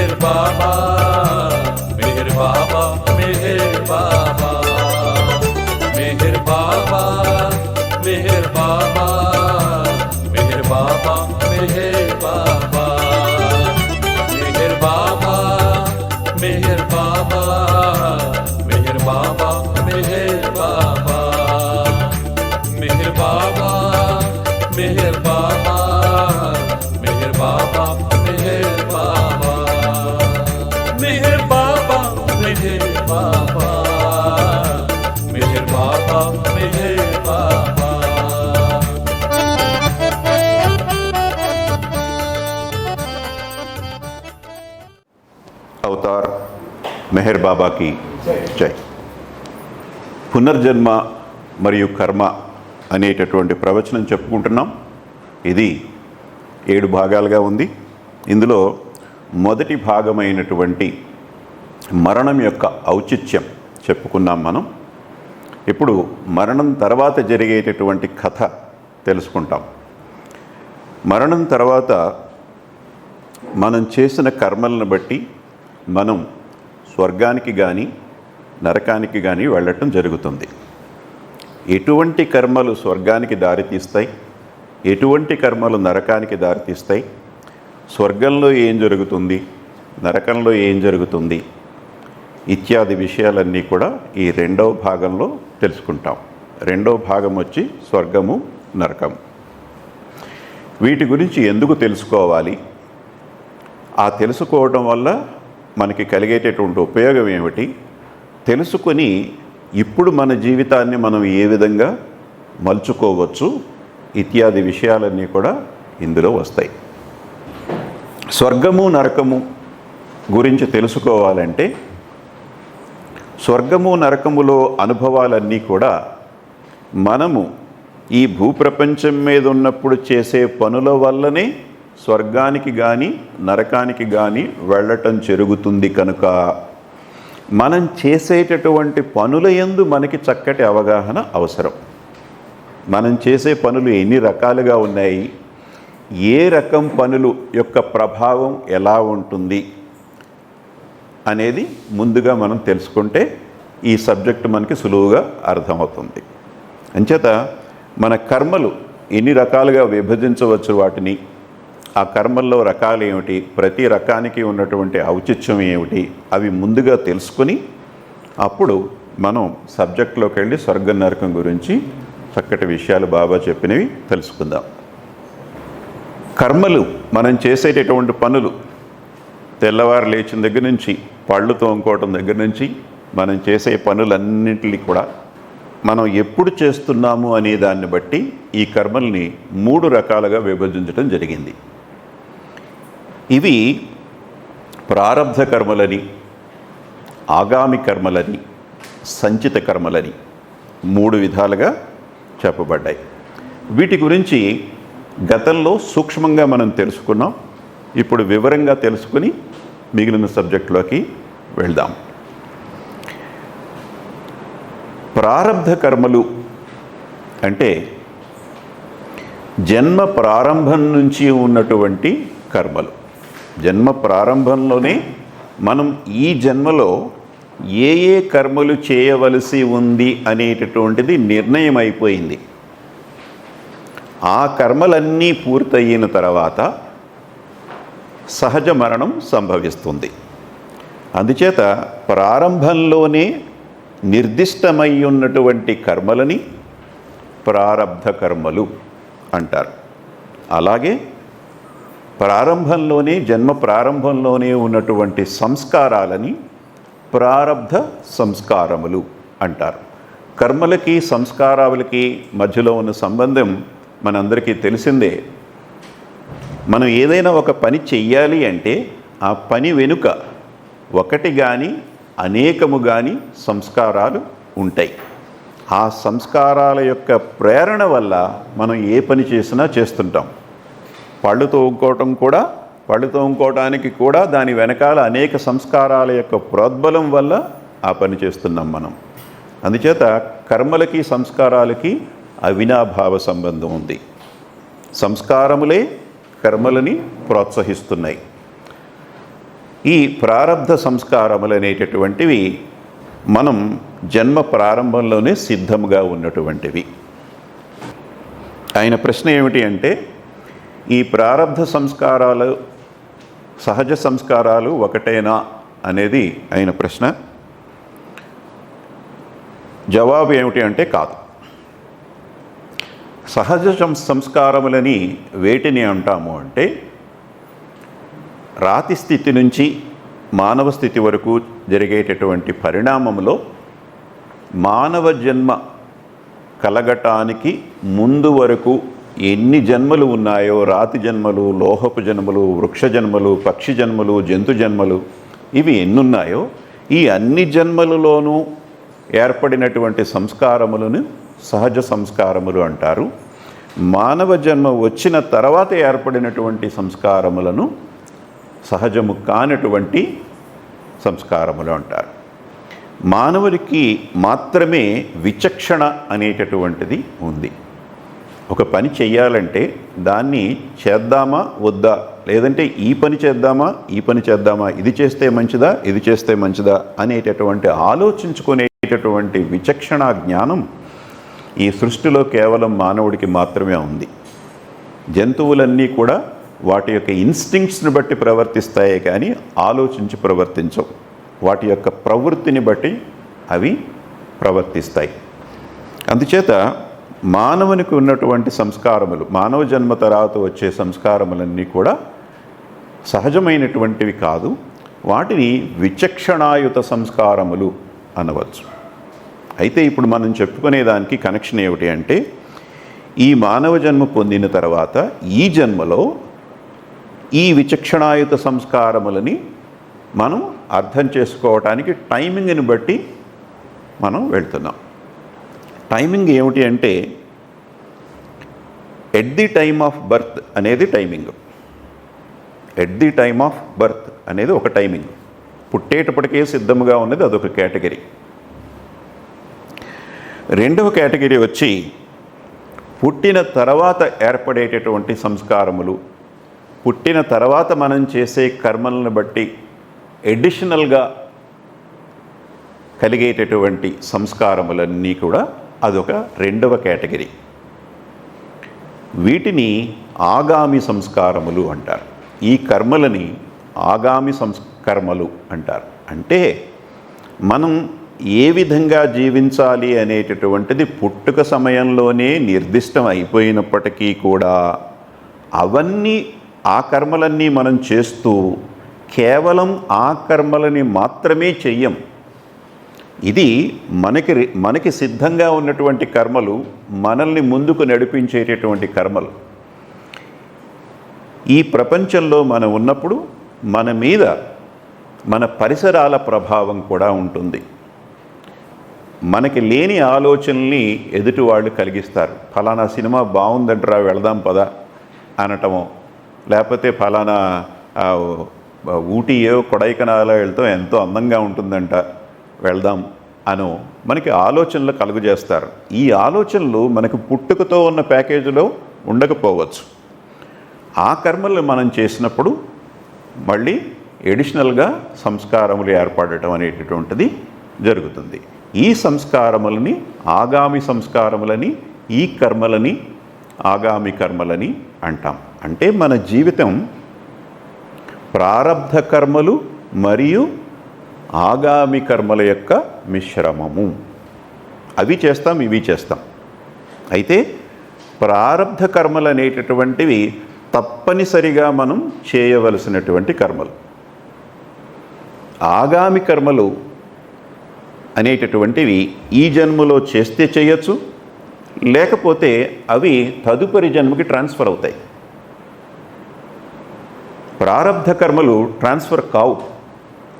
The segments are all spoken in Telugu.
मेहर बाबा मेहर बाबा मेहर बाबा मेहर बाबा मेहर बाबा मेहर बाबा मेहर बाबा मेहर बाबा मेहर बाबा मेहर बाबा मेहर बाबा मेहर बाबा मेहर बाबा मेहर बाबा मेहर बाबा मेहर बाबा मेहर बाबा मेहर बाबा मेहर बाबा। అవతార్ మెహర్ బాబాకి జై. పునర్జన్మ మరియు కర్మ అనేటటువంటి ప్రవచనం చెప్పుకుంటున్నాం. ఇది 7 భాగాలుగా ఉంది. ఇందులో మొదటి భాగమైనటువంటి మరణం యొక్క ఔచిత్యం చెప్పుకున్నాం మనం. ఇప్పుడు మరణం తర్వాత జరిగేటటువంటి కథ తెలుసుకుంటాం. మరణం తర్వాత మనం చేసిన కర్మలను బట్టి మనం స్వర్గానికి కానీ నరకానికి కానీ వెళ్ళటం జరుగుతుంది. ఎటువంటి కర్మలు స్వర్గానికి దారితీస్తాయి, ఎటువంటి కర్మలు నరకానికి దారితీస్తాయి, స్వర్గంలో ఏం జరుగుతుంది, నరకంలో ఏం జరుగుతుంది ఇత్యాది విషయాలన్నీ కూడా ఈ 2వ భాగంలో తెలుసుకుంటాం. 2వ భాగం వచ్చి స్వర్గము నరకము. వీటి గురించి ఎందుకు తెలుసుకోవాలి, ఆ తెలుసుకోవడం వల్ల మనకి కలిగేటటువంటి ఉపయోగం ఏమిటి, తెలుసుకొని ఇప్పుడు మన జీవితాన్ని మనం ఏ విధంగా మలుచుకోవచ్చు ఇత్యాది విషయాలన్నీ కూడా ఇందులో వస్తాయి. స్వర్గము నరకము గురించి తెలుసుకోవాలంటే స్వర్గము నరకములో అనుభవాలన్నీ కూడా మనము ఈ భూప్రపంచం మీద ఉన్నప్పుడు చేసే పనుల వల్లనే స్వర్గానికి కానీ నరకానికి కానీ వెళ్ళటం జరుగుతుంది. కనుక మనం చేసేటటువంటి పనుల యందు మనకి చక్కటి అవగాహన అవసరం. మనం చేసే పనులు ఎన్ని రకాలుగా ఉన్నాయి, ఏ రకం పనులు యొక్క ప్రభావం ఎలా ఉంటుంది అనేది ముందుగా మనం తెలుసుకుంటే ఈ సబ్జెక్టు మనకి సులువుగా అర్థమవుతుంది. అంచేత మన కర్మలు ఎన్ని రకాలుగా విభజించవచ్చు, వాటిని ఆ కర్మల్లో రకాలు ఏమిటి, ప్రతి రకానికి ఉన్నటువంటి ఔచిత్యం ఏమిటి, అవి ముందుగా తెలుసుకుని అప్పుడు మనం సబ్జెక్టులోకి వెళ్ళి స్వర్గ నరకం గురించి చక్కటి విషయాలు బాబా చెప్పినవి తెలుసుకుందాం. కర్మలు మనం చేసేటటువంటి పనులు తెల్లవారు లేచిన దగ్గర నుంచి పళ్ళు తోముకోవటం దగ్గర నుంచి మనం చేసే పనులన్నింటినీ కూడా మనం ఎప్పుడు చేస్తున్నాము అనే దాన్ని బట్టి ఈ కర్మల్ని 3 రకాలుగా విభజించడం జరిగింది. ఇవి ప్రారబ్ధ కర్మలని, ఆగామి కర్మలని, సంచిత కర్మలని 3 విధాలుగా చెప్పబడ్డాయి. వీటి గురించి గతంలో సూక్ష్మంగా మనం తెలుసుకున్నాం. ఇప్పుడు వివరంగా తెలుసుకుని మిగిలిన సబ్జెక్టులోకి వెళ్దాం. ప్రారబ్ధ కర్మలు అంటే జన్మ ప్రారంభం నుంచి ఉన్నటువంటి కర్మలు. జన్మ ప్రారంభంలోనే మనం ఈ జన్మలో ఏ ఏ కర్మలు చేయవలసి ఉంది అనేటటువంటిది నిర్ణయం అయిపోయింది. ఆ కర్మలన్నీ పూర్తయిన తర్వాత సహజ మరణం సంభవిస్తుంది. అందుచేత ప్రారంభంలోనే నిర్దిష్టమై ఉన్నటువంటి కర్మలని ప్రారబ్ధ కర్మలు అంటారు. అలాగే ప్రారంభంలోనే జన్మ ప్రారంభంలోనే ఉన్నటువంటి సంస్కారాలని ప్రారబ్ధ సంస్కారములు అంటారు. కర్మలకి సంస్కారాలకి మధ్యలో ఉన్న సంబంధం మనందరికీ తెలిసిందే. మనం ఏదైనా ఒక పని చెయ్యాలి అంటే ఆ పని వెనుక ఒకటి కానీ అనేకము కానీ సంస్కారాలు ఉంటాయి. ఆ సంస్కారాల యొక్క ప్రేరణ వల్ల మనం ఏ పని చేసినా చేస్తుంటాం. పళ్ళు తోముకోవటానికి కూడా దాని వెనకాల అనేక సంస్కారాల యొక్క ప్రోద్బలం వల్ల ఆ పని చేస్తున్నాం మనం. అందుచేత కర్మలకి సంస్కారాలకి అవినాభావ సంబంధం ఉంది. సంస్కారములే కర్మలని ప్రోత్సహిస్తున్నాయి. ఈ ప్రారబ్ధ సంస్కారములు అనేటటువంటివి మనం జన్మ ప్రారంభంలోనే సిద్ధముగా ఉన్నటువంటివి. ఆయన ప్రశ్న ఏమిటి అంటే, ఈ ప్రారబ్ధ సంస్కారాలు సహజ సంస్కారాలు ఒకటేనా అనేది ఆయన ప్రశ్న. జవాబు ఏమిటి అంటే కాదు. సహజ సంస్కారములని వేటిని అంటాము అంటే, రాతి స్థితి నుంచి మానవ స్థితి వరకు జరిగేటటువంటి పరిణామంలో మానవ జన్మ కలగటానికి ముందు వరకు ఎన్ని జన్మలు ఉన్నాయో, రాతి జన్మలు, లోహపు జన్మలు, వృక్ష జన్మలు, పక్షి జన్మలు, జంతు జన్మలు, ఇవి ఎన్నున్నాయో ఈ అన్ని జన్మలలోనూ ఏర్పడినటువంటి సంస్కారములను సహజ సంస్కారములు అంటారు. మానవ జన్మ వచ్చిన తర్వాత ఏర్పడినటువంటి సంస్కారములను సహజము కానటువంటి సంస్కారములు అంటారు. మానవుడికి మాత్రమే విచక్షణ అనేటటువంటిది ఉంది. ఒక పని చెయ్యాలంటే దాన్ని చేద్దామా వద్దా, లేదంటే ఈ పని చేద్దామా ఈ పని చేద్దామా, ఇది చేస్తే మంచిదా ఇది చేస్తే మంచిదా అనేటటువంటి ఆలోచించుకునేటటువంటి విచక్షణ జ్ఞానం ఈ సృష్టిలో కేవలం మానవుడికి మాత్రమే ఉంది. జంతువులన్నీ కూడా వాటి యొక్క ఇన్స్టింక్ట్స్ని బట్టి ప్రవర్తిస్తాయే కానీ ఆలోచించి ప్రవర్తించవు. వాటి యొక్క ప్రవృత్తిని బట్టి అవి ప్రవర్తిస్తాయి. అందుచేత మానవునికి ఉన్నటువంటి సంస్కారములు, మానవ జన్మ తర్వాత వచ్చే సంస్కారములన్నీ కూడా సహజమైనటువంటివి కాదు. వాటిని విచక్షణాయుత సంస్కారములు అనవచ్చు. అయితే ఇప్పుడు మనం చెప్పుకునేదానికి కనెక్షన్ ఏమిటి అంటే, ఈ మానవ జన్మ పొందిన తర్వాత ఈ జన్మలో ఈ విచక్షణాయుత సంస్కారములని మనం అర్థం చేసుకోవటానికి టైమింగ్ని బట్టి మనం వెళ్తున్నాం. టైమింగ్ ఏమిటి అంటే, at the time of birth అనేది timing. At the time of birth అనేది ఒక టైమింగ్. పుట్టేటప్పటికే సిద్ధముగా ఉన్నది అదొక కేటగిరీ. రెండవ కేటగిరీ వచ్చి పుట్టిన తర్వాత ఏర్పడేటటువంటి సంస్కారములు, పుట్టిన తర్వాత మనం చేసే కర్మలను బట్టి ఎడిషనల్గా కలిగేటటువంటి సంస్కారములన్నీ కూడా అదొక రెండవ కేటగిరీ. వీటిని ఆగామి సంస్కారములు అంటారు. ఈ కర్మలని ఆగామి కర్మలు అంటారు. అంటే మనం ఏ విధంగా జీవించాలి అనేటటువంటిది పుట్టుక సమయంలోనే నిర్దిష్టం అయిపోయినప్పటికీ కూడా అవన్నీ ఆ కర్మలన్నీ మనం చేస్తూ కేవలం ఆ కర్మలని మాత్రమే చెయ్యం. ఇది మనకి సిద్ధంగా ఉన్నటువంటి కర్మలు, మనల్ని ముందుకు నడిపించేటటువంటి కర్మలు. ఈ ప్రపంచంలో మనం ఉన్నప్పుడు మన మీద మన పరిసరాల ప్రభావం కూడా ఉంటుంది. మనకి లేని ఆలోచనల్ని ఎదుటి వాళ్ళు కలిగిస్తారు. ఫలానా సినిమా బాగుందంటరా వెళదాం పదా అనటమో, లేకపోతే ఫలానా ఊటీయో కొడైకెనాలో వెళ్తాం ఎంతో అందంగా ఉంటుందంట వెళ్దాం అనో మనకి ఆలోచనలు కలుగజేస్తారు. ఈ ఆలోచనలు మనకు పుట్టుకతో ఉన్న ప్యాకేజీలో ఉండకపోవచ్చు. ఆ కర్మలు మనం చేసినప్పుడు మళ్ళీ ఎడిషనల్గా సంస్కారములు ఏర్పడటం అనేటటువంటిది జరుగుతుంది. ఈ సంస్కారములని ఆగామి సంస్కారములని, ఈ కర్మలని ఆగామి కర్మలని అంటాం. అంటే మన జీవితం ప్రారబ్ధ కర్మలు మరియు ఆగామి కర్మల యొక్క మిశ్రమము. అవి చేస్తాం, ఇవి చేస్తాం. అయితే ప్రారబ్ధ కర్మలు అనేటటువంటివి తప్పనిసరిగా మనం చేయవలసినటువంటి కర్మలు. ఆగామి కర్మలు అనేటటువంటివి ఈ జన్మలో చేస్తే చేయొచ్చు, లేకపోతే అవి తదుపరి జన్మకి ట్రాన్స్ఫర్ అవుతాయి. ప్రారబ్ధ కర్మలు ట్రాన్స్ఫర్ కావు.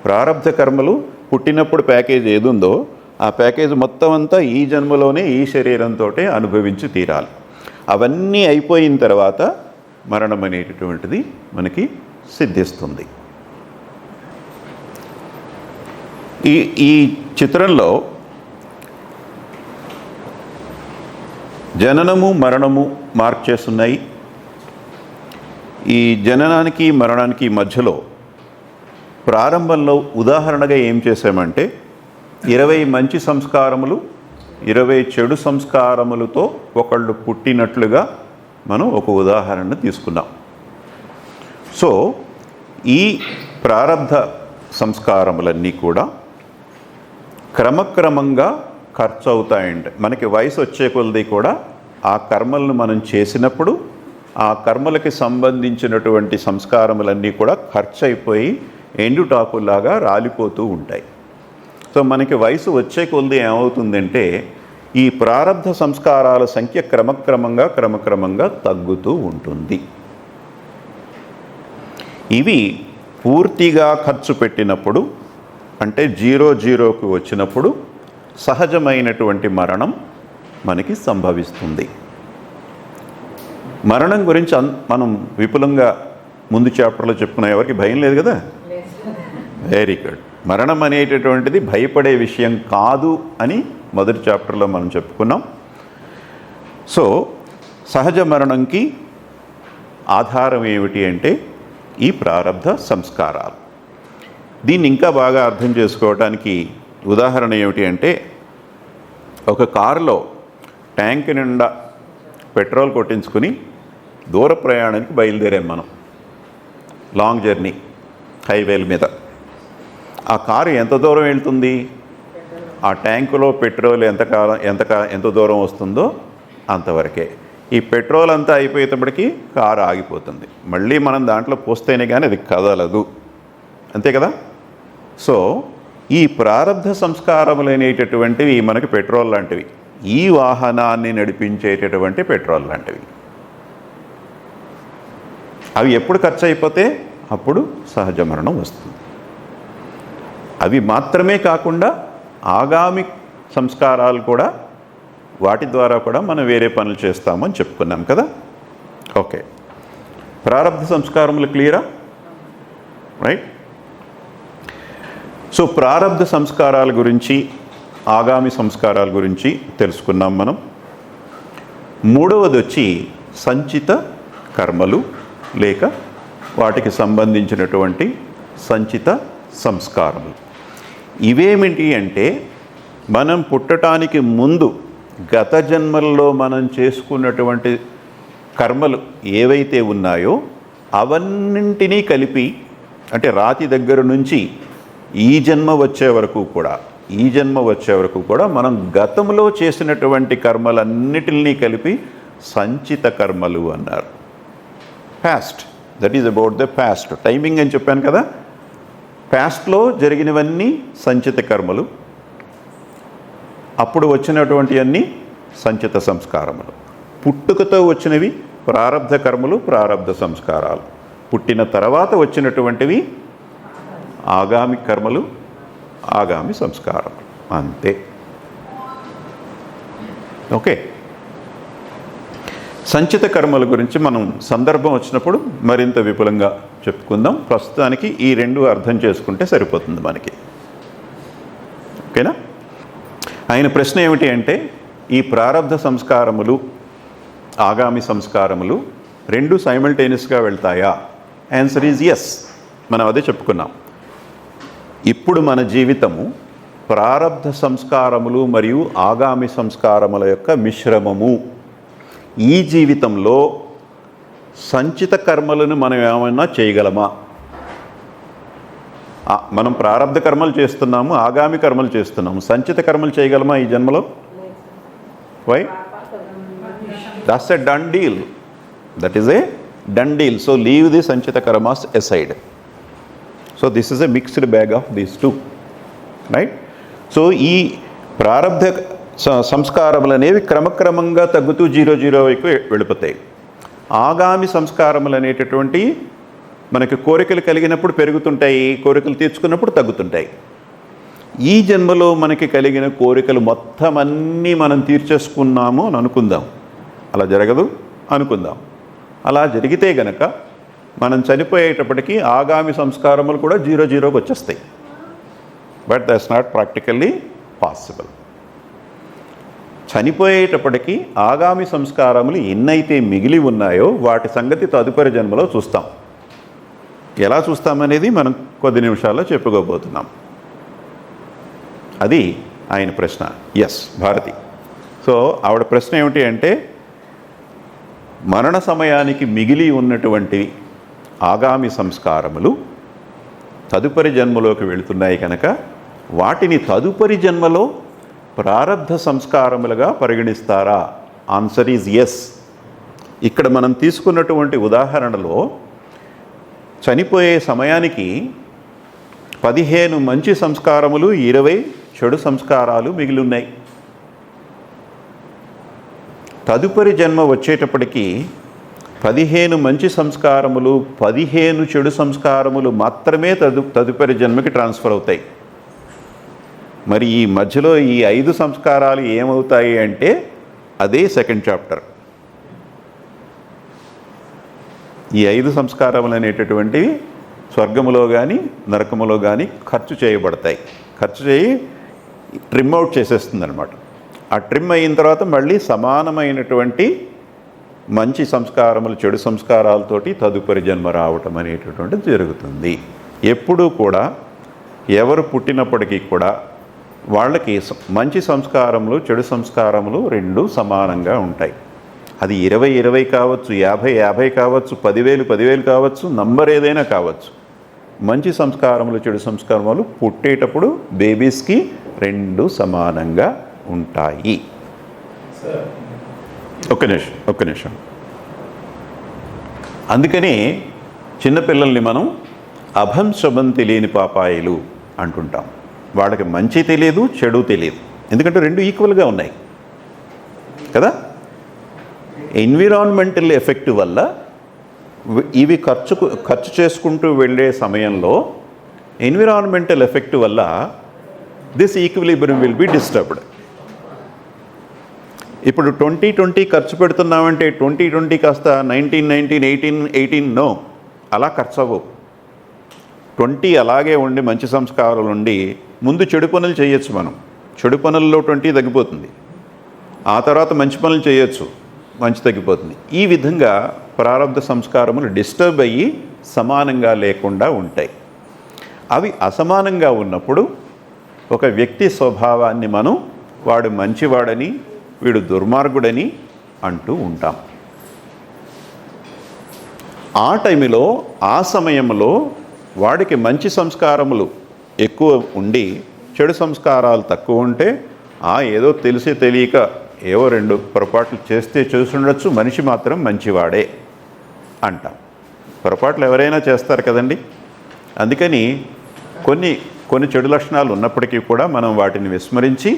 ప్రారబ్ధ కర్మలు పుట్టినప్పుడు ప్యాకేజ్ ఏది ఉందో ఆ ప్యాకేజ్ మొత్తం అంతా ఈ జన్మలోనే ఈ శరీరంతో అనుభవించి తీరాలి. అవన్నీ అయిపోయిన తర్వాత మరణం అనేటటువంటిది మనకి సిద్ధిస్తుంది. ఈ చిత్రంలో జననము మరణము మార్క్ చేస్తున్నాయి. ఈ జననానికి మరణానికి మధ్యలో ప్రారంభంలో ఉదాహరణగా ఏం చేసామంటే 20 మంచి సంస్కారములు 20 చెడు సంస్కారములతో ఒకళ్ళు పుట్టినట్లుగా మనం ఒక ఉదాహరణ తీసుకున్నాం. సో ఈ ప్రారబ్ధ సంస్కారములన్నీ కూడా క్రమక్రమంగా ఖర్చు అవుతాయండి. మనకి వయసు వచ్చే కొలది కూడా ఆ కర్మలను మనం చేసినప్పుడు ఆ కర్మలకి సంబంధించినటువంటి సంస్కారములన్నీ కూడా ఖర్చు అయిపోయి ఎండుటాకుల్లాగా రాలిపోతూ ఉంటాయి. సో మనకి వయసు వచ్చే కొలది ఏమవుతుందంటే ఈ ప్రారబ్ధ సంస్కారాల సంఖ్య క్రమక్రమంగా తగ్గుతూ ఉంటుంది. ఇవి పూర్తిగా ఖర్చు పెట్టినప్పుడు అంటే 0కి వచ్చినప్పుడు సహజమైనటువంటి మరణం మనకి సంభవిస్తుంది. మరణం గురించి మనం విపులంగా ముందు చాప్టర్లో చెప్పుకున్న ఎవరికి భయం లేదు కదా? Very good. మరణం అనేటటువంటిది భయపడే విషయం కాదు అని మొదటి చాప్టర్లో మనం చెప్పుకున్నాం. సో సహజ మరణంకి ఆధారం ఏమిటి అంటే ఈ ప్రారబ్ధ సంస్కారాలు. దీన్ని ఇంకా బాగా అర్థం చేసుకోవడానికి ఉదాహరణ ఏమిటి అంటే ఒక కారులో ట్యాంక్ నిండా పెట్రోల్ కొట్టించుకుని దూర ప్రయాణానికి బయలుదేరాం మనం. లాంగ్ జర్నీ హైవేల మీద. ఆ కారు ఎంత దూరం వెళ్తుంది? ఆ ట్యాంకులో పెట్రోల్ ఎంత దూరం వస్తుందో అంతవరకే. ఈ పెట్రోల్ అంతా అయిపోయేటప్పటికీ కారు ఆగిపోతుంది. మళ్ళీ మనం దాంట్లో పోస్తేనే కానీ అది కదలదు. అంతే కదా? సో ఈ ప్రారబ్ధ సంస్కారములు అనేటటువంటివి మనకి పెట్రోల్ లాంటివి. ఈ వాహనాన్ని నడిపించేటటువంటి పెట్రోల్ లాంటివి. అవి ఎప్పుడు ఖర్చు అయిపోతే అప్పుడు సహజ మరణం వస్తుంది. అవి మాత్రమే కాకుండా ఆగామి సంస్కారాలు కూడా వాటి ద్వారా కూడా మనం వేరే పనులు చేస్తామని చెప్పుకున్నాం కదా. ఓకే, ప్రారబ్ధ సంస్కారములు క్లియరా? రైట్. సో ప్రారబ్ధ సంస్కారాల గురించి ఆగామి సంస్కారాల గురించి తెలుసుకున్నాం మనం. మూడవది వచ్చి సంచిత కర్మలు లేక వాటికి సంబంధించినటువంటి సంచిత సంస్కారములు. ఇవేమిటి అంటే మనం పుట్టడానికి ముందు గత జన్మల్లో మనం చేసుకున్నటువంటి కర్మలు ఏవైతే ఉన్నాయో అవన్నింటినీ కలిపి, అంటే రాతి దగ్గర నుంచి ఈ జన్మ వచ్చే వరకు కూడా మనం గతంలో చేసినటువంటి కర్మలన్నిటిని కలిపి సంచిత కర్మలు అన్నారు. Past, that is about the past. Timing అని చెప్పాను కదా. పాస్ట్లో జరిగినవన్నీ సంచిత కర్మలు, అప్పుడు వచ్చినటువంటి అన్నీ సంచిత సంస్కారములు. పుట్టుకతో వచ్చినవి ప్రారబ్ధ కర్మలు, ప్రారబ్ధ సంస్కారాలు. పుట్టిన తర్వాత వచ్చినటువంటివి ఆగామి కర్మలు, ఆగామి సంస్కారములు. అంతే. ఓకే. సంచిత కర్మల గురించి మనం సందర్భం వచ్చినప్పుడు మరింత విపులంగా చెప్పుకుందాం. ప్రస్తుతానికి ఈ రెండు అర్థం చేసుకుంటే సరిపోతుంది మనకి. ఓకేనా? ఆయన ప్రశ్న ఏమిటి అంటే ఈ ప్రారబ్ధ సంస్కారములు, ఆగామి సంస్కారములు రెండు సైమల్టేనియస్గా వెళ్తాయా? Answer is yes. మనం అదే చెప్పుకున్నాం. ఇప్పుడు మన జీవితము ప్రారబ్ధ సంస్కారములు మరియు ఆగామి సంస్కారముల యొక్క మిశ్రమము. ఈ జీవితంలో సంచిత కర్మలను మనం ఏమైనా చేయగలమా? మనం ప్రారబ్ధ కర్మలు చేస్తున్నాము, ఆగామి కర్మలు చేస్తున్నాము. సంచిత కర్మలు చేయగలమా ఈ జన్మలో? Why? That's a done deal. That is a done deal. So leave the sanchita karmas aside. So this is a mixed bag of these two. Right. So ఈ ప్రారబ్ధ సంస్కారములు అనేవి క్రమక్రమంగా తగ్గుతూ 0 వైపు వెళ్ళిపోతాయి. ఆగామి సంస్కారములు అనేటటువంటి మనకి కోరికలు కలిగినప్పుడు పెరుగుతుంటాయి, కోరికలు తీర్చుకున్నప్పుడు తగ్గుతుంటాయి. ఈ జన్మలో మనకి కలిగిన కోరికలు మొత్తం అన్నీ మనం తీర్చేసుకున్నాము అని అనుకుందాం. అలా జరగదు అనుకుందాం. అలా జరిగితే గనక మనం చనిపోయేటప్పటికీ ఆగామి సంస్కారములు కూడా 0కి వచ్చేస్తాయి. But that's not practically possible. చనిపోయేటప్పటికీ ఆగామి సంస్కారములు ఎన్నైతే మిగిలి ఉన్నాయో వాటి సంగతి తదుపరి జన్మలో చూస్తాం. ఎలా చూస్తామనేది మనం కొద్ది నిమిషాల్లో చెప్పుకోబోతున్నాం. అది ఆయన ప్రశ్న. ఎస్ భారతి. సో ఆవిడ ప్రశ్న ఏమిటి అంటే, మరణ సమయానికి మిగిలి ఉన్నటువంటి ఆగామి సంస్కారములు తదుపరి జన్మలోకి వెళుతున్నాయి కనుక వాటిని తదుపరి జన్మలో ప్రారబ్ధ సంస్కారములుగా పరిగణిస్తారా? Answer is yes. ఇక్కడ మనం తీసుకున్నటువంటి ఉదాహరణలో చనిపోయే సమయానికి 15 మంచి సంస్కారములు, 20 చెడు సంస్కారాలు మిగిలి ఉన్నాయి. తదుపరి జన్మ వచ్చేటప్పటికి 15 మంచి సంస్కారములు, 15 చెడు సంస్కారములు మాత్రమే తదుపరి జన్మకి ట్రాన్స్ఫర్ అవుతాయి. మరి ఈ మధ్యలో ఈ 5 సంస్కారాలు ఏమవుతాయి అంటే అదే సెకండ్ చాప్టర్. ఈ 5 సంస్కారములు అనేటటువంటివి స్వర్గములో కానీ నరకములో కానీ ఖర్చు చేయబడతాయి. ఖర్చు చేయి ట్రిమ్ అవుట్ చేసేస్తుంది అనమాట. ఆ ట్రిమ్ అయిన తర్వాత మళ్ళీ సమానమైనటువంటి మంచి సంస్కారములు చెడు సంస్కారాలతోటి తదుపరి జన్మ రావటం అనేటటువంటిది జరుగుతుంది. ఎప్పుడూ కూడా ఎవరు పుట్టినప్పటికీ కూడా వాళ్ళకి మంచి సంస్కారములు చెడు సంస్కారములు రెండు సమానంగా ఉంటాయి. అది 20 కావచ్చు, 50 కావచ్చు, 10,000 కావచ్చు, నంబర్ ఏదైనా కావచ్చు. మంచి సంస్కారములు చెడు సంస్కారములు పుట్టేటప్పుడు బేబీస్కి రెండు సమానంగా ఉంటాయి. ఒక్క నిమిషం. అందుకని చిన్నపిల్లల్ని మనం అభం శుభం తెలియని పాపాయిలు అంటుంటాం. వాళ్ళకి మంచి తెలియదు, చెడు తెలియదు. ఎందుకంటే రెండు ఈక్వల్గా ఉన్నాయి కదా. ఎన్విరాన్మెంటల్ ఎఫెక్ట్ వల్ల ఇవి ఖర్చు చేసుకుంటూ వెళ్ళే సమయంలో ఎన్విరాన్మెంటల్ ఎఫెక్ట్ వల్ల this equilibrium will be disturbed. ఇప్పుడు 2020 ఖర్చు పెడుతున్నామంటే 2020 కాస్త 1919, 1818 నో, అలా ఖర్చు అవ్వవు. 20 అలాగే ఉండి మంచి సంస్కారాలు ఉండి ముందు చెడు పనులు చేయొచ్చు. మనం చెడు పనుల్లో 20 తగ్గిపోతుంది. ఆ తర్వాత మంచి పనులు చేయొచ్చు, మంచి తగ్గిపోతుంది. ఈ విధంగా ప్రారబ్ధ సంస్కారములు డిస్టర్బ్ అయ్యి సమానంగా లేకుండా ఉంటాయి. అవి అసమానంగా ఉన్నప్పుడు ఒక వ్యక్తి స్వభావాన్ని మనం వాడు మంచివాడని వీడు దుర్మార్గుడని అంటూ ఉంటాం. ఆ టైంలో ఆ సమయంలో వాడికి మంచి సంస్కారములు ఎక్కువ ఉండి చెడు సంస్కారాలు తక్కువ ఉంటే ఏదో తెలిసి తెలియక ఏవో రెండు పొరపాట్లు చేస్తే చూసుండొచ్చు, మనిషి మాత్రం మంచివాడే అంటాం. పొరపాట్లు ఎవరైనా చేస్తారు కదండి. అందుకని కొన్ని చెడు లక్షణాలు ఉన్నప్పటికీ కూడా మనం వాటిని విస్మరించి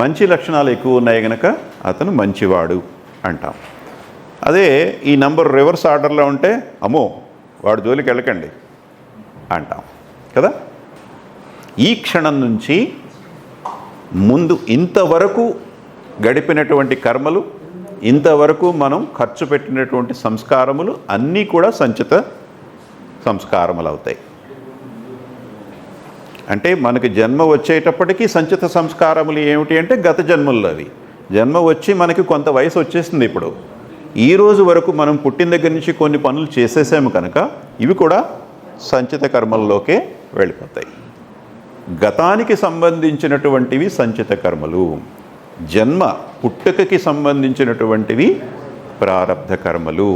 మంచి లక్షణాలు ఎక్కువ ఉన్నాయి కనుక అతను మంచివాడు అంటాం. అదే ఈ నంబర్ రివర్స్ ఆర్డర్లో ఉంటే అమ్మో వాడు జోలికి వెళ్ళకండి అంటాం కదా. ఈ క్షణం నుంచి ముందు ఇంతవరకు గడిపినటువంటి కర్మలు, ఇంతవరకు మనం ఖర్చు పెట్టినటువంటి సంస్కారములు అన్నీ కూడా సంచిత సంస్కారములు అవుతాయి. అంటే మనకి జన్మ వచ్చేటప్పటికీ సంచిత సంస్కారములు ఏమిటి అంటే గత జన్మల్లో అవి. జన్మ వచ్చి మనకి కొంత వయసు వచ్చేసింది. ఇప్పుడు ఈ రోజు వరకు మనం పుట్టిన దగ్గర నుంచి కొన్ని పనులు చేసేసాము కనుక ఇవి కూడా సంచిత కర్మల్లోకే వెళ్ళిపోతాయి. గతానికి సంబంధించినటువంటివి సంచిత కర్మలు, జన్మ పుట్టుకకి సంబంధించినటువంటివి ప్రారబ్ధ కర్మలు,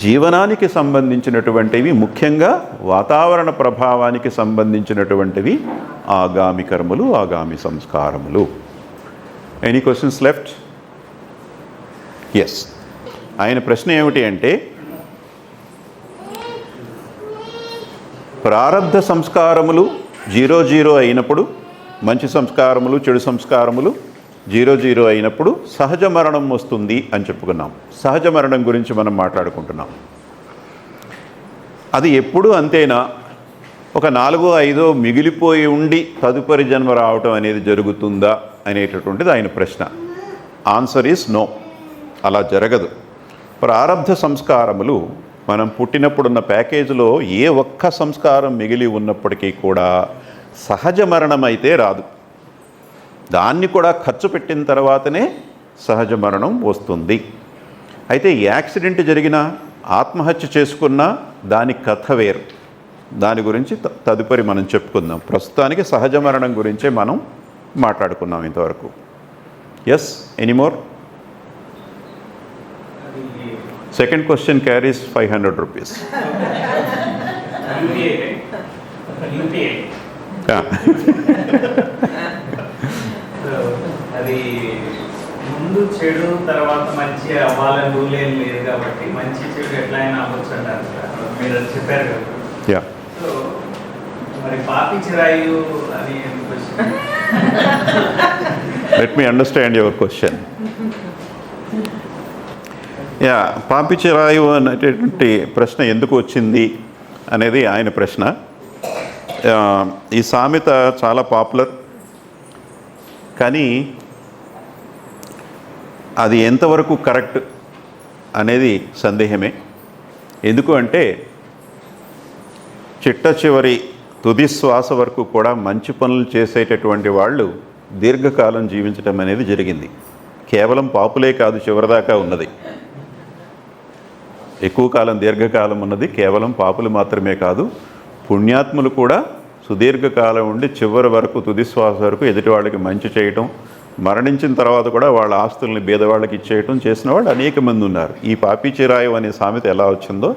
జీవనానికి సంబంధించినటువంటివి ముఖ్యంగా వాతావరణ ప్రభావానికి సంబంధించినటువంటివి ఆగామి కర్మలు, ఆగామి సంస్కారములు. Any questions left? ఎస్. ఆయన ప్రశ్న ఏమిటి అంటే, ప్రారబ్ధ సంస్కారములు 0 అయినప్పుడు, మంచి సంస్కారములు చెడు సంస్కారములు 0 అయినప్పుడు సహజ మరణం వస్తుంది అని చెప్పుకున్నాం. సహజ మరణం గురించి మనం మాట్లాడుకుంటున్నాం. అది ఎప్పుడు అంతేనా? ఒక 4-5 మిగిలిపోయి ఉండి తదుపరి జన్మ రావటం అనేది జరుగుతుందా అనేటటువంటిది ఆయన ప్రశ్న. ఆన్సర్ ఈస్ నో, అలా జరగదు. ప్రారబ్ధ సంస్కారములు మనం పుట్టినప్పుడున్న ప్యాకేజీలో ఏ ఒక్క సంస్కారం మిగిలి ఉన్నప్పటికీ కూడా సహజ మరణం అయితే రాదు. దాన్ని కూడా ఖర్చు పెట్టిన తర్వాతనే సహజ మరణం వస్తుంది. అయితే యాక్సిడెంట్ జరిగినా, ఆత్మహత్య చేసుకున్న దాని కథ వేరు. దాని గురించి తదుపరి మనం చెప్పుకుందాం. ప్రస్తుతానికి సహజ మరణం గురించే మనం మాట్లాడుకున్నాం ఇంతవరకు. Yes, any more? Second question carries 500 rupees. అది ముందు చెడు తర్వాత మంచి అవ్వాలని రూల్ ఏం లేదు కాబట్టి మంచి చెడు ఎట్లయినా అవ్వచ్చు అంటారు సార్, మీరు చెప్పారు కదా. యా. సో మరి పాపి చిరాయు అని question. Let me understand your question. Yeah, పాపి చిరాయు అనేటటువంటి ప్రశ్న ఎందుకు వచ్చింది అనేది ఆయన ప్రశ్న. ఈ సామెత చాలా పాపులర్, కానీ అది ఎంతవరకు కరెక్ట్ అనేది సందేహమే. ఎందుకు అంటే చిట్ట చివరి తుది శ్వాస వరకు కూడా మంచి పనులు చేసేటటువంటి వాళ్ళు దీర్ఘకాలం జీవించటం అనేది జరిగింది. కేవలం పాపులే కాదు చివరిదాకా ఉన్నది, ఎక్కువ కాలం దీర్ఘకాలం ఉన్నది కేవలం పాపులు మాత్రమే కాదు, పుణ్యాత్ములు కూడా సుదీర్ఘకాలం ఉండి చివరి వరకు తుది శ్వాస వరకు ఎదుటి వాళ్ళకి మంచి చేయటం, మరణించిన తర్వాత కూడా వాళ్ళ ఆస్తుల్ని బీదవాళ్ళకి ఇచ్చేయటం చేసిన వాళ్ళు అనేక మంది ఉన్నారు. ఈ పాపి చిరాయు అనే సామెత ఎలా వచ్చిందో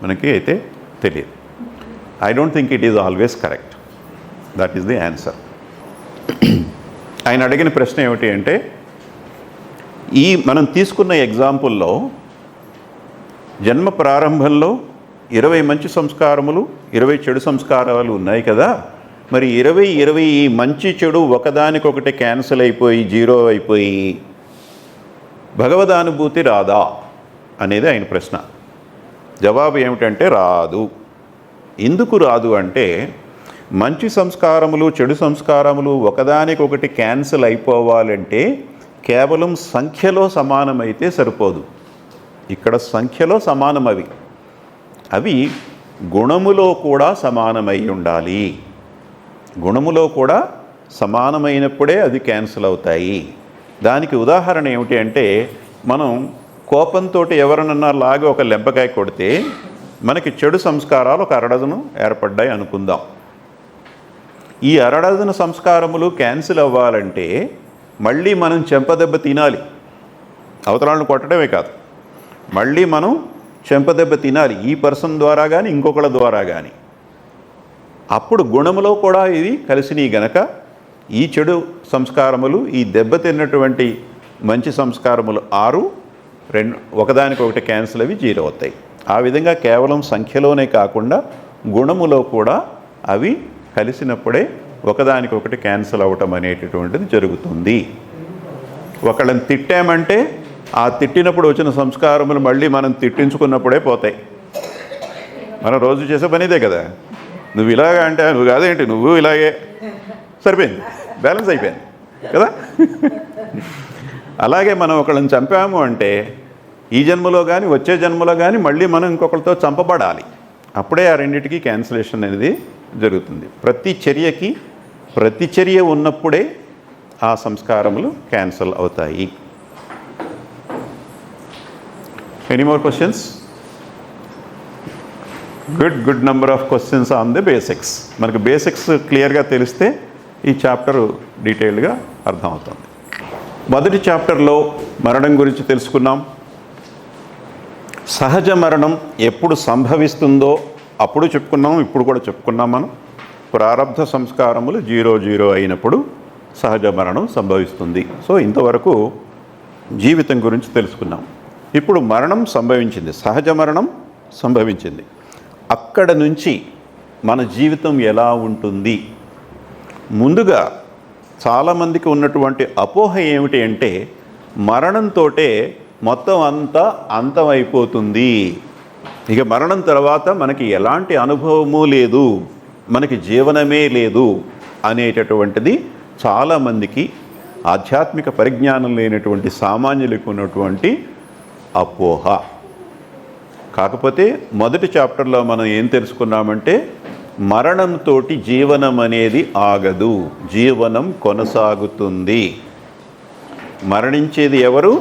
మనకి అయితే తెలియదు. I don't think it is always correct. That is the answer. ఆయన అడిగిన ప్రశ్న ఏమిటి అంటే, ఈ మనం తీసుకున్న ఎగ్జాంపుల్లో జన్మ ప్రారంభంలో 20 మంచి సంస్కారములు 20 చెడు సంస్కారాలు ఉన్నాయి కదా, మరి 20 ఈ మంచి చెడు ఒకదానికొకటి క్యాన్సిల్ అయిపోయి జీరో అయిపోయి భగవదానుభూతి రాదా అనేది ఆయన ప్రశ్న. జవాబు ఏమిటంటే రాదు. ఎందుకు రాదు అంటే, మంచి సంస్కారములు చెడు సంస్కారములు ఒకదానికొకటి క్యాన్సిల్ అయిపోవాలంటే కేవలం సంఖ్యలో సమానమైతే సరిపోదు. ఇక్కడ సంఖ్యలో సమానం, అవి గుణములో కూడా సమానమై ఉండాలి. గుణములో కూడా సమానమైనప్పుడే అది క్యాన్సిల్ అవుతాయి. దానికి ఉదాహరణ ఏమిటి అంటే, మనం కోపంతో ఎవరినన్నా లాగి ఒక లెంపకాయ కొడితే మనకి చెడు సంస్కారాలు ఒక అరడజను ఏర్పడ్డాయి అనుకుందాం. ఈ అరడజను సంస్కారములు క్యాన్సిల్ అవ్వాలంటే మళ్ళీ మనం చెంపదెబ్బ తినాలి. అవతరాలను కొట్టడమే కాదు, మళ్ళీ మనం చెంపదెబ్బ తినాలి, ఈ పర్సన్ ద్వారా కానీ ఇంకొకళ్ళ ద్వారా కానీ. అప్పుడు గుణములో కూడా ఇది కలిసినవి గనక ఈ చెడు సంస్కారములు ఈ దెబ్బతిన్నటువంటి మంచి సంస్కారములు 6, ఒకదానికొకటి క్యాన్సిల్ అవి 0 అవుతాయి. ఆ విధంగా కేవలం సంఖ్యలోనే కాకుండా గుణములో కూడా అవి కలిసినప్పుడే ఒకదానికొకటి క్యాన్సిల్ అవ్వటం అనేటటువంటిది జరుగుతుంది. ఒకళ్ళని తిట్టామంటే ఆ తిట్టినప్పుడు వచ్చిన సంస్కారములు మళ్ళీ మనం తిట్టించుకున్నప్పుడే పోతాయి. మనం రోజు చేసే పనిదే కదా. నువ్వు ఇలాగా అంటే నువ్వు కాదేంటి, నువ్వు ఇలాగే, సరిపోయింది, బ్యాలెన్స్ అయిపోయింది కదా. అలాగే మనం ఒకళ్ళని చంపాము అంటే ఈ జన్మలో కానీ వచ్చే జన్మలో కానీ మళ్ళీ మనం ఇంకొకరితో చంపబడాలి. అప్పుడే ఆ రెండింటికి క్యాన్సిలేషన్ అనేది జరుగుతుంది. ప్రతి చర్యకి ప్రతిచర్య ఉన్నప్పుడే ఆ సంస్కారములు క్యాన్సిల్ అవుతాయి. Any more questions? Good number of questions on the basics. మనకు బేసిక్స్ క్లియర్గా తెలిస్తే ఈ చాప్టర్ డీటెయిల్డ్గా అర్థమవుతుంది. మొదటి చాప్టర్లో మరణం గురించి తెలుసుకున్నాం. సహజ మరణం ఎప్పుడు సంభవిస్తుందో అప్పుడు చెప్పుకున్నాం, ఇప్పుడు కూడా చెప్పుకున్నాం మనం. ప్రారబ్ధ సంస్కారములు 0 అయినప్పుడు సహజ మరణం సంభవిస్తుంది. సో ఇంతవరకు జీవితం గురించి తెలుసుకున్నాం. ఇప్పుడు మరణం సంభవించింది, సహజ మరణం సంభవించింది. అక్కడ నుంచి మన జీవితం ఎలా ఉంటుంది? ముందుగా చాలామందికి ఉన్నటువంటి అపోహ ఏమిటి అంటే, మరణంతో మొత్తం అంతా అంతమైపోతుంది, ఇక మరణం తర్వాత మనకి ఎలాంటి అనుభవము లేదు, మనకి జీవనమే లేదు అనేటటువంటిది చాలామందికి ఆధ్యాత్మిక పరిజ్ఞానం లేనటువంటి సామాన్యులకు ఉన్నటువంటి అపోహ. కాకపోతే మొదటి చాప్టర్లో మనం ఏం తెలుసుకున్నామంటే, మరణంతో జీవనం అనేది ఆగదు, జీవనం కొనసాగుతుంది. మరణించేది ఎవరు?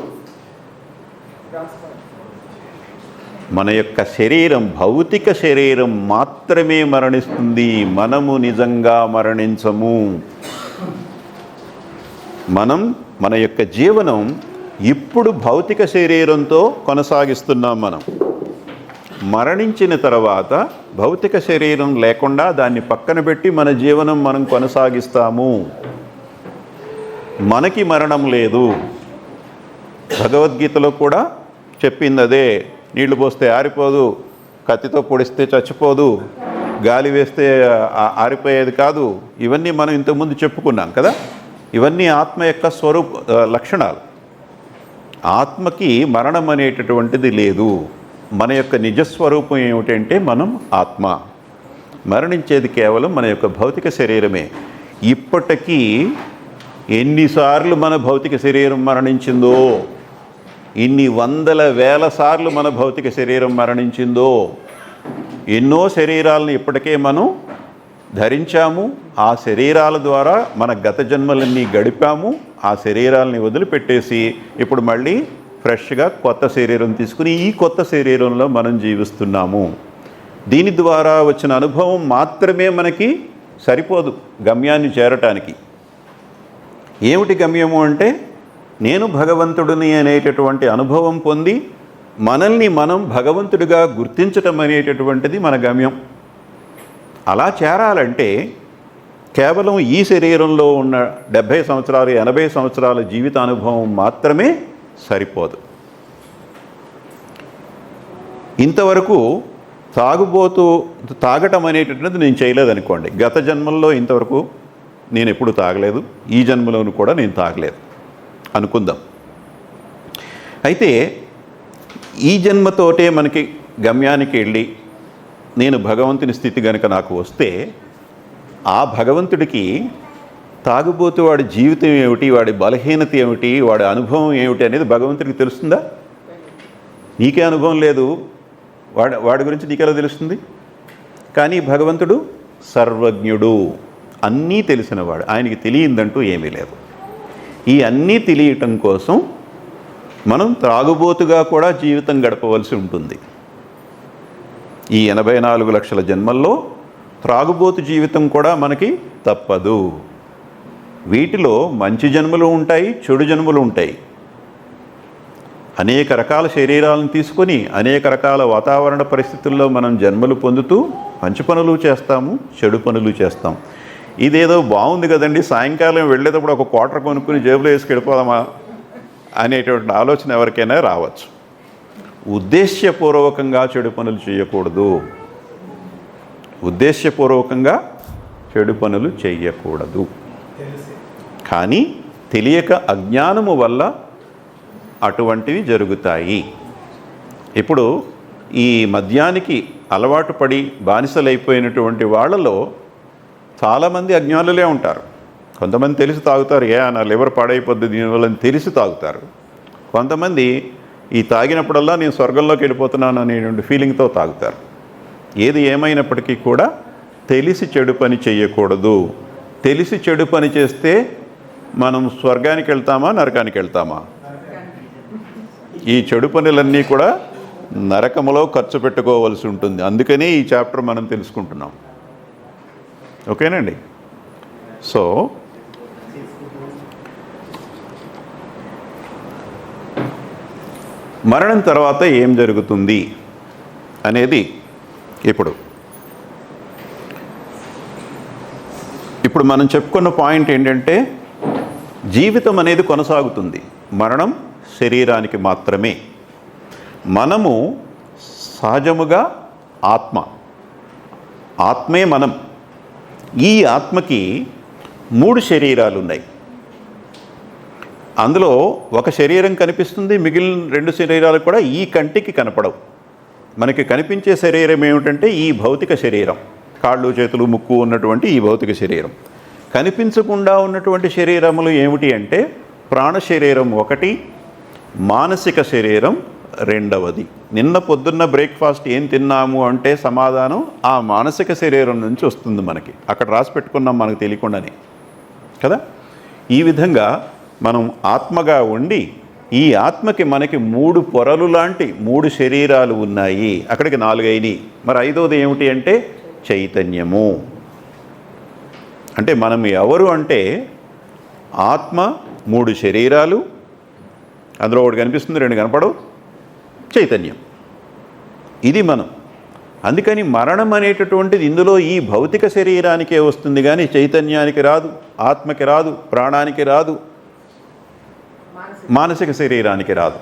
మన యొక్క శరీరం, భౌతిక శరీరం మాత్రమే మరణిస్తుంది. మనము నిజంగా మరణించము. మన యొక్క జీవనం ఇప్పుడు భౌతిక శరీరంతో కొనసాగిస్తున్నాం. మనం మరణించిన తర్వాత భౌతిక శరీరం లేకుండా దాన్ని పక్కన పెట్టి మన జీవనం మనం కొనసాగిస్తాము. మనకి మరణం లేదు. భగవద్గీతలో కూడా చెప్పింది అదే. నీళ్లు పోస్తే ఆరిపోదు, కత్తితో పొడిస్తే చచ్చిపోదు, గాలి వేస్తే ఆరిపోయేది కాదు. ఇవన్నీ మనం ఇంతకుముందు చెప్పుకున్నాం కదా. ఇవన్నీ ఆత్మ యొక్క లక్షణాలు. ఆత్మకి మరణం అనేటటువంటిది లేదు. మన యొక్క నిజస్వరూపం ఏమిటంటే మనం ఆత్మ. మరణించేది కేవలం మన యొక్క భౌతిక శరీరమే. ఇప్పటికీ ఎన్నిసార్లు మన భౌతిక శరీరం మరణించిందో, ఇన్ని వందల వేల సార్లు మన భౌతిక శరీరం మరణించిందో. ఎన్నో శరీరాలను ఇప్పటికే మనం ధరించాము. ఆ శరీరాల ద్వారా మన గత జన్మలన్నీ గడిపాము. ఆ శరీరాలని వదిలిపెట్టేసి ఇప్పుడు మళ్ళీ ఫ్రెష్గా కొత్త శరీరం తీసుకుని ఈ కొత్త శరీరంలో మనం జీవిస్తున్నాము. దీని ద్వారా వచ్చిన అనుభవం మాత్రమే మనకి సరిపోదు గమ్యాన్ని చేరటానికి. ఏమిటి గమ్యము అంటే, నేను భగవంతుడిని అనేటటువంటి అనుభవం పొంది మనల్ని మనం భగవంతుడిగా గుర్తించటం అనేటటువంటిది మన గమ్యం. అలా చేరాలంటే కేవలం ఈ శరీరంలో ఉన్న 70 సంవత్సరాలు 80 సంవత్సరాల జీవిత అనుభవం మాత్రమే సరిపోదు. ఇంతవరకు తాగటం అనేటటువంటిది నేను చేయలేదనుకోండి. గత జన్మల్లో ఇంతవరకు నేను ఎప్పుడు తాగలేదు, ఈ జన్మలోను కూడా నేను తాగలేదు అనుకుందాం. అయితే ఈ జన్మతోటే మనకి గమ్యానికి వెళ్ళి నేను భగవంతుని స్థితి కనుక నాకు వస్తే, ఆ భగవంతుడికి తాగుబోతు వాడి జీవితం ఏమిటి, వాడి బలహీనత ఏమిటి, వాడి అనుభవం ఏమిటి అనేది భగవంతుడికి తెలుస్తుందా? నీకే అనుభవం లేదు, వాడి గురించి నీకెలా తెలుస్తుంది? కానీ భగవంతుడు సర్వజ్ఞుడు, అన్నీ తెలిసినవాడు. ఆయనకి తెలియందంటూ ఏమీ లేదు. ఈ అన్నీ తెలియటం కోసం మనం త్రాగుబోతుగా కూడా జీవితం గడపవలసి ఉంటుంది. ఈ 84 లక్షల జన్మల్లో త్రాగుబోతు జీవితం కూడా మనకి తప్పదు. వీటిలో మంచి జన్మలు ఉంటాయి, చెడు జన్మలు ఉంటాయి. అనేక రకాల శరీరాలను తీసుకొని అనేక రకాల వాతావరణ పరిస్థితుల్లో మనం జన్మలు పొందుతూ మంచి పనులు చేస్తాము, చెడు పనులు చేస్తాం. ఇదేదో బాగుంది కదండి, సాయంకాలం వెళ్ళేటప్పుడు ఒక క్వార్టర్ కొనుక్కుని జేబులో వేసుకు వెళ్ళిపోదామా అనేటువంటి ఆలోచన ఎవరికైనా రావచ్చు. ఉద్దేశ్యపూర్వకంగా చెడు పనులు చేయకూడదు. ఉద్దేశ్యపూర్వకంగా చెడు పనులు చేయకూడదు. కానీ తెలియక అజ్ఞానము వల్ల అటువంటివి జరుగుతాయి. ఇప్పుడు ఈ మద్యానికి అలవాటు పడి బానిసలైపోయినటువంటి వాళ్ళలో చాలామంది అజ్ఞానులే ఉంటారు. కొంతమంది తెలిసి తాగుతారు, నా లివర్ పాడైపోద్ది దీనివల్ల తెలిసి తాగుతారు. కొంతమంది ఈ తాగినప్పుడల్లా నేను స్వర్గంలోకి వెళ్ళిపోతున్నాను అనేటువంటి ఫీలింగ్తో తాగుతారు. ఏది ఏమైనప్పటికీ కూడా తెలిసి చెడు పని చేయకూడదు. తెలిసి చెడు పని చేస్తే మనం స్వర్గానికి వెళ్తామా, నరకానికి వెళ్తామా? ఈ చెడు పనులన్నీ కూడా నరకములో ఖర్చు పెట్టుకోవాల్సి ఉంటుంది. అందుకనే ఈ చాప్టర్ మనం తెలుసుకుంటున్నాం. ఓకేనండి. సో మరణం తర్వాత ఏం జరుగుతుంది అనేది ఇప్పుడు మనం చెప్పుకున్న పాయింట్ ఏంటంటే, జీవితం అనేది కొనసాగుతుంది, మరణం శరీరానికి మాత్రమే. మనము సహజముగా ఆత్మే మనం. ఈ ఆత్మకి 3 శరీరాలు ఉన్నాయి. అందులో ఒక శరీరం కనిపిస్తుంది, మిగిలిన 2 శరీరాలు కూడా ఈ కంటికి కనపడవు. మనకి కనిపించే శరీరం ఏమిటంటే ఈ భౌతిక శరీరం, కాళ్ళు చేతులు ముక్కు ఉన్నటువంటి ఈ భౌతిక శరీరం. కనిపించకుండా ఉన్నటువంటి శరీరములు ఏమిటి అంటే, ప్రాణ శరీరం 1, మానసిక శరీరం 2. నిన్న పొద్దున్న బ్రేక్ఫాస్ట్ ఏం తిన్నాము అంటే సమాధానం ఆ మానసిక శరీరం నుంచి వస్తుంది. మనకి అక్కడ రాసి పెట్టుకున్నాం మనకు తెలియకుండానే కదా. ఈ విధంగా మనం ఆత్మగా ఉండి ఈ ఆత్మకి మనకి 3 పొరలు లాంటి 3 శరీరాలు ఉన్నాయి, అక్కడికి 4 అయినాయి. మరి 5వది ఏమిటి అంటే చైతన్యము. అంటే మనం ఎవరు అంటే ఆత్మ, 3 శరీరాలు, అందులో ఒకటి కనిపిస్తుంది, 2 కనపడవు, చైతన్యం. ఇది మనం. అందుకని మరణం అనేటటువంటిది ఇందులో ఈ భౌతిక శరీరానికే వస్తుంది, కానీ చైతన్యానికి రాదు, ఆత్మకి రాదు, ప్రాణానికి రాదు, మానసిక శరీరానికి రాదు.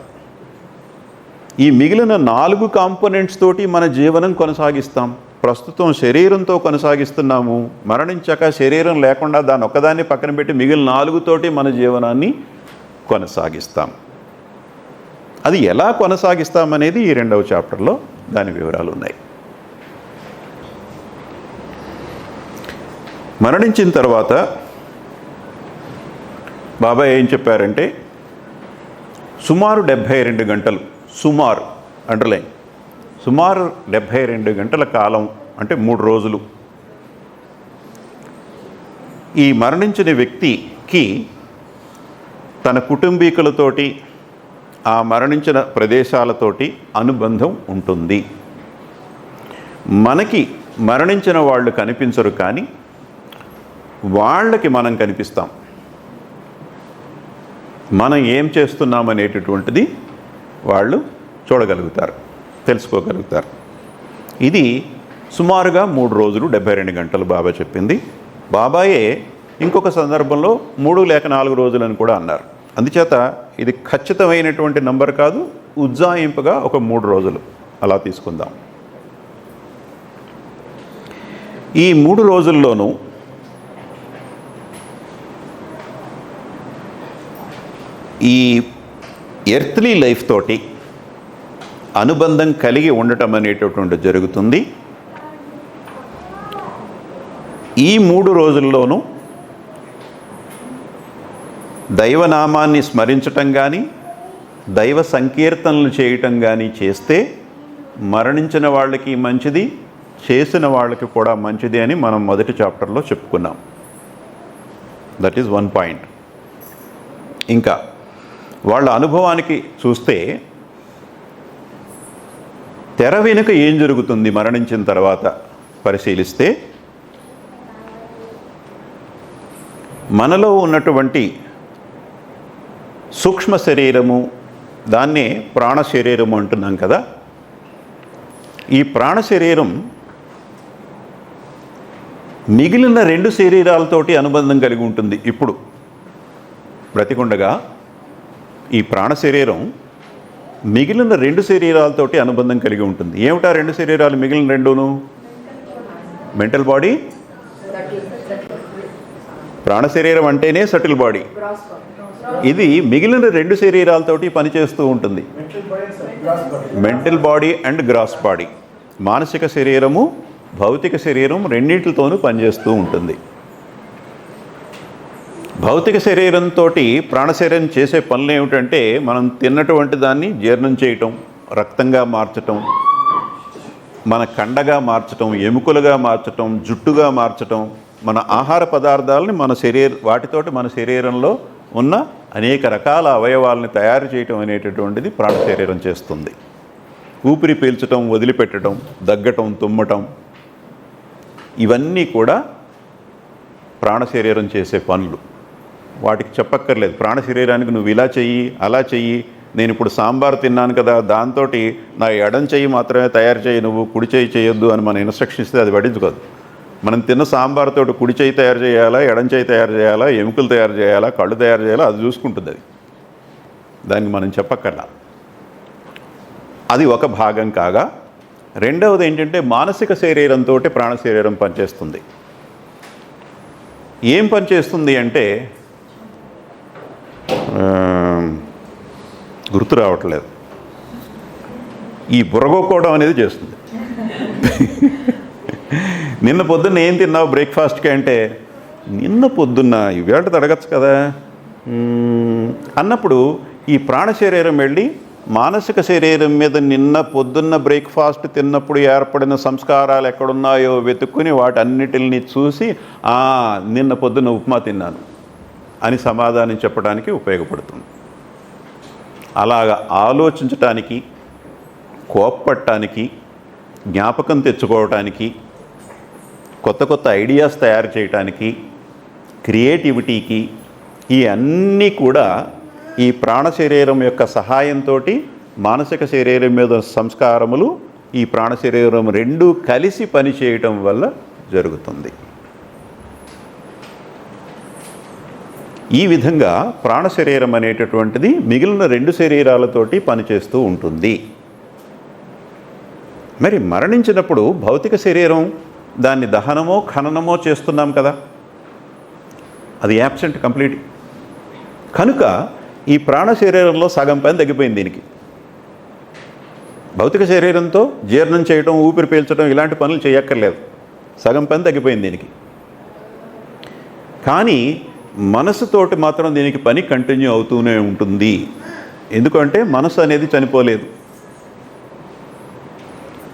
ఈ మిగిలిన 4 కాంపోనెంట్స్ తోటి మన జీవనం కొనసాగిస్తాం. ప్రస్తుతం శరీరంతో కొనసాగిస్తున్నాము, మరణించాక శరీరం లేకుండా దాన్ని ఒక్కదాన్ని పక్కన పెట్టి మిగిలిన 4 తోటి మన జీవనాన్ని కొనసాగిస్తాం. అది ఎలా కొనసాగిస్తామనేది ఈ 2వ చాప్టర్లో దాని వివరాలు ఉన్నాయి. మరణించిన తర్వాత బాబా ఏం చెప్పారంటే సుమారు 72 గంటలు, సుమారు అండర్లైన్, సుమారు 72 గంటల కాలం అంటే 3 రోజులు ఈ మరణించిన వ్యక్తికి తన కుటుంబీకులతోటి ఆ మరణించిన ప్రదేశాలతోటి అనుబంధం ఉంటుంది. మనకి మరణించిన వాళ్ళు కనిపించరు, కానీ వాళ్ళకి మనం కనిపిస్తాం. మనం ఏం చేస్తున్నామనేటటువంటిది వాళ్ళు చూడగలుగుతారు, తెలుసుకోగలుగుతారు. ఇది సుమారుగా 3 రోజులు 72 గంటలు బాబా చెప్పింది. బాబాయే ఇంకొక సందర్భంలో 3 లేక 4 రోజులని కూడా అన్నారు. అందుచేత ఇది ఖచ్చితమైనటువంటి నంబర్ కాదు, ఉజ్జాయింపుగా ఒక 3 రోజులు అలా తీసుకుందాం. ఈ 3 రోజుల్లోనూ ఈ ఎర్త్లీ లైఫ్ తోటి అనుబంధం కలిగి ఉండటం అనేటటువంటి జరుగుతుంది. ఈ 3 రోజుల్లోనూ దైవనామాన్ని స్మరించటం కానీ, దైవ సంకీర్తనలు చేయటం కానీ చేస్తే మరణించిన వాళ్ళకి మంచిది, చేసిన వాళ్ళకి కూడా మంచిది అని మనం మొదటి చాప్టర్లో చెప్పుకున్నాం. That is 1 point. ఇంకా వాళ్ళ అనుభవానికి చూస్తే తెర వెనుక ఏం జరుగుతుంది మరణించిన తర్వాత పరిశీలిస్తే మనలో ఉన్నటువంటి సూక్ష్మ శరీరము, దాన్నే ప్రాణ శరీరము అంటున్నాం కదా. ఈ ప్రాణ శరీరం మిగిలిన 2 శరీరాలతోటి అనుబంధం కలిగి ఉంటుంది. ఇప్పుడు బ్రతికుండగా ఈ ప్రాణ శరీరం మిగిలిన 2 శరీరాలతోటి అనుబంధం కలిగి ఉంటుంది. ఏమిటా 2 శరీరాలు? మిగిలిన 2ను మెంటల్ బాడీ, ప్రాణ శరీరం అంటేనే సటిల్ బాడీ. ఇది మిగిలిన 2 శరీరాలతోటి పనిచేస్తూ ఉంటుంది. Mental body and gross body. మానసిక శరీరము, భౌతిక శరీరం రెండింటితోనూ పనిచేస్తూ ఉంటుంది. భౌతిక శరీరంతో ప్రాణశరీరం చేసే పనులు ఏమిటంటే మనం తిన్నటువంటి దాన్ని జీర్ణం చేయటం, రక్తంగా మార్చటం, మన కండగా మార్చటం, ఎముకలుగా మార్చటం, జుట్టుగా మార్చటం, మన ఆహార పదార్థాలని వాటితోటి మన శరీరంలో ఉన్న అనేక రకాల అవయవాలని తయారు చేయటం అనేటటువంటిది ప్రాణ శరీరం చేస్తుంది. ఊపిరి పీల్చటం, వదిలిపెట్టడం, దగ్గటం, తుమ్మటం, ఇవన్నీ కూడా ప్రాణ శరీరం చేసే పనులు. వాటికి చెప్పక్కర్లేదు. ప్రాణ శరీరానికి నువ్వు ఇలా చెయ్యి, అలా చెయ్యి, నేను ఇప్పుడు సాంబార్ తిన్నాను కదా, దాంతో నా ఎడం చెయ్యి మాత్రమే తయారు చేయి, నువ్వు కుడి చెయ్యి చేయొద్దు అని మన ఇన్స్ట్రక్షన్ ఇస్తే అది పట్టించుకోదు. మనం తిన్న సాంబార్తో కుడి చెయ్యి తయారు చేయాలా, ఎడం చెయ్యి తయారు చేయాలా, ఎముకలు తయారు చేయాలా, కళ్ళు తయారు చేయాలా, అది చూసుకుంటుంది. అది దానికి మనం చెప్పక్కర్లా. అది ఒక భాగం కాగా, రెండవది ఏంటంటే మానసిక శరీరంతో ప్రాణ శరీరం పనిచేస్తుంది. ఏం పనిచేస్తుంది అంటే గుర్తు రావట్లేదు. ఈ బుర్రగొక్కోవడం అనేది చేస్తుంది. నిన్న పొద్దున్న ఏం తిన్నావు బ్రేక్ఫాస్ట్కి అంటే, నిన్న పొద్దున్న ఇవేళ అడగచ్చు కదా అన్నప్పుడు ఈ ప్రాణ శరీరం వెళ్ళి మానసిక శరీరం మీద నిన్న పొద్దున్న బ్రేక్ఫాస్ట్ తిన్నప్పుడు ఏర్పడిన సంస్కారాలు ఎక్కడున్నాయో వెతుక్కుని వాటన్నిటిని చూసి నిన్న పొద్దున్న ఉప్మా తిన్నాను అని సమాధానం చెప్పడానికి ఉపయోగపడుతుంది. అలాగా ఆలోచించటానికి, కోప్పడటానికి, జ్ఞాపకం తెచ్చుకోవటానికి, కొత్త కొత్త ఐడియాస్ తయారు చేయటానికి, క్రియేటివిటీకి, ఈ అన్నీ కూడా ఈ ప్రాణ శరీరం యొక్క సహాయంతో మానసిక శరీరం మీద సంస్కారములు, ఈ ప్రాణ శరీరం రెండూ కలిసి పనిచేయటం వల్ల జరుగుతుంది. ఈ విధంగా ప్రాణ శరీరం అనేటటువంటిది మిగిలిన 2 శరీరాలతోటి పనిచేస్తూ ఉంటుంది. మరి మరణించినప్పుడు భౌతిక శరీరం దాన్ని దహనమో ఖననమో చేస్తున్నాం కదా, అది యాబ్సెంట్ కంప్లీట్. కనుక ఈ ప్రాణ శరీరంలో సగం పని తగ్గిపోయింది. దీనికి భౌతిక శరీరంతో జీర్ణం చేయడం, ఊపిరి పీల్చడం ఇలాంటి పనులు చేయక్కర్లేదు, సగం పని తగ్గిపోయింది దీనికి. కానీ మనసుతోటి మాత్రం దీనికి పని కంటిన్యూ అవుతూనే ఉంటుంది. ఎందుకంటే మనసు అనేది చనిపోలేదు.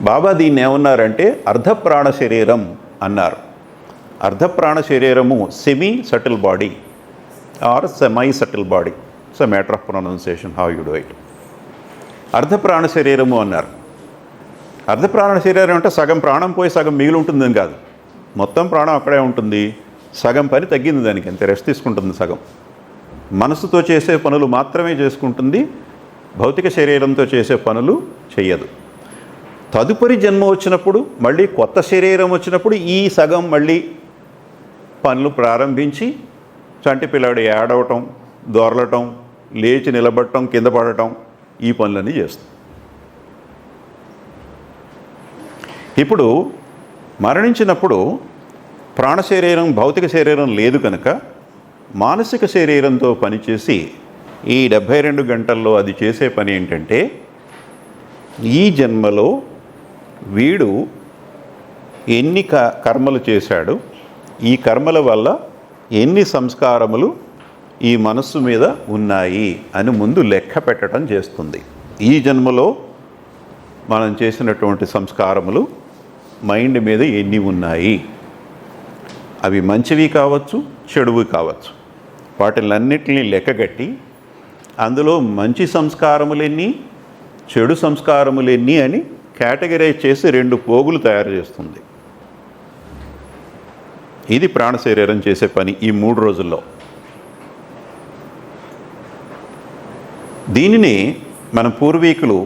బాబా దీన్ని ఏమన్నారంటే అర్ధప్రాణ శరీరం అన్నారు. అర్ధప్రాణ శరీరము semi subtle body or semi subtle body. It's a matter of pronunciation, how you do it. అర్ధప్రాణ శరీరము అన్నారు. అర్ధప్రాణ శరీరం అంటే సగం ప్రాణం పోయి సగం మిగిలి ఉంటుందని కాదు, మొత్తం ప్రాణం అక్కడే ఉంటుంది, సగం పని తగ్గింది దానికి, అంతే, రెస్ట్ తీసుకుంటుంది సగం. మనసుతో చేసే పనులు మాత్రమే చేసుకుంటుంది, భౌతిక శరీరంతో చేసే పనులు చెయ్యదు. తదుపరి జన్మ వచ్చినప్పుడు, మళ్ళీ కొత్త శరీరం వచ్చినప్పుడు ఈ సగం మళ్ళీ పనులు ప్రారంభించి చంటి పిల్లాడు ఏడవటం, దొరలటం, లేచి నిలబడటం, కింద పడటం, ఈ పనులన్నీ చేస్తుంది. ఇప్పుడు మరణించినప్పుడు ప్రాణ శరీరం, భౌతిక శరీరం లేదు కనుక మానసిక శరీరంతో పనిచేసి ఈ 72 గంటల్లో అది చేసే పని ఏంటంటే, ఈ జన్మలో వీడు ఎన్ని కర్మలు చేశాడు, ఈ కర్మల వల్ల ఎన్ని సంస్కారములు ఈ మనస్సు మీద ఉన్నాయి అని ముందు లెక్క పెట్టడం చేస్తుంది. ఈ జన్మలో మనం చేసినటువంటి సంస్కారములు మైండ్ మీద ఎన్ని ఉన్నాయి, అవి మంచివి కావచ్చు, చెడువి కావచ్చు, వాటిలన్నిటిని లెక్కగట్టి అందులో మంచి సంస్కారములెన్ని, చెడు సంస్కారములెన్ని అని కేటగరైజ్ చేసి 2 పోగులు తయారు చేస్తుంది. ఇది ప్రాణ శరీరం చేసే పని ఈ 3 రోజుల్లో. దీనిని మన పూర్వీకులు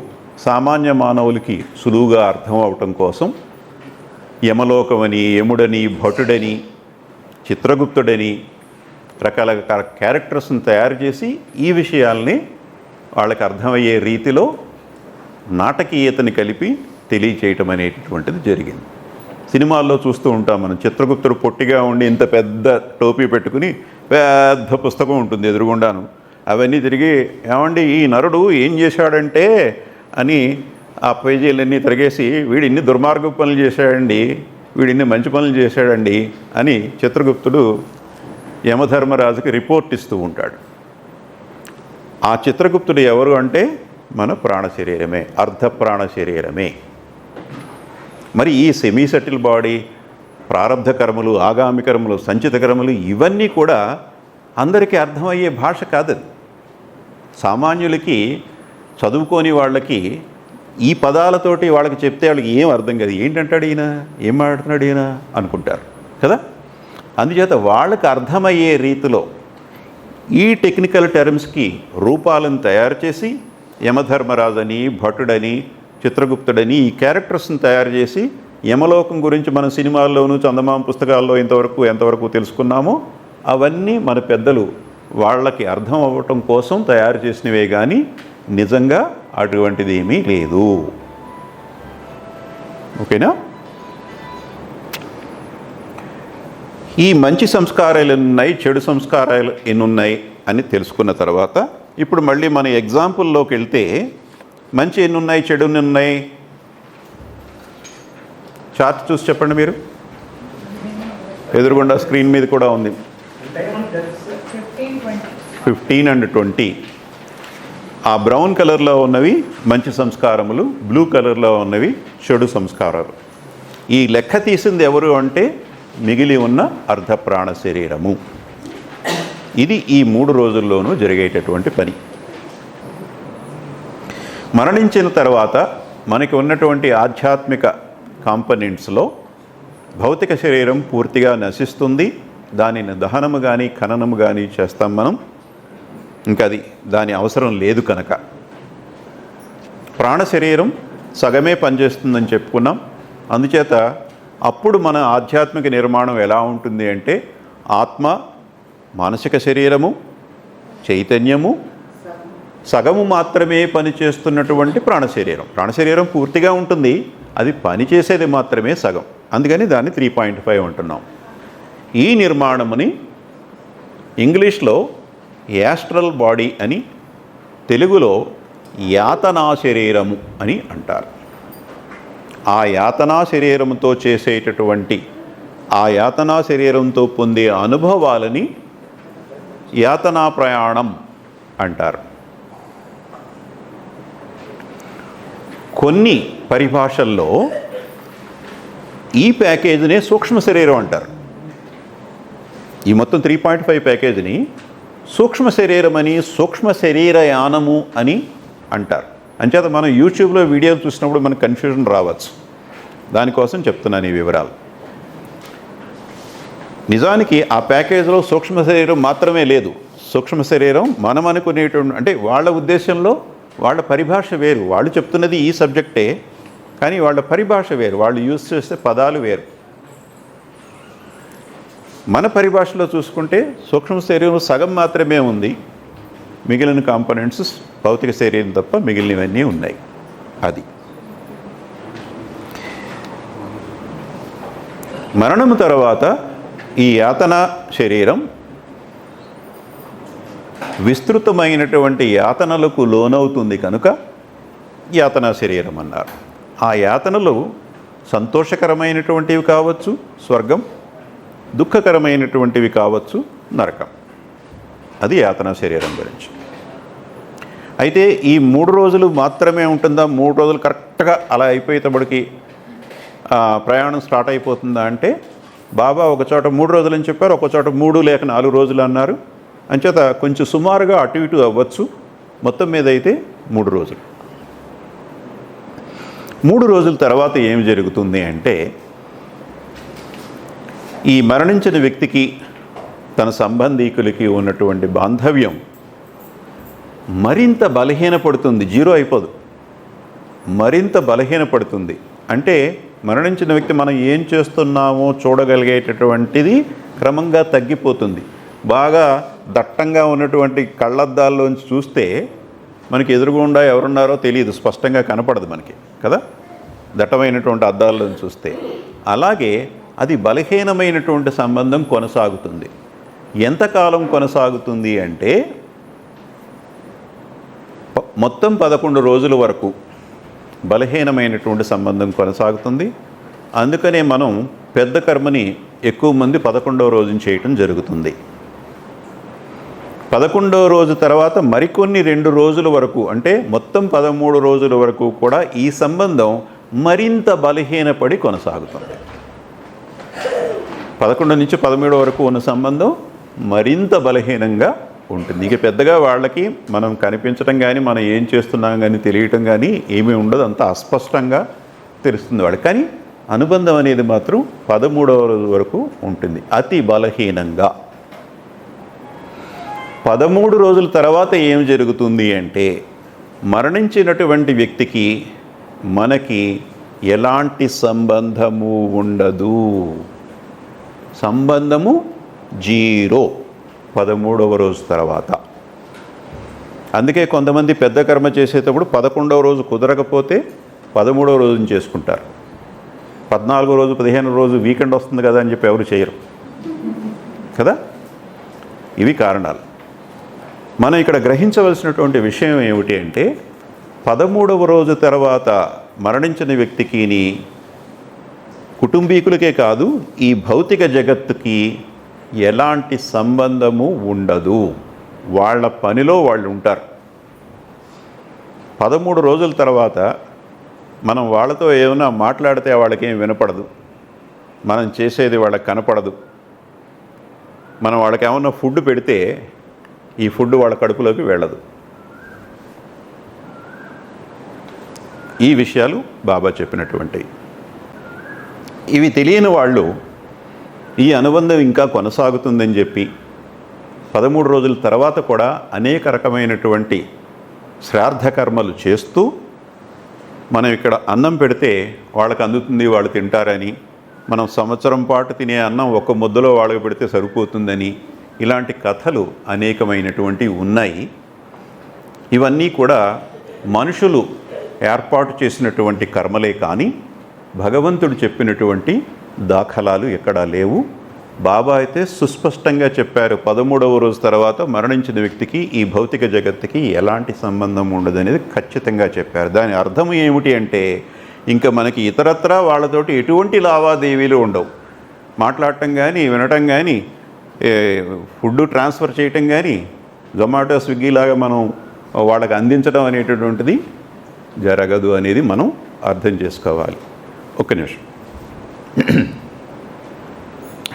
సామాన్య మానవులకి సులువుగా అర్థం అవటం కోసం యమలోకమని, యముడని, భటుడని, చిత్రగుప్తుడని రకరకాల క్యారెక్టర్స్ని తయారు చేసి ఈ విషయాల్ని వాళ్ళకి అర్థమయ్యే రీతిలో నాటకీయతని కలిపి తెలియచేయటం అనేటటువంటిది జరిగింది. సినిమాల్లో చూస్తూ ఉంటాం మనం, చిత్రగుప్తుడు పొట్టిగా ఉండి ఇంత పెద్ద టోపీ పెట్టుకుని పెద్ద పుస్తకం ఉంటుంది ఎదురుగుండాను, అవన్నీ తిరిగి ఏమండి ఈ నరుడు ఏం చేశాడంటే అని ఆ పేజీలన్నీ తిరిగేసి వీడు ఇన్ని దుర్మార్గ పనులు చేశాడండి, వీడు ఇన్ని మంచి పనులు చేశాడండి అని చిత్రగుప్తుడు యమధర్మరాజుకి రిపోర్ట్ ఇస్తూ ఉంటాడు. ఆ చిత్రగుప్తుడు ఎవరు అంటే మన ప్రాణ శరీరమే, అర్ధప్రాణ శరీరమే. మరి ఈ సెమీ సెటిల్ బాడీ, ప్రారబ్ధ కర్మలు, ఆగామి కర్మలు, సంచిత కర్మలు ఇవన్నీ కూడా అందరికీ అర్థమయ్యే భాష కాదు. సామాన్యులకి, చదువుకోని వాళ్ళకి ఈ పదాలతోటి వాళ్ళకి చెప్తే వాళ్ళకి ఏం అర్థం కాదు. ఏంటంటాడు ఈయన, ఏం మాట్లాడుతున్నాడు ఈయన అనుకుంటారు కదా. అందుచేత వాళ్ళకి అర్థమయ్యే రీతిలో ఈ టెక్నికల్ టర్మ్స్కి రూపాలను తయారు చేసి యమధర్మరాజని, భటుడని, చిత్రగుప్తుడని ఈ క్యారెక్టర్స్ని తయారు చేసి యమలోకం గురించి మన సినిమాల్లోనూ చందమామ పుస్తకాల్లో ఎంతవరకు తెలుసుకున్నామో అవన్నీ మన పెద్దలు వాళ్ళకి అర్థం అవ్వటం కోసం తయారు చేసినవే కానీ నిజంగా అటువంటిది ఏమీ లేదు. ఓకేనా? ఈ మంచి సంస్కారాలు ఎన్నున్నాయి, చెడు సంస్కారాలు ఎన్నున్నాయి అని తెలుసుకున్న తర్వాత ఇప్పుడు మళ్ళీ మన ఎగ్జాంపుల్లోకి వెళ్తే మంచి ఎన్నున్నాయి, చెడు ఎన్నున్నాయి చార్ట్ చూసి చెప్పండి మీరు. ఎదురుగుండా స్క్రీన్ మీద కూడా ఉంది. 15 and 20. ఆ బ్రౌన్ కలర్లో ఉన్నవి మంచి సంస్కారములు, బ్లూ కలర్లో ఉన్నవి చెడు సంస్కారాలు. ఈ లెక్క తీసింది ఎవరు అంటే మిగిలి ఉన్న అర్ధప్రాణ శరీరము. ఇది ఈ 3 రోజుల్లోనూ జరిగేటటువంటి పని. మరణించిన తర్వాత మనకి ఉన్నటువంటి ఆధ్యాత్మిక కాంపనెంట్స్లో భౌతిక శరీరం పూర్తిగా నశిస్తుంది. దానిని దహనము కానీ ఖననము కానీ చేస్తాం మనం. ఇంకా అది దాని అవసరం లేదు కనుక. ప్రాణ శరీరం సగమే పనిచేస్తుందని చెప్పుకున్నాం. అందుచేత అప్పుడు మన ఆధ్యాత్మిక నిర్మాణం ఎలా ఉంటుంది అంటే ఆత్మ, మానసిక శరీరము, చైతన్యము సగము మాత్రమే పనిచేస్తున్నటువంటి ప్రాణశరీరం. ప్రాణశరీరం పూర్తిగా ఉంటుంది, అది పనిచేసేది మాత్రమే సగం. అందుకని దాన్ని 3.5 అంటున్నాం. ఈ నిర్మాణముని ఇంగ్లీష్లో యాస్ట్రల్ బాడీ అని, తెలుగులో యాతనా శరీరము అని అంటారు. ఆ యాతనా శరీరంతో చేసేటటువంటి ఆ యాతనా శరీరంతో పొందే అనుభవాలని యాతనా ప్రయాణం అంటారు. కొన్ని పరిభాషల్లో ఈ ప్యాకేజీనే సూక్ష్మ శరీరం అంటారు. ఈ మొత్తం 3.5 ప్యాకేజీని సూక్ష్మ శరీరం అని, సూక్ష్మ శరీర యానము అని అంటారు. అంచేత మనం యూట్యూబ్లో వీడియోలు చూసినప్పుడు మనకు కన్ఫ్యూజన్ రావచ్చు. దానికోసం చెప్తున్నాను ఈ వివరాలు. నిజానికి ఆ ప్యాకేజీలో సూక్ష్మ శరీరం మాత్రమే లేదు. సూక్ష్మ శరీరం మనం అనుకునేటువంటి, అంటే వాళ్ళ ఉద్దేశంలో వాళ్ళ పరిభాష వేరు. వాళ్ళు చెప్తున్నది ఈ సబ్జెక్టే, కానీ వాళ్ళ పరిభాష వేరు, వాళ్ళు యూజ్ చేసే పదాలు వేరు. మన పరిభాషలో చూసుకుంటే సూక్ష్మ శరీరం సగం మాత్రమే ఉంది, మిగిలిన కాంపోనెంట్స్ భౌతిక శరీరం తప్ప మిగిలినవన్నీ ఉన్నాయి. అది మరణము తర్వాత ఈ యాతన శరీరం విస్తృతమైనటువంటి యాతనలకు లోనవుతుంది కనుక యాతనా శరీరం అన్నారు. ఆ యాతనలు సంతోషకరమైనటువంటివి కావచ్చు స్వర్గం, దుఃఖకరమైనటువంటివి కావచ్చు నరకం. అది యాతనా శరీరం గురించి. అయితే ఈ 3 రోజులు మాత్రమే ఉంటుందా? 3 రోజులు కరెక్ట్గా అలా అయిపోయేటప్పటికి ప్రయాణం స్టార్ట్ అయిపోతుందా అంటే, బాబా ఒక చోట 3 రోజులు అని చెప్పారు, ఒక చోట 3 లేక 4 రోజులు అన్నారు. అంచేత కొంచెం సుమారుగా అటు ఇటు అవ్వచ్చు. మొత్తం మీద అయితే 3 రోజులు. 3 రోజుల తర్వాత ఏమి జరుగుతుంది అంటే, ఈ మరణించిన వ్యక్తికి తన సంబంధీకులకి ఉన్నటువంటి బాంధవ్యం మరింత బలహీనపడుతుంది. జీరో అయిపోదు, మరింత బలహీనపడుతుంది. అంటే మరణించిన వ్యక్తి మనం ఏం చేస్తున్నామో చూడగలిగేటటువంటిది క్రమంగా తగ్గిపోతుంది. బాగా దట్టంగా ఉన్నటువంటి కళ్ళద్దాల్లోంచి చూస్తే మనకి ఎదురుగుండా ఎవరున్నారో తెలియదు, స్పష్టంగా కనపడదు మనకి కదా, దట్టమైనటువంటి అద్దాల్లో చూస్తే. అలాగే అది బలహీనమైనటువంటి సంబంధం కొనసాగుతుంది. ఎంతకాలం కొనసాగుతుంది అంటే మొత్తం 11 రోజుల వరకు బలహీనమైనటువంటి సంబంధం కొనసాగుతుంది. అందుకనే మనం పెద్ద కర్మని ఎక్కువ మంది 11వ రోజున చేయటం జరుగుతుంది. 11వ రోజు తర్వాత మరికొన్ని 2 రోజుల వరకు, అంటే మొత్తం 13 రోజుల వరకు కూడా ఈ సంబంధం మరింత బలహీనపడి కొనసాగుతుంది. 11 నుంచి 17 వరకు ఉన్న సంబంధం మరింత బలహీనంగా ఉంటుంది. ఇక పెద్దగా వాళ్ళకి మనం కనిపించడం కానీ మనం ఏం చేస్తున్నాం కానీ తెలియటం కానీ ఏమీ ఉండదు, అంత అస్పష్టంగా తెలుస్తుంది వాళ్ళకి. కానీ అనుబంధం అనేది మాత్రం 13వ రోజు వరకు ఉంటుంది, అతి బలహీనంగా. 13 రోజుల తర్వాత ఏం జరుగుతుంది అంటే, మరణించినటువంటి వ్యక్తికి మనకి ఎలాంటి సంబంధము ఉండదు. సంబంధము జీరో 13వ రోజు తర్వాత. అందుకే కొంతమంది పెద్ద కర్మ చేసేటప్పుడు 11వ రోజు కుదరకపోతే 13వ రోజుని చేసుకుంటారు. 14వ రోజు 15వ రోజు వీకెండ్ వస్తుంది కదా అని చెప్పి ఎవరు చేయరు కదా. ఇవి కారణాలు. మనం ఇక్కడ గ్రహించవలసినటువంటి విషయం ఏమిటి అంటే, 13వ రోజు తర్వాత మరణించిన వ్యక్తికి, కుటుంబీకులకే కాదు ఈ భౌతిక జగత్తుకి ఎలాంటి సంబంధము ఉండదు. వాళ్ళ పనిలో వాళ్ళు ఉంటారు. 13 రోజుల తర్వాత మనం వాళ్ళతో ఏమైనా మాట్లాడితే వాళ్ళకేం వినపడదు, మనం చేసేది వాళ్ళకి కనపడదు. మనం వాళ్ళకి ఏమన్నా ఫుడ్ పెడితే ఈ ఫుడ్ వాళ్ళ కడుపులోకి వెళ్ళదు. ఈ విషయాలు బాబా చెప్పినటువంటివి. ఇవి తెలియని వాళ్ళు ఈ అనుబంధం ఇంకా కొనసాగుతుందని చెప్పి 13 రోజుల తర్వాత కూడా అనేక రకమైనటువంటి శ్రాద్ధ కర్మలు చేస్తూ మనం ఇక్కడ అన్నం పెడితే వాళ్ళకి అందుతుంది, వాళ్ళు తింటారని, మనం సంవత్సరం పాటు తినే అన్నం ఒక్క ముద్దలో వాళ్ళకి పెడితే సరిపోతుందని, ఇలాంటి కథలు అనేకమైనటువంటి ఉన్నాయి. ఇవన్నీ కూడా మనుషులు ఏర్పాటు చేసినటువంటి కర్మలే కానీ భగవంతుడు చెప్పినటువంటి దాఖలాలు ఎక్కడా లేవు. బాబా అయితే సుస్పష్టంగా చెప్పారు, 13వ రోజు తర్వాత మరణించిన వ్యక్తికి ఈ భౌతిక జగత్తుకి ఎలాంటి సంబంధం ఉండదనేది ఖచ్చితంగా చెప్పారు. దాని అర్థం ఏమిటి అంటే ఇంకా మనకి ఇతరత్రా వాళ్ళతోటి ఎటువంటి లావాదేవీలు ఉండవు. మాట్లాడటం కానీ, వినటం కానీ, ఫుడ్ ట్రాన్స్ఫర్ చేయటం కానీ, జొమాటో స్విగ్గీ లాగా మనం వాళ్ళకి అందించడం అనేటటువంటిది జరగదు అనేది మనం అర్థం చేసుకోవాలి. ఒక్క నిమిషం.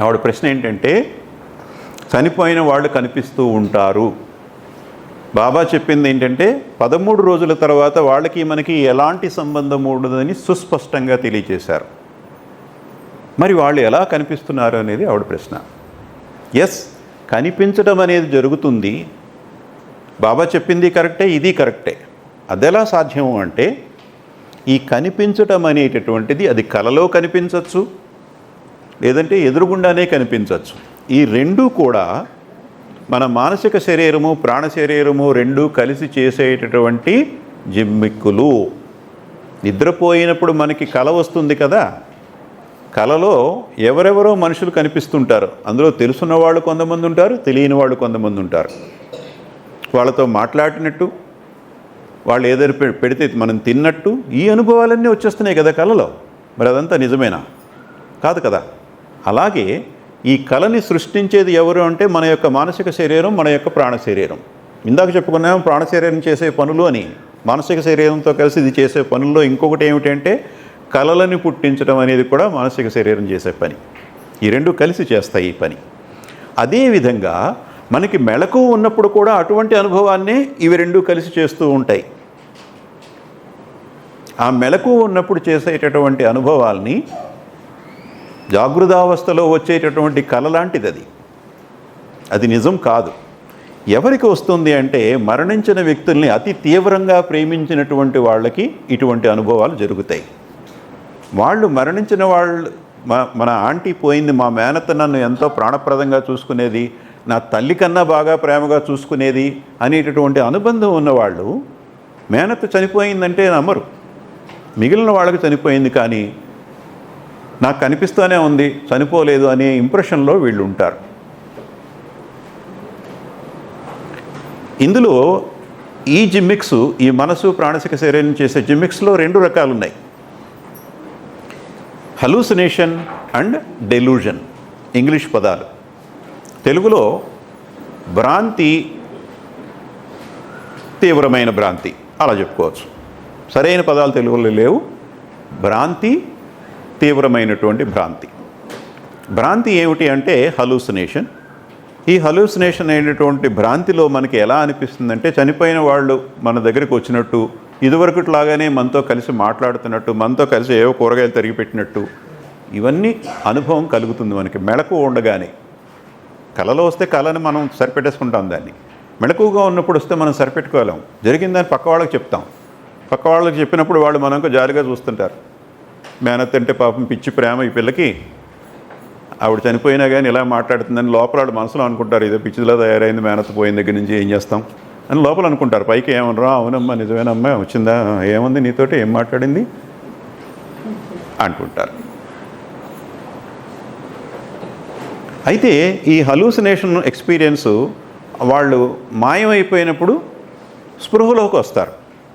ఆవిడ ప్రశ్న ఏంటంటే, చనిపోయిన వాళ్ళు కనిపిస్తూ ఉంటారు. బాబా చెప్పింది ఏంటంటే 13 రోజుల తర్వాత వాళ్ళకి మనకి ఎలాంటి సంబంధం ఉండదని సుస్పష్టంగా తెలియజేశారు. మరి వాళ్ళు ఎలా కనిపిస్తున్నారు అనేది ఆవిడ ప్రశ్న. ఎస్, కనిపించడం అనేది జరుగుతుంది. బాబా చెప్పింది కరెక్టే, ఇది కరెక్టే. అదెలా సాధ్యము అంటే, ఈ కనిపించటం అనేటటువంటిది అది కలలో కనిపించవచ్చు, లేదంటే ఎదురుగుండానే కనిపించవచ్చు. ఈ రెండూ కూడా మన మానసిక శరీరము, ప్రాణ శరీరము రెండూ కలిసి చేసేటటువంటి జిమ్మిక్కులు. నిద్రపోయినప్పుడు మనకి కల వస్తుంది కదా, కలలో ఎవరెవరో మనుషులు కనిపిస్తుంటారు. అందులో తెలుసున్న వాళ్ళు కొంతమంది ఉంటారు, తెలియని వాళ్ళు కొంతమంది ఉంటారు. వాళ్ళతో మాట్లాడినట్టు, వాళ్ళు ఏదైనా పెడితే మనం తిన్నట్టు, ఈ అనుభవాలన్నీ వచ్చేస్తున్నాయి కదా కలలో. మరి అదంతా నిజమేనా? కాదు కదా. అలాగే ఈ కళని సృష్టించేది ఎవరు అంటే మన యొక్క మానసిక శరీరం, మన యొక్క ప్రాణ శరీరం. ఇందాక చెప్పుకున్నాము ప్రాణ శరీరం చేసే పనులు అని. మానసిక శరీరంతో కలిసి ఇది చేసే పనుల్లో ఇంకొకటి ఏమిటంటే కళలని పుట్టించడం అనేది కూడా మానసిక శరీరం చేసే పని. ఈ రెండు కలిసి చేస్తాయి ఈ పని. అదేవిధంగా మనకి మెళకువ ఉన్నప్పుడు కూడా అటువంటి అనుభవాన్నే ఇవి రెండు కలిసి చేస్తూ ఉంటాయి. ఆ మెళకువ ఉన్నప్పుడు చేసేటటువంటి అనుభవాల్ని జాగృతావస్థలో వచ్చేటటువంటి కళ లాంటిది అది. అది నిజం కాదు. ఎవరికి వస్తుంది అంటే మరణించిన వ్యక్తుల్ని అతి తీవ్రంగా ప్రేమించినటువంటి వాళ్ళకి ఇటువంటి అనుభవాలు జరుగుతాయి. వాళ్ళు మరణించిన వాళ్ళు, మన ఆంటీ పోయింది, మా మేనత్త నన్ను ఎంతో ప్రాణప్రదంగా చూసుకునేది, నా తల్లి కన్నా బాగా ప్రేమగా చూసుకునేది అనేటటువంటి అనుబంధం ఉన్నవాళ్ళు మేనత్త చనిపోయిందంటే నమ్మరు. మిగిలిన వాళ్ళకి చనిపోయింది కానీ నాకు కనిపిస్తూనే ఉంది, చనిపోలేదు అనే ఇంప్రెషన్లో వీళ్ళు ఉంటారు. ఇందులో ఈ జిమ్మిక్స్, ఈ మనసు ప్రాణసిక శరీరం చేసే జిమ్మిక్స్లో 2 రకాలు ఉన్నాయి. హలూసినేషన్ అండ్ డెలూజన్, ఇంగ్లీష్ పదాలు. తెలుగులో భ్రాంతి, తీవ్రమైన భ్రాంతి అలా చెప్పుకోవచ్చు. సరైన పదాలు తెలుగులో లేవు. భ్రాంతి, తీవ్రమైనటువంటి భ్రాంతి. భ్రాంతి ఏమిటి అంటే హలూసినేషన్. ఈ హలూసినేషన్ అయినటువంటి భ్రాంతిలో మనకి ఎలా అనిపిస్తుందంటే చనిపోయిన వాళ్ళు మన దగ్గరికి వచ్చినట్టు, ఇదివరకుట్లాగానే మనతో కలిసి మాట్లాడుతున్నట్టు, మనతో కలిసి ఏవో కూరగాయలు తరిగి పెట్టినట్టు, ఇవన్నీ అనుభవం కలుగుతుంది మనకి మెళకువ ఉండగానే. కళలో వస్తే కళని మనం సరిపెట్టేసుకుంటాం, దాన్ని మెళకువగా ఉన్నప్పుడు వస్తే మనం సరిపెట్టుకోలేం. జరిగిందని పక్క వాళ్ళకి చెప్తాం. పక్క వాళ్ళకి చెప్పినప్పుడు వాళ్ళు మనకు జాలిగా చూస్తుంటారు. మేనత్ అంటే పాపం పిచ్చి ప్రేమ ఈ పిల్లకి, ఆవిడ చనిపోయినా కానీ ఇలా మాట్లాడుతుందని లోపల వాళ్ళు మనసులో అనుకుంటారు. ఇదో పిచ్చిలా తయారైంది మేనత్ పోయిన దగ్గర నుంచి, ఏం చేస్తాం అని లోపల అనుకుంటారు. పైకి ఏమనరా, అవునమ్మా నిజమేనమ్మా వచ్చిందా, ఏముంది నీతోటి, ఏం మాట్లాడింది అంటుంటారు. అయితే ఈ హలూసినేషన్ ఎక్స్పీరియన్స్ వాళ్ళు మాయమైపోయినప్పుడు స్పృహలోకి వస్తారు.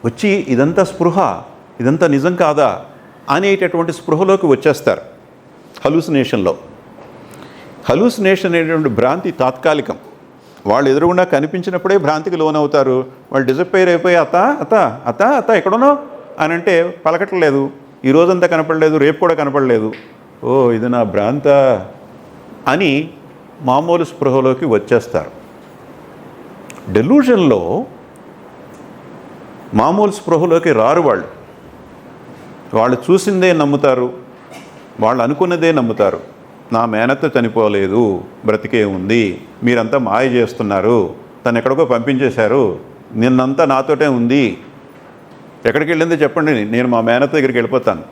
వచ్చి ఇదంతా స్పృహ, ఇదంతా నిజం కాదా అనేటటువంటి స్పృహలోకి వచ్చేస్తారు హలూసినేషన్లో. హలూసినేషన్ అనేటువంటి భ్రాంతి తాత్కాలికం. వాళ్ళు ఎదురుగుండా కనిపించినప్పుడే భ్రాంతికి లోనవుతారు. వాళ్ళు డిసప్పైర్ అయిపోయి అత్త అత్త అత్త అత్త ఎక్కడున్నావు అని అంటే పలకట్లేదు, ఈ రోజంతా కనపడలేదు, రేపు కూడా కనపడలేదు, ఓ ఇది నా భ్రాంత అని మామూలు స్పృహలోకి వచ్చేస్తారు. డెలూషన్లో మామూలు స్పృహలోకి రారు వాళ్ళు. వాళ్ళు చూసిందే నమ్ముతారు, వాళ్ళు అనుకున్నదే నమ్ముతారు. నా మేనత్త చనిపోలేదు, బ్రతికే ఉంది, మీరంతా మాయ చేస్తున్నారు, తను ఎక్కడికో పంపించేశారు, నిన్నంతా నాతోటే ఉంది, ఎక్కడికి వెళ్ళిందో చెప్పండి, నేను మా మేనత్త దగ్గరికి వెళ్ళిపోతాను.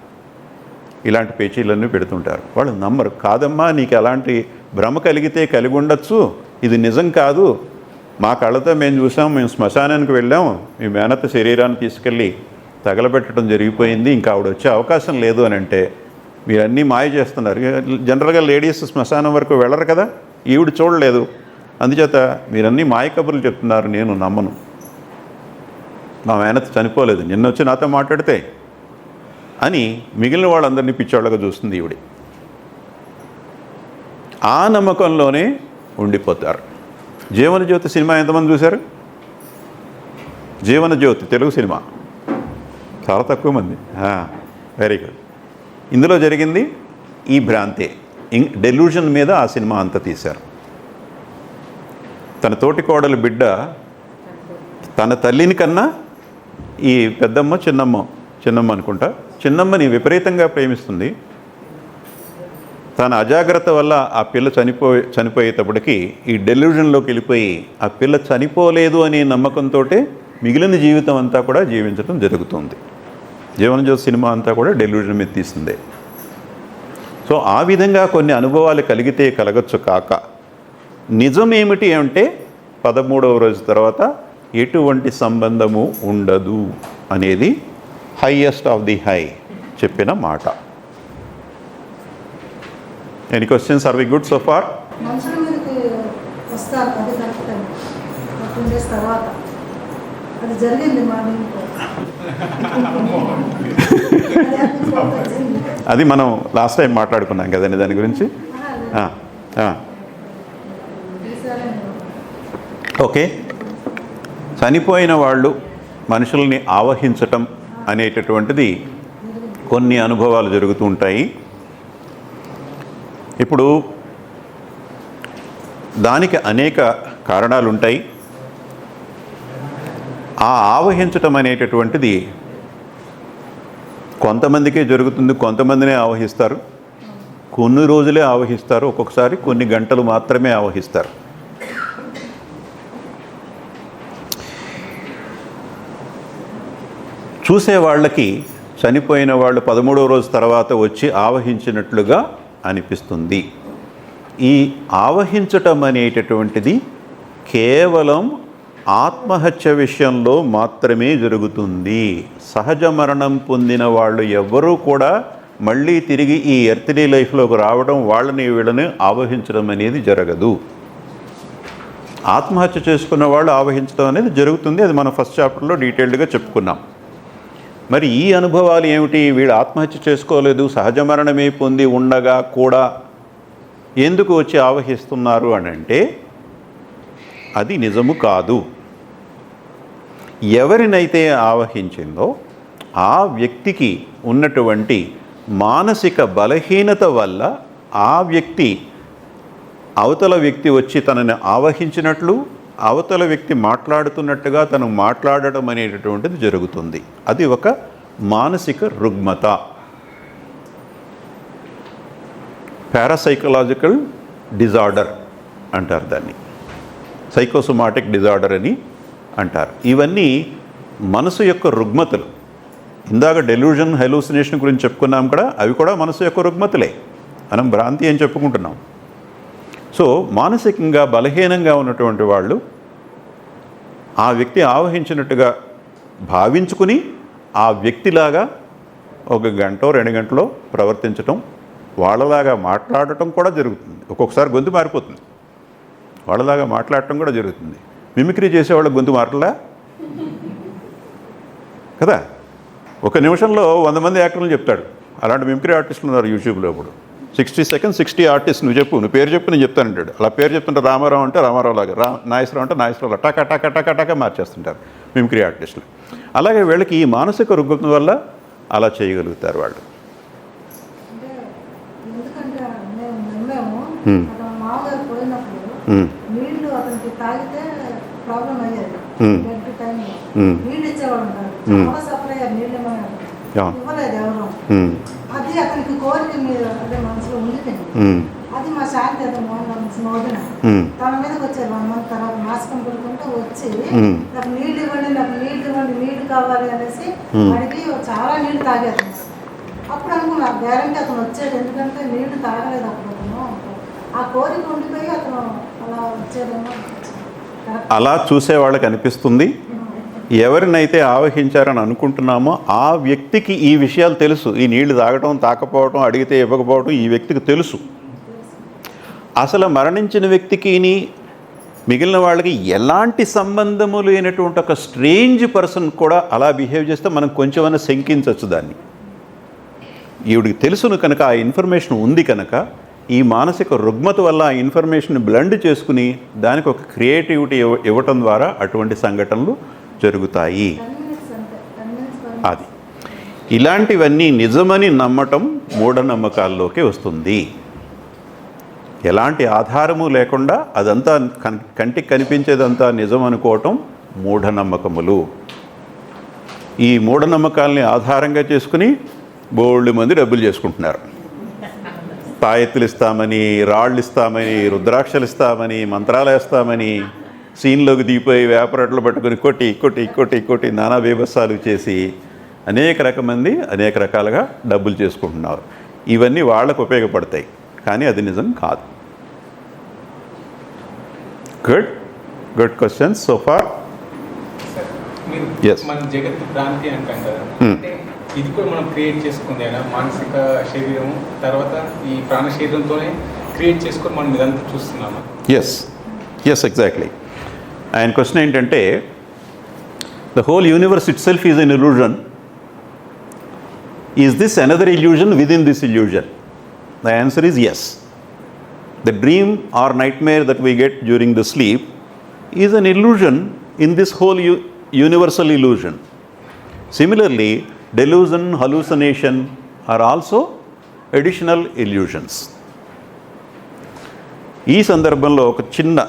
ఇలాంటి పేచీలన్నీ పెడుతుంటారు. వాళ్ళు నమ్మరు. కాదమ్మా, నీకు అలాంటి భ్రమ కలిగితే కలిగి ఉండొచ్చు, ఇది నిజం కాదు, మా కళ్ళతో మేము చూసాం, మేము శ్మశానానికి వెళ్ళాం, మీ మేనత్త శరీరాన్ని తీసుకెళ్ళి తగలబెట్టడం జరిగిపోయింది, ఇంకా ఆవిడ వచ్చే అవకాశం లేదు అని అంటే మీరన్నీ మాయ చేస్తున్నారు. జనరల్గా లేడీస్ శ్మశానం వరకు వెళ్ళరు కదా, ఈవిడ చూడలేదు, అందుచేత మీరన్నీ మాయ కబుర్లు చెప్తున్నారు, నేను నమ్మను, మా మేనత్త చనిపోలేదు, నిన్న వచ్చి నాతో మాట్లాడితే అని మిగిలిన వాళ్ళందరినీ పిచ్చోళ్ళగా చూస్తుంది ఈవిడ. ఆ నమ్మకంలోనే ఉండిపోతారు. జీవనజ్యోతి సినిమా ఎంతమంది చూశారు? జీవనజ్యోతి తెలుగు సినిమా చాలా తక్కువ మంది. Very good. ఇందులో జరిగింది ఈ భ్రాంతే, డెల్యూషన్ మీద ఆ సినిమా అంతా తీశారు. తన తోటి కోడలు బిడ్డ తన తల్లిని కన్నా ఈ పెద్దమ్మ చిన్నమ్మ అనుకుంటా, చిన్నమ్మని విపరీతంగా ప్రేమిస్తుంది. తన అజాగ్రత్త వల్ల ఆ పిల్ల చనిపోయేటప్పటికి ఈ డెల్యూజన్లోకి వెళ్ళిపోయి ఆ పిల్ల చనిపోలేదు అనే నమ్మకంతో మిగిలిన జీవితం అంతా కూడా జీవించడం జరుగుతుంది. జీవనజ్యోతి సినిమా అంతా కూడా డెల్యూజన్ మీద తీసిందే. సో ఆ విధంగా కొన్ని అనుభవాలు కలిగితే కలగచ్చు కాక, నిజం ఏమిటి అంటే 13వ రోజు తర్వాత ఎటువంటి సంబంధము ఉండదు అనేది హైయెస్ట్ ఆఫ్ ది హై చెప్పిన మాట. Any questions? Are we good so far? మనుషుల మీదకి వస్తారు, అది కరెక్ట్ అండి. 14 days తర్వాత అది జరిగింది మార్నింగ్. అది మనం లాస్ట్ టైం మాట్లాడుకున్నాం కదండి దాని గురించి. ఓకే, చనిపోయిన వాళ్ళు మనుషుల్ని ఆవహించటం అనేటటువంటిది కొన్ని అనుభవాలు జరుగుతూ ఉంటాయి. ఇప్పుడు దానికి అనేక కారణాలు ఉంటాయి. ఆ ఆవహించటం అనేటటువంటిది కొంతమందికే జరుగుతుంది, కొంతమందినే ఆవహిస్తారు, కొన్ని రోజులే ఆవహిస్తారు, ఒక్కొక్కసారి కొన్ని గంటలు మాత్రమే ఆవహిస్తారు. చూసే వాళ్ళకి చనిపోయిన వాళ్ళు 13వ రోజు తర్వాత వచ్చి ఆవహించినట్లుగా అనిపిస్తుంది. ఈ ఆవహించటం అనేటటువంటిది కేవలం ఆత్మహత్య విషయంలో మాత్రమే జరుగుతుంది. సహజ మరణం పొందిన వాళ్ళు ఎవ్వరూ కూడా మళ్ళీ తిరిగి ఈ ఎర్త్లీ లైఫ్లోకి రావడం, వాళ్ళని వీళ్ళని ఆవహించడం అనేది జరగదు. ఆత్మహత్య చేసుకున్న వాళ్ళు ఆవహించడం అనేది జరుగుతుంది. అది మనం ఫస్ట్ చాప్టర్లో డీటెయిల్డ్గా చెప్పుకున్నాం. మరి ఈ అనుభవాలు ఏమిటి? వీళ్ళు ఆత్మహత్య చేసుకోలేదు, సహజ మరణమే పొంది ఉండగా కూడా ఎందుకు వచ్చి ఆవహిస్తున్నారు అని అంటే అది నిజము కాదు. ఎవరినైతే ఆవహించిందో ఆ వ్యక్తికి ఉన్నటువంటి మానసిక బలహీనత వల్ల ఆ వ్యక్తి అవతల వ్యక్తి వచ్చి తనని ఆవహించినట్లు, అవతల వ్యక్తి మాట్లాడుతున్నట్టుగా తను మాట్లాడటం అనేటటువంటిది జరుగుతుంది. అది ఒక మానసిక రుగ్మత, పారాసైకలాజికల్ డిజార్డర్ అంటారు దాన్ని, సైకోసోమాటిక్ డిజార్డర్ అని అంటారు. ఇవన్నీ మనసు యొక్క రుగ్మతలు. ఇందాక డెల్యూజన్, హెలూసినేషన్ గురించి చెప్పుకున్నాం కూడా, అవి కూడా మనసు యొక్క రుగ్మతలే. మనం భ్రాంతి అని చెప్పుకుంటున్నాం. సో మానసికంగా బలహీనంగా ఉన్నటువంటి వాళ్ళు ఆ వ్యక్తి ఆవహించినట్టుగా భావించుకుని ఆ వ్యక్తిలాగా 1 గంట 2 గంటలో ప్రవర్తించటం, వాళ్ళలాగా మాట్లాడటం కూడా జరుగుతుంది. ఒక్కొక్కసారి గొంతు మారిపోతుంది, వాళ్ళలాగా మాట్లాడటం కూడా జరుగుతుంది. మిమిక్రీ చేసేవాళ్ళ గొంతు మారలా కదా. 1 నిమిషంలో 100 మంది యాక్టర్లు చెప్తాడు. అలాంటి మిమిక్రీ ఆర్టిస్టులు ఉన్నారు యూట్యూబ్లో. ఇప్పుడు 60 seconds 60 ఆర్టిస్ట్, నువ్వు చెప్పు, నువ్వు పేరు చెప్పు, నేను చెప్తానంటాడు. అలా పేరు చెప్తుంటే రామారావు అంటే రామారావు లాగా, నాగేశ్వరరావు అంటే నాగేశ్వరరావు టక టక టక టక మార్చేస్తుంటారు మిమిక్రీ ఆర్టిస్టులు. అలాగే వీళ్ళకి ఈ మానసిక రుగ్మత వల్ల అలా చేయగలుగుతారు వాళ్ళు. ఎందుకంటే మేము నమ్మాము, అతను మామగారు పోయినప్పుడు నీళ్లు అతనికి తాగితే ప్రాబ్లం అయ్యేది. బెడ్ టైంలో నీళ్ళు ఇచ్చేవాళ్ళు ఉంటారు, చాలా సఫర్ అయ్యారు నీళ్ళు. అవును. ఇవ్వలేదు ఎవరు. ఉమ్, అది అతనికి కోరిక మీద అదే మనసులో ఉండిపోయింది. ఉమ్, అది మా శాంతి అదే మోదన ఉమ్, తన మీదకి వచ్చారు 1 month తర్వాత మాస్కం పడుకుంటే వచ్చి ఉమ్. నాకు నీళ్ళు ఇవ్వండి, నాకు నీళ్ళు ఇవ్వండి, నీళ్ళు కావాలి అనేసి అడిగి చాలా నీళ్ళు తాగారు. అప్పుడు అనుకున్నా గ్యారంటీ అతను వచ్చాడు, ఎందుకంటే నీళ్లు తాగలేదు అప్పుడు అతను. ఆ కోరిక ఉండిపోయి అతను అలా వచ్చాడేమో అనిపించింది. అలా చూసే వాళ్ళకి అనిపిస్తుంది. ఎవరినైతే ఆవహించారని అనుకుంటున్నామో ఆ వ్యక్తికి ఈ విషయాలు తెలుసు. ఈ నీళ్లు తాగటం, తాకపోవటం, అడిగితే ఇవ్వకపోవటం ఈ వ్యక్తికి తెలుసు. అసలు మరణించిన వ్యక్తికి మిగిలిన వాళ్ళకి ఎలాంటి సంబంధము లేనటువంటి ఒక స్ట్రేంజ్ పర్సన్ కూడా అలా బిహేవ్ చేస్తే మనం కొంచెమైనా శంకించవచ్చు దాన్ని. ఈవిడికి తెలుసును కనుక, ఆ ఇన్ఫర్మేషన్ ఉంది కనుక, ఈ మానసిక రుగ్మత వల్ల ఆ ఇన్ఫర్మేషన్ బ్లెండ్ చేసుకుని దానికి ఒక క్రియేటివిటీ ఇవ్వటం ద్వారా అటువంటి సంఘటనలు జరుగుతాయి. 10 minutes అంతే, 10 minutes అది ఇలాంటివన్నీ నిజమని నమ్మటం మూఢనమ్మకాల్లోకి వస్తుంది. ఎలాంటి ఆధారము లేకుండా అదంతా కంటికి కనిపించేదంతా నిజం అనుకోవటం మూఢనమ్మకములు. ఈ మూఢనమ్మకాల్ని ఆధారంగా చేసుకుని బోల్డ్ మంది డబ్బులు చేసుకుంటున్నారు. తాయెత్తులు ఇస్తామని, రాళ్ళు ఇస్తామని, రుద్రాక్షలు ఇస్తామని, మంత్రాలు వేస్తామని, సీన్లోకి దిగిపోయి వేపరట్లు పట్టుకుని కొట్టి కొట్టి కొట్టి కొట్టి నానా బీభత్సాలు చేసి అనేక రకమంది అనేక రకాలుగా డబ్బులు చేసుకుంటున్నారు. ఇవన్నీ వాళ్ళకు ఉపయోగపడతాయి, కానీ అది నిజం కాదు. Good questions so far. Yes. మన జగత్తు భ్రాంతి అంటాం కదా, అంటే ఇది కూడా మనం క్రియేట్ చేసుకుంది అయినా మానసిక శరీరం తర్వాత ఈ ప్రాణ శరీరంతోనే క్రియేట్ చేసుకొని మనం ఇదంతా చూస్తున్నామా? Yes exactly. ఆయన క్వశ్చన్ ఏంటంటే, the whole universe itself is an illusion. Is this another illusion within this illusion? The answer is yes. The dream or nightmare that we get during the sleep is an illusion in this whole universal illusion. Similarly, delusion, hallucination are also additional illusions. ఈ సందర్భంలో ఒక చిన్న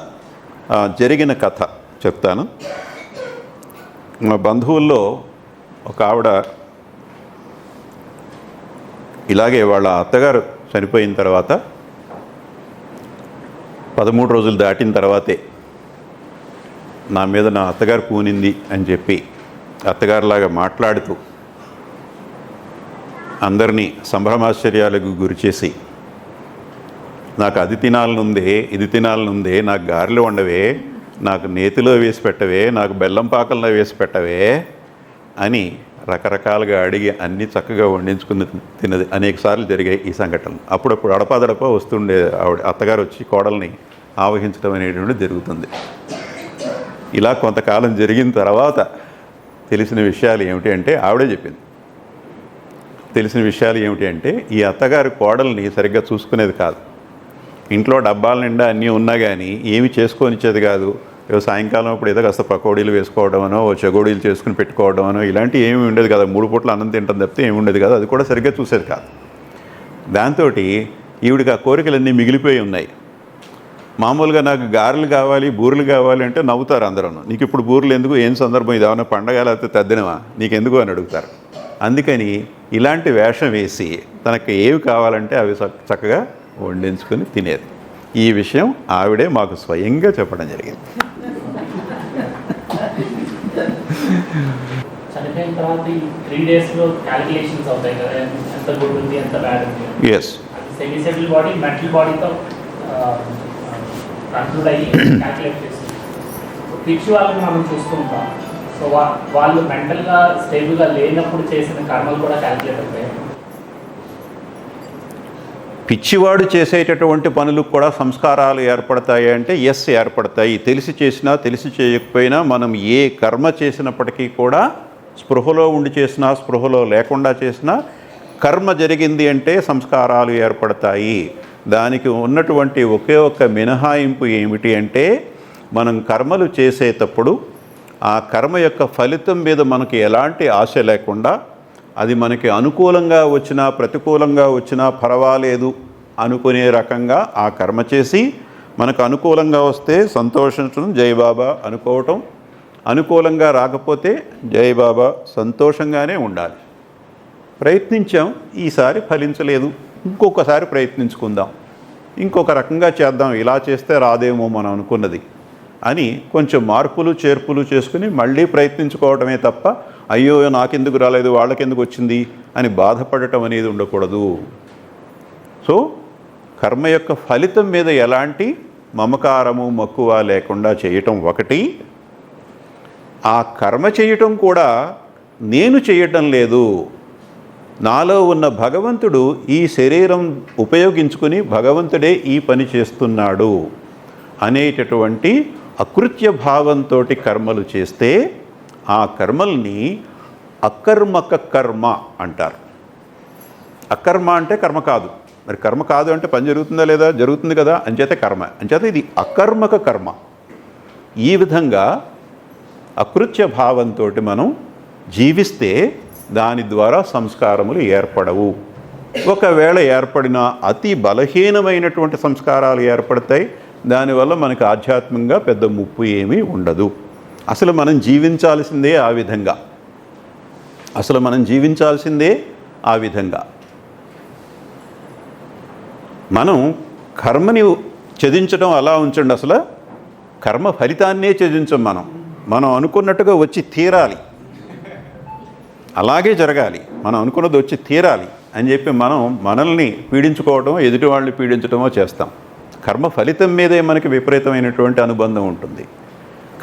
జరిగిన కథ చెప్తాను. మా బంధువుల్లో ఒక ఆవిడ ఇలాగే వాళ్ళ అత్తగారు చనిపోయిన తర్వాత 13 రోజులు దాటిన తర్వాతే నా మీద నా అత్తగారు పూనింది అని చెప్పి అత్తగారిలాగా మాట్లాడుతూ అందరినీ సంభ్రమాశ్చర్యాలకు గురి చేసి, నాకు అది తినాలనుందే, ఇది తినాలనుందే, నాకు గారెలు వండవే, నాకు నేతిలో వేసి పెట్టవే, నాకు బెల్లం పాకల్లో వేసి పెట్టవే అని రకరకాలుగా అడిగి అన్నీ చక్కగా వండించుకుని తిన్నది అనేక సార్లు జరిగాయి ఈ సంఘటనలు. అప్పుడప్పుడు అడపాదడప వస్తుండే ఆవిడ అత్తగారు వచ్చి కోడల్ని ఆవహించడం అనేటువంటిది జరుగుతుంది. ఇలా కొంతకాలం జరిగిన తర్వాత తెలిసిన విషయాలు ఏమిటి అంటే, ఆవిడే చెప్పింది. తెలిసిన విషయాలు ఏమిటి అంటే, ఈ అత్తగారు కోడల్ని సరిగ్గా చూసుకునేది కాదు. ఇంట్లో డబ్బాల నిండా అన్నీ ఉన్నా కానీ ఏమి చేసుకొనిచ్చేది కాదు. సాయంకాలం అప్పుడు ఏదో కాస్త పకోడీలు వేసుకోవడమనో, చెగోడీలు చేసుకుని పెట్టుకోవడమనో ఇలాంటివి ఏమీ ఉండేది కదా. 3 పూట్ల అన్నం తింటాం తప్పితే ఏమి ఉండేది కాదు. అది కూడా సరిగ్గా చూసేది కాదు. దాంతో ఈవిడికి ఆ కోరికలన్నీ మిగిలిపోయి ఉన్నాయి. మామూలుగా నాకు గారెలు కావాలి, బూరెలు కావాలి అంటే నవ్వుతారు అందరూ. నీకు ఇప్పుడు బూరెలు ఎందుకు, ఏం సందర్భం, ఇది ఏమైనా పండగ లేకపోతే తద్దినమా, నీకెందుకు అని అడుగుతారు. అందుకని ఇలాంటి వేషం వేసి తనకు ఏవి కావాలంటే అవి చక్కగా వండించుకొని తినేది. ఈ విషయం ఆవిడే మాకు స్వయంగా చెప్పడం జరిగింది. చనిపోయిన తర్వాత ఈ 3 daysలో క్యాలిక్యులేషన్స్ అవుతాయి కదా, ఎంత గుడ్ ఉంది, ఎంత బ్యాడ్ ఉంది. Yes. Semi subtle body mental బాడీతో కంట్రోల్ అయ్యి క్యాలిక్యులేట్ చేస్తుంది. పిచ్చి వాళ్ళని మనం చూస్తుంటాం. సో వాళ్ళు మెంటల్గా స్టేబుల్గా లేనప్పుడు చేసిన కర్మలు కూడా క్యాలిక్యులేట్ అవుతాయి. పిచ్చివాడు చేసేటటువంటి పనులకు కూడా సంస్కారాలు ఏర్పడతాయి అంటే ఎస్, ఏర్పడతాయి. తెలిసి చేసినా తెలిసి చేయకపోయినా మనం ఏ కర్మ చేసినప్పటికీ కూడా స్పృహలో ఉండి చేసినా స్పృహలో లేకుండా చేసినా కర్మ జరిగింది అంటే సంస్కారాలు ఏర్పడతాయి. దానికి ఉన్నటువంటి ఒకే ఒక్క మినహాయింపు ఏమిటి అంటే, మనం కర్మలు చేసేటప్పుడు ఆ కర్మ యొక్క ఫలితం మీద మనకి ఎలాంటి ఆశ లేకుండా, అది మనకి అనుకూలంగా వచ్చినా ప్రతికూలంగా వచ్చినా పర్వాలేదు అనుకునే రకంగా ఆ కర్మ చేసి, మనకు అనుకూలంగా వస్తే సంతోషించడం, జై బాబా అనుకోవటం, అనుకూలంగా రాకపోతే జై బాబా సంతోషంగానే ఉండాలి. ప్రయత్నించాం, ఈసారి ఫలించలేదు, ఇంకొకసారి ప్రయత్నించుకుందాం, ఇంకొక రకంగా చేద్దాం, ఇలా చేస్తే రాదేమో మనం అనుకున్నది అని కొంచెం మార్పులు చేర్పులు చేసుకుని మళ్ళీ ప్రయత్నించుకోవడమే తప్ప అయ్యో నాకెందుకు రాలేదు వాళ్ళకెందుకు వచ్చింది అని బాధపడటం అనేది ఉండకూడదు. సో కర్మ యొక్క ఫలితం మీద ఎలాంటి మమకారము మక్కువ లేకుండా చేయటం ఒకటి. ఆ కర్మ చేయటం కూడా నేను చేయటం లేదు, నాలో ఉన్న భగవంతుడు ఈ శరీరం ఉపయోగించుకుని భగవంతుడే ఈ పని చేస్తున్నాడు అనేటటువంటి అకృత్య భావంతో కర్మలు చేస్తే ఆ కర్మల్ని అకర్మక కర్మ అంటారు. అకర్మ అంటే కర్మ కాదు, మరి కర్మ కాదు అంటే పని జరుగుతుందా లేదా? జరుగుతుంది కదా, అంచేతే కర్మ, అంచేత ఇది అకర్మక కర్మ. ఈ విధంగా అకృత్య భావంతో మనం జీవిస్తే దాని ద్వారా సంస్కారములు ఏర్పడవు. ఒకవేళ ఏర్పడిన అతి బలహీనమైనటువంటి సంస్కారాలు ఏర్పడతాయి, దానివల్ల మనకు ఆధ్యాత్మికంగా పెద్ద ముప్పు ఏమీ ఉండదు. అసలు మనం జీవించాల్సిందే ఆ విధంగా, అసలు మనం జీవించాల్సిందే ఆ విధంగా. మనం కర్మని త్యజించడం అలా ఉంచండి, అసలు కర్మ ఫలితాన్నే త్యజించం. మనం అనుకున్నట్టుగా వచ్చి తీరాలి, అలాగే జరగాలి, మనం అనుకున్నది వచ్చి తీరాలి అని చెప్పి మనం మనల్ని పీడించుకోవటమో ఎదుటి వాళ్ళని పీడించడమో చేస్తాం. కర్మ ఫలితం మీదే మనకి విపరీతమైనటువంటి అనుబంధం ఉంటుంది.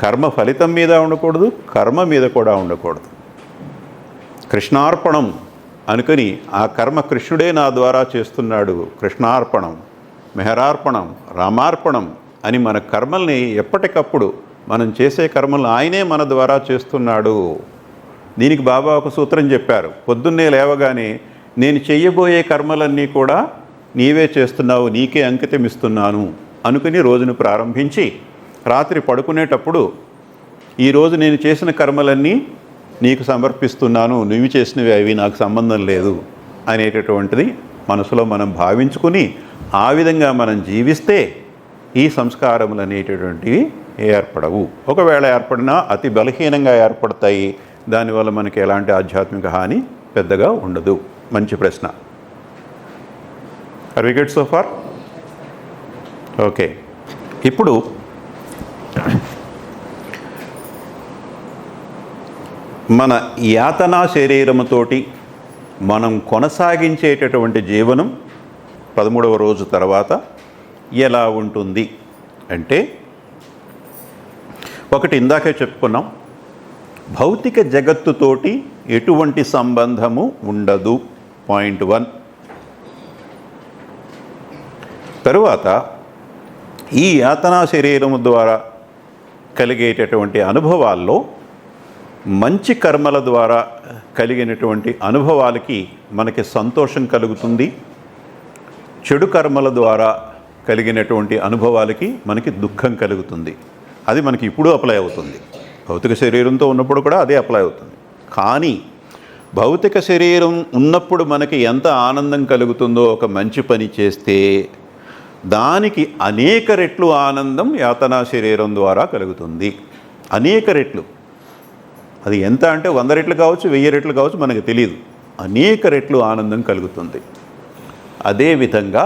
కర్మ ఫలితం మీద ఉండకూడదు, కర్మ మీద కూడా ఉండకూడదు. కృష్ణార్పణం అనుకుని ఆ కర్మ కృష్ణుడే నా ద్వారా చేస్తున్నాడు, కృష్ణార్పణం, మెహరార్పణం, రామార్పణం అని మన కర్మల్ని ఎప్పటికప్పుడు మనం చేసే కర్మలను ఆయనే మన ద్వారా చేస్తున్నాడు. దీనికి బాబా ఒక సూత్రం చెప్పారు. పొద్దున్నే లేవగానే నేను చెయ్యబోయే కర్మలన్నీ కూడా నీవే చేస్తున్నావు, నీకే అంకితం ఇస్తున్నాను అనుకుని రోజును ప్రారంభించి రాత్రి పడుకునేటప్పుడు ఈరోజు నేను చేసిన కర్మలన్నీ నీకు సమర్పిస్తున్నాను, నువ్వు చేసినవి అవి నాకు సంబంధం లేదు అనేటటువంటిది మనసులో మనం భావించుకుని ఆ విధంగా మనం జీవిస్తే ఈ సంస్కారములు అనేటటువంటివి ఏర్పడవు. ఒకవేళ ఏర్పడినా అతి బలహీనంగా ఏర్పడతాయి, దానివల్ల మనకి ఎలాంటి ఆధ్యాత్మిక హాని పెద్దగా ఉండదు. మంచి ప్రశ్న. Are we good so far? Okay. ఇప్పుడు మన యాతనా శరీరముతోటి మనం కొనసాగించేటటువంటి జీవనం 13వ రోజు తర్వాత ఎలా ఉంటుంది అంటే, ఒకటి ఇందాకే చెప్పుకున్నాం, భౌతిక జగత్తుతోటి ఎటువంటి సంబంధము ఉండదు, పాయింట్ 1. తరువాత ఈ యాతనా శరీరము ద్వారా కలిగేటటువంటి అనుభవాల్లో మంచి కర్మల ద్వారా కలిగినటువంటి అనుభవాలకి మనకి సంతోషం కలుగుతుంది, చెడు కర్మల ద్వారా కలిగినటువంటి అనుభవాలకి మనకి దుఃఖం కలుగుతుంది. అది మనకి ఇప్పుడు అప్లై అవుతుంది, భౌతిక శరీరంతో ఉన్నప్పుడు కూడా అదే అప్లై అవుతుంది. కానీ భౌతిక శరీరం ఉన్నప్పుడు మనకి ఎంత ఆనందం కలుగుతుందో ఒక మంచి పని చేస్తే దానికి అనేక రెట్లు ఆనందం యాతనా శరీరం ద్వారా కలుగుతుంది. అనేక రెట్లు. అది ఎంత అంటే 100 రెట్లు కావచ్చు, 1000 రెట్లు కావచ్చు, మనకు తెలియదు. అనేక రెట్లు ఆనందం కలుగుతుంది. అదేవిధంగా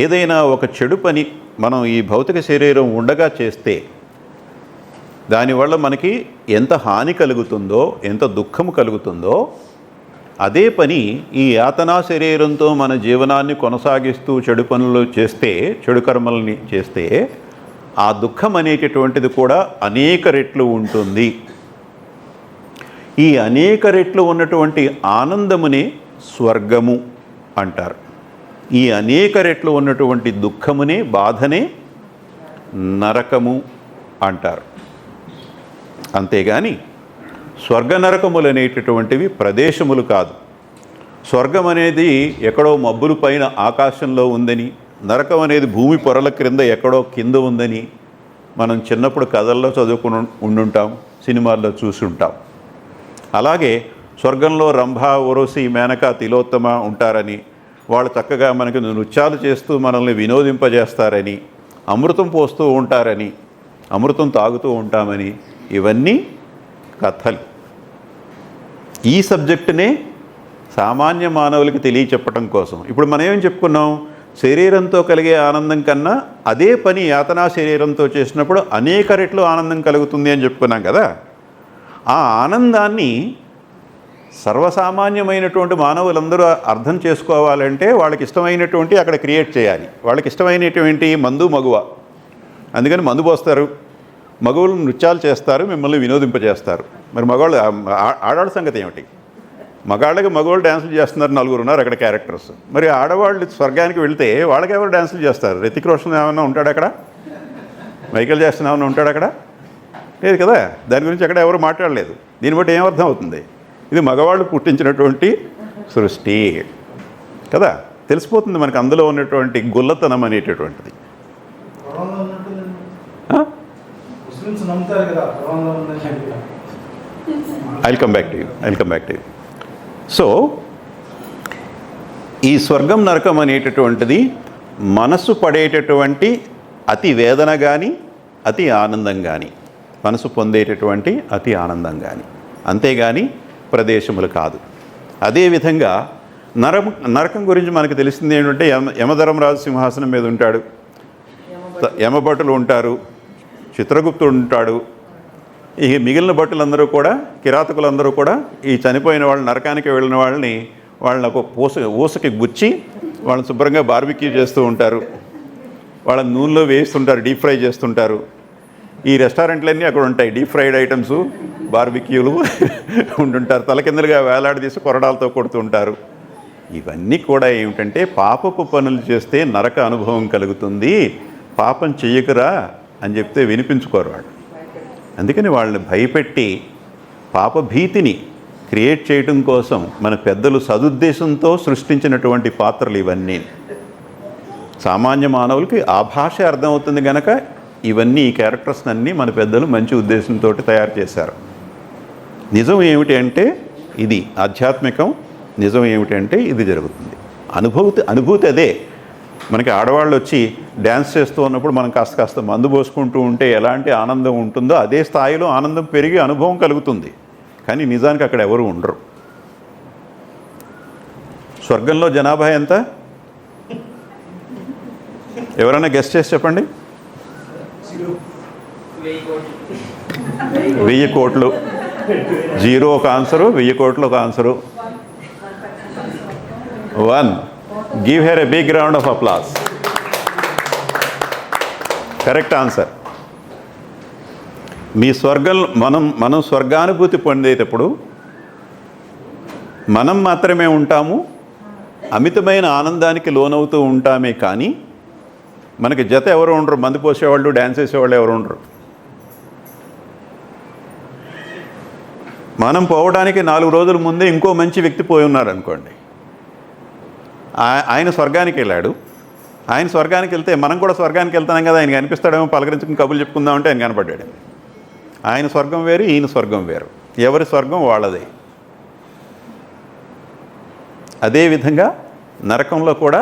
ఏదైనా ఒక చెడు పని మనం ఈ భౌతిక శరీరం ఉండగా చేస్తే దానివల్ల మనకి ఎంత హాని కలుగుతుందో, ఎంత దుఃఖము కలుగుతుందో, అదే పని ఈ యాతనా శరీరంతో మన జీవనాన్ని కొనసాగిస్తూ చెడు పనులు చేస్తే, చెడు కర్మల్ని చేస్తే ఆ దుఃఖం అనేటటువంటిది కూడా అనేక రెట్లు ఉంటుంది. ఈ అనేక రెట్లు ఉన్నటువంటి ఆనందమునే స్వర్గము అంటారు. ఈ అనేక రెట్లు ఉన్నటువంటి దుఃఖమునే, బాధనే నరకము అంటారు. అంతేగాని స్వర్గ నరకములు అనేటటువంటివి ప్రదేశములు కాదు. స్వర్గం అనేది ఎక్కడో మబ్బుల పైన ఆకాశంలో ఉందని, నరకం అనేది భూమి పొరల క్రింద ఎక్కడో కింద ఉందని మనం చిన్నప్పుడు కథల్లో చదువుకుని ఉండుంటాం, సినిమాల్లో చూసి ఉంటాం. అలాగే స్వర్గంలో రంభ, ఉర్వశి, మేనక, తిలోత్తమ ఉంటారని, వాళ్ళు చక్కగా మనకి నృత్యాలు చేస్తూ మనల్ని వినోదింపజేస్తారని, అమృతం పోస్తూ ఉంటారని, అమృతం తాగుతూ ఉంటామని, ఇవన్నీ కథలు. ఈ సబ్జెక్టునే సామాన్య మానవులకి తెలియచెప్పటం కోసం. ఇప్పుడు మనం ఏం చెప్పుకున్నాం, శరీరంతో కలిగే ఆనందం కన్నా అదే పని యాతనా శరీరంతో చేసినప్పుడు అనేక రెట్లు ఆనందం కలుగుతుంది అని చెప్పుకున్నాం కదా. ఆ ఆనందాన్ని సర్వసామాన్యమైనటువంటి మానవులందరూ అర్థం చేసుకోవాలంటే వాళ్ళకి ఇష్టమైనటువంటి అక్కడ క్రియేట్ చేయాలి. వాళ్ళకి ఇష్టమైనటువంటి మందు మగువ, అందుకని మందు పోస్తారు, మగవాళ్ళు నృత్యాలు చేస్తారు, మిమ్మల్ని వినోదింపజేస్తారు. మరి మగవాళ్ళు ఆడవాళ్ళ సంగతి ఏమిటి? మగాళ్ళకి మగవాళ్ళు డ్యాన్సులు చేస్తున్నారు, 4 ఉన్నారు అక్కడ క్యారెక్టర్స్. మరి ఆడవాళ్ళు స్వర్గానికి వెళ్తే వాళ్ళకి ఎవరు డ్యాన్సులు చేస్తారు? రితిక్ రోషన్ ఏమైనా ఉంటాడు అక్కడ? మైకేల్ జాక్సన్ ఏమైనా ఉంటాడు అక్కడ? లేదు కదా. దాని గురించి అక్కడ ఎవరు మాట్లాడలేదు. దీన్ని బట్టి ఏమర్థం అవుతుంది? ఇది మగవాళ్ళు పుట్టించినటువంటి సృష్టి కదా. తెలిసిపోతుంది మనకు అందులో ఉన్నటువంటి గుల్లతనం అనేటటువంటిది. I'll come back to you. So ఈ స్వర్గం నరకం అనేటటువంటిది మనసు పడేటటువంటి అతి వేదన కానీ అతి ఆనందం కానీ, మనసు పొందేటటువంటి అతి ఆనందం కానీ, అంతేగాని ప్రదేశములు కాదు. అదేవిధంగా నరకం గురించి మనకు తెలిసింది ఏంటంటే యమధర్మరాజు సింహాసనం మీద ఉంటాడు, యమభటులు ఉంటారు, చిత్రగుప్తుడు ఉంటాడు. ఈ మిగిలిన భటులందరూ కూడా, కిరాతకులందరూ కూడా ఈ చనిపోయిన వాళ్ళు, నరకానికి వెళ్ళిన వాళ్ళని ఒక ఊసకి గుచ్చి వాళ్ళని శుభ్రంగా బార్బిక్యూ చేస్తూ ఉంటారు, వాళ్ళని నూనెలో వేస్తుంటారు, డీప్ ఫ్రై చేస్తుంటారు. ఈ రెస్టారెంట్లన్నీ అక్కడ ఉంటాయి, డీప్ ఫ్రైడ్ ఐటమ్స్, బార్బిక్యూలు ఉంటుంటారు. తలకిందులుగా వేలాడదీసి కొరడాలతో కొడుతుంటారు. ఇవన్నీ కూడా ఏమిటంటే పాపపు పనులు చేస్తే నరక అనుభవం కలుగుతుంది, పాపం చెయ్యకురా అని చెప్తే వినిపించుకోరు వాళ్ళు. అందుకని వాళ్ళని భయపెట్టి పాపభీతిని క్రియేట్ చేయటం కోసం మన పెద్దలు సదుద్దేశంతో సృష్టించినటువంటి పాత్రలు ఇవన్నీ. సామాన్య మానవులకి ఆ భాష అర్థమవుతుంది కనుక ఇవన్నీ, ఈ క్యారెక్టర్స్ అన్నీ మన పెద్దలు మంచి ఉద్దేశంతో తయారు చేశారు. నిజం ఏమిటి అంటే ఇది ఆధ్యాత్మికం, నిజం ఏమిటంటే ఇది జరుగుతుంది. అనుభూతి అదే. మనకి ఆడవాళ్ళు వచ్చి డ్యాన్స్ చేస్తూ ఉన్నప్పుడు మనం కాస్త మందు పోసుకుంటూ ఉంటే ఎలాంటి ఆనందం ఉంటుందో అదే స్థాయిలో ఆనందం పెరిగి అనుభవం కలుగుతుంది. కానీ నిజానికి అక్కడ ఎవరు ఉండరు. స్వర్గంలో జనాభా ఎంత? ఎవరైనా గెస్ట్ చేసి చెప్పండి. 1000 కోట్లు. 0 ఒక ఆన్సరు, 1000 కోట్లు ఒక answer. 1. Give her a big round of applause. Correct answer. మీ స్వర్గం మనం స్వర్గానుభూతి పొందేటప్పుడు మనం మాత్రమే ఉంటాము, అమితమైన ఆనందానికి లోనవుతూ ఉంటామే. కానీ మనకి జత ఎవరు ఉండరు, మందు పోసేవాళ్ళు, డ్యాన్స్ వేసేవాళ్ళు ఎవరు ఉండరు. మనం పోవడానికి 4 రోజుల ముందే ఇంకో మంచి వ్యక్తి పోయి ఉన్నారనుకోండి, ఆయన స్వర్గానికి వెళ్ళాడు. ఆయన స్వర్గానికి వెళ్తే మనం కూడా స్వర్గానికి వెళ్తాం కదా, ఆయన కనిపిస్తాడేమో, పలకరించుకుని కబుర్లు చెప్పుకుందామంటే ఆయన కనపడ్డాడు. ఆయన స్వర్గం వేరు, ఈయన స్వర్గం వేరు, ఎవరి స్వర్గం వాళ్ళదే. అదేవిధంగా నరకంలో కూడా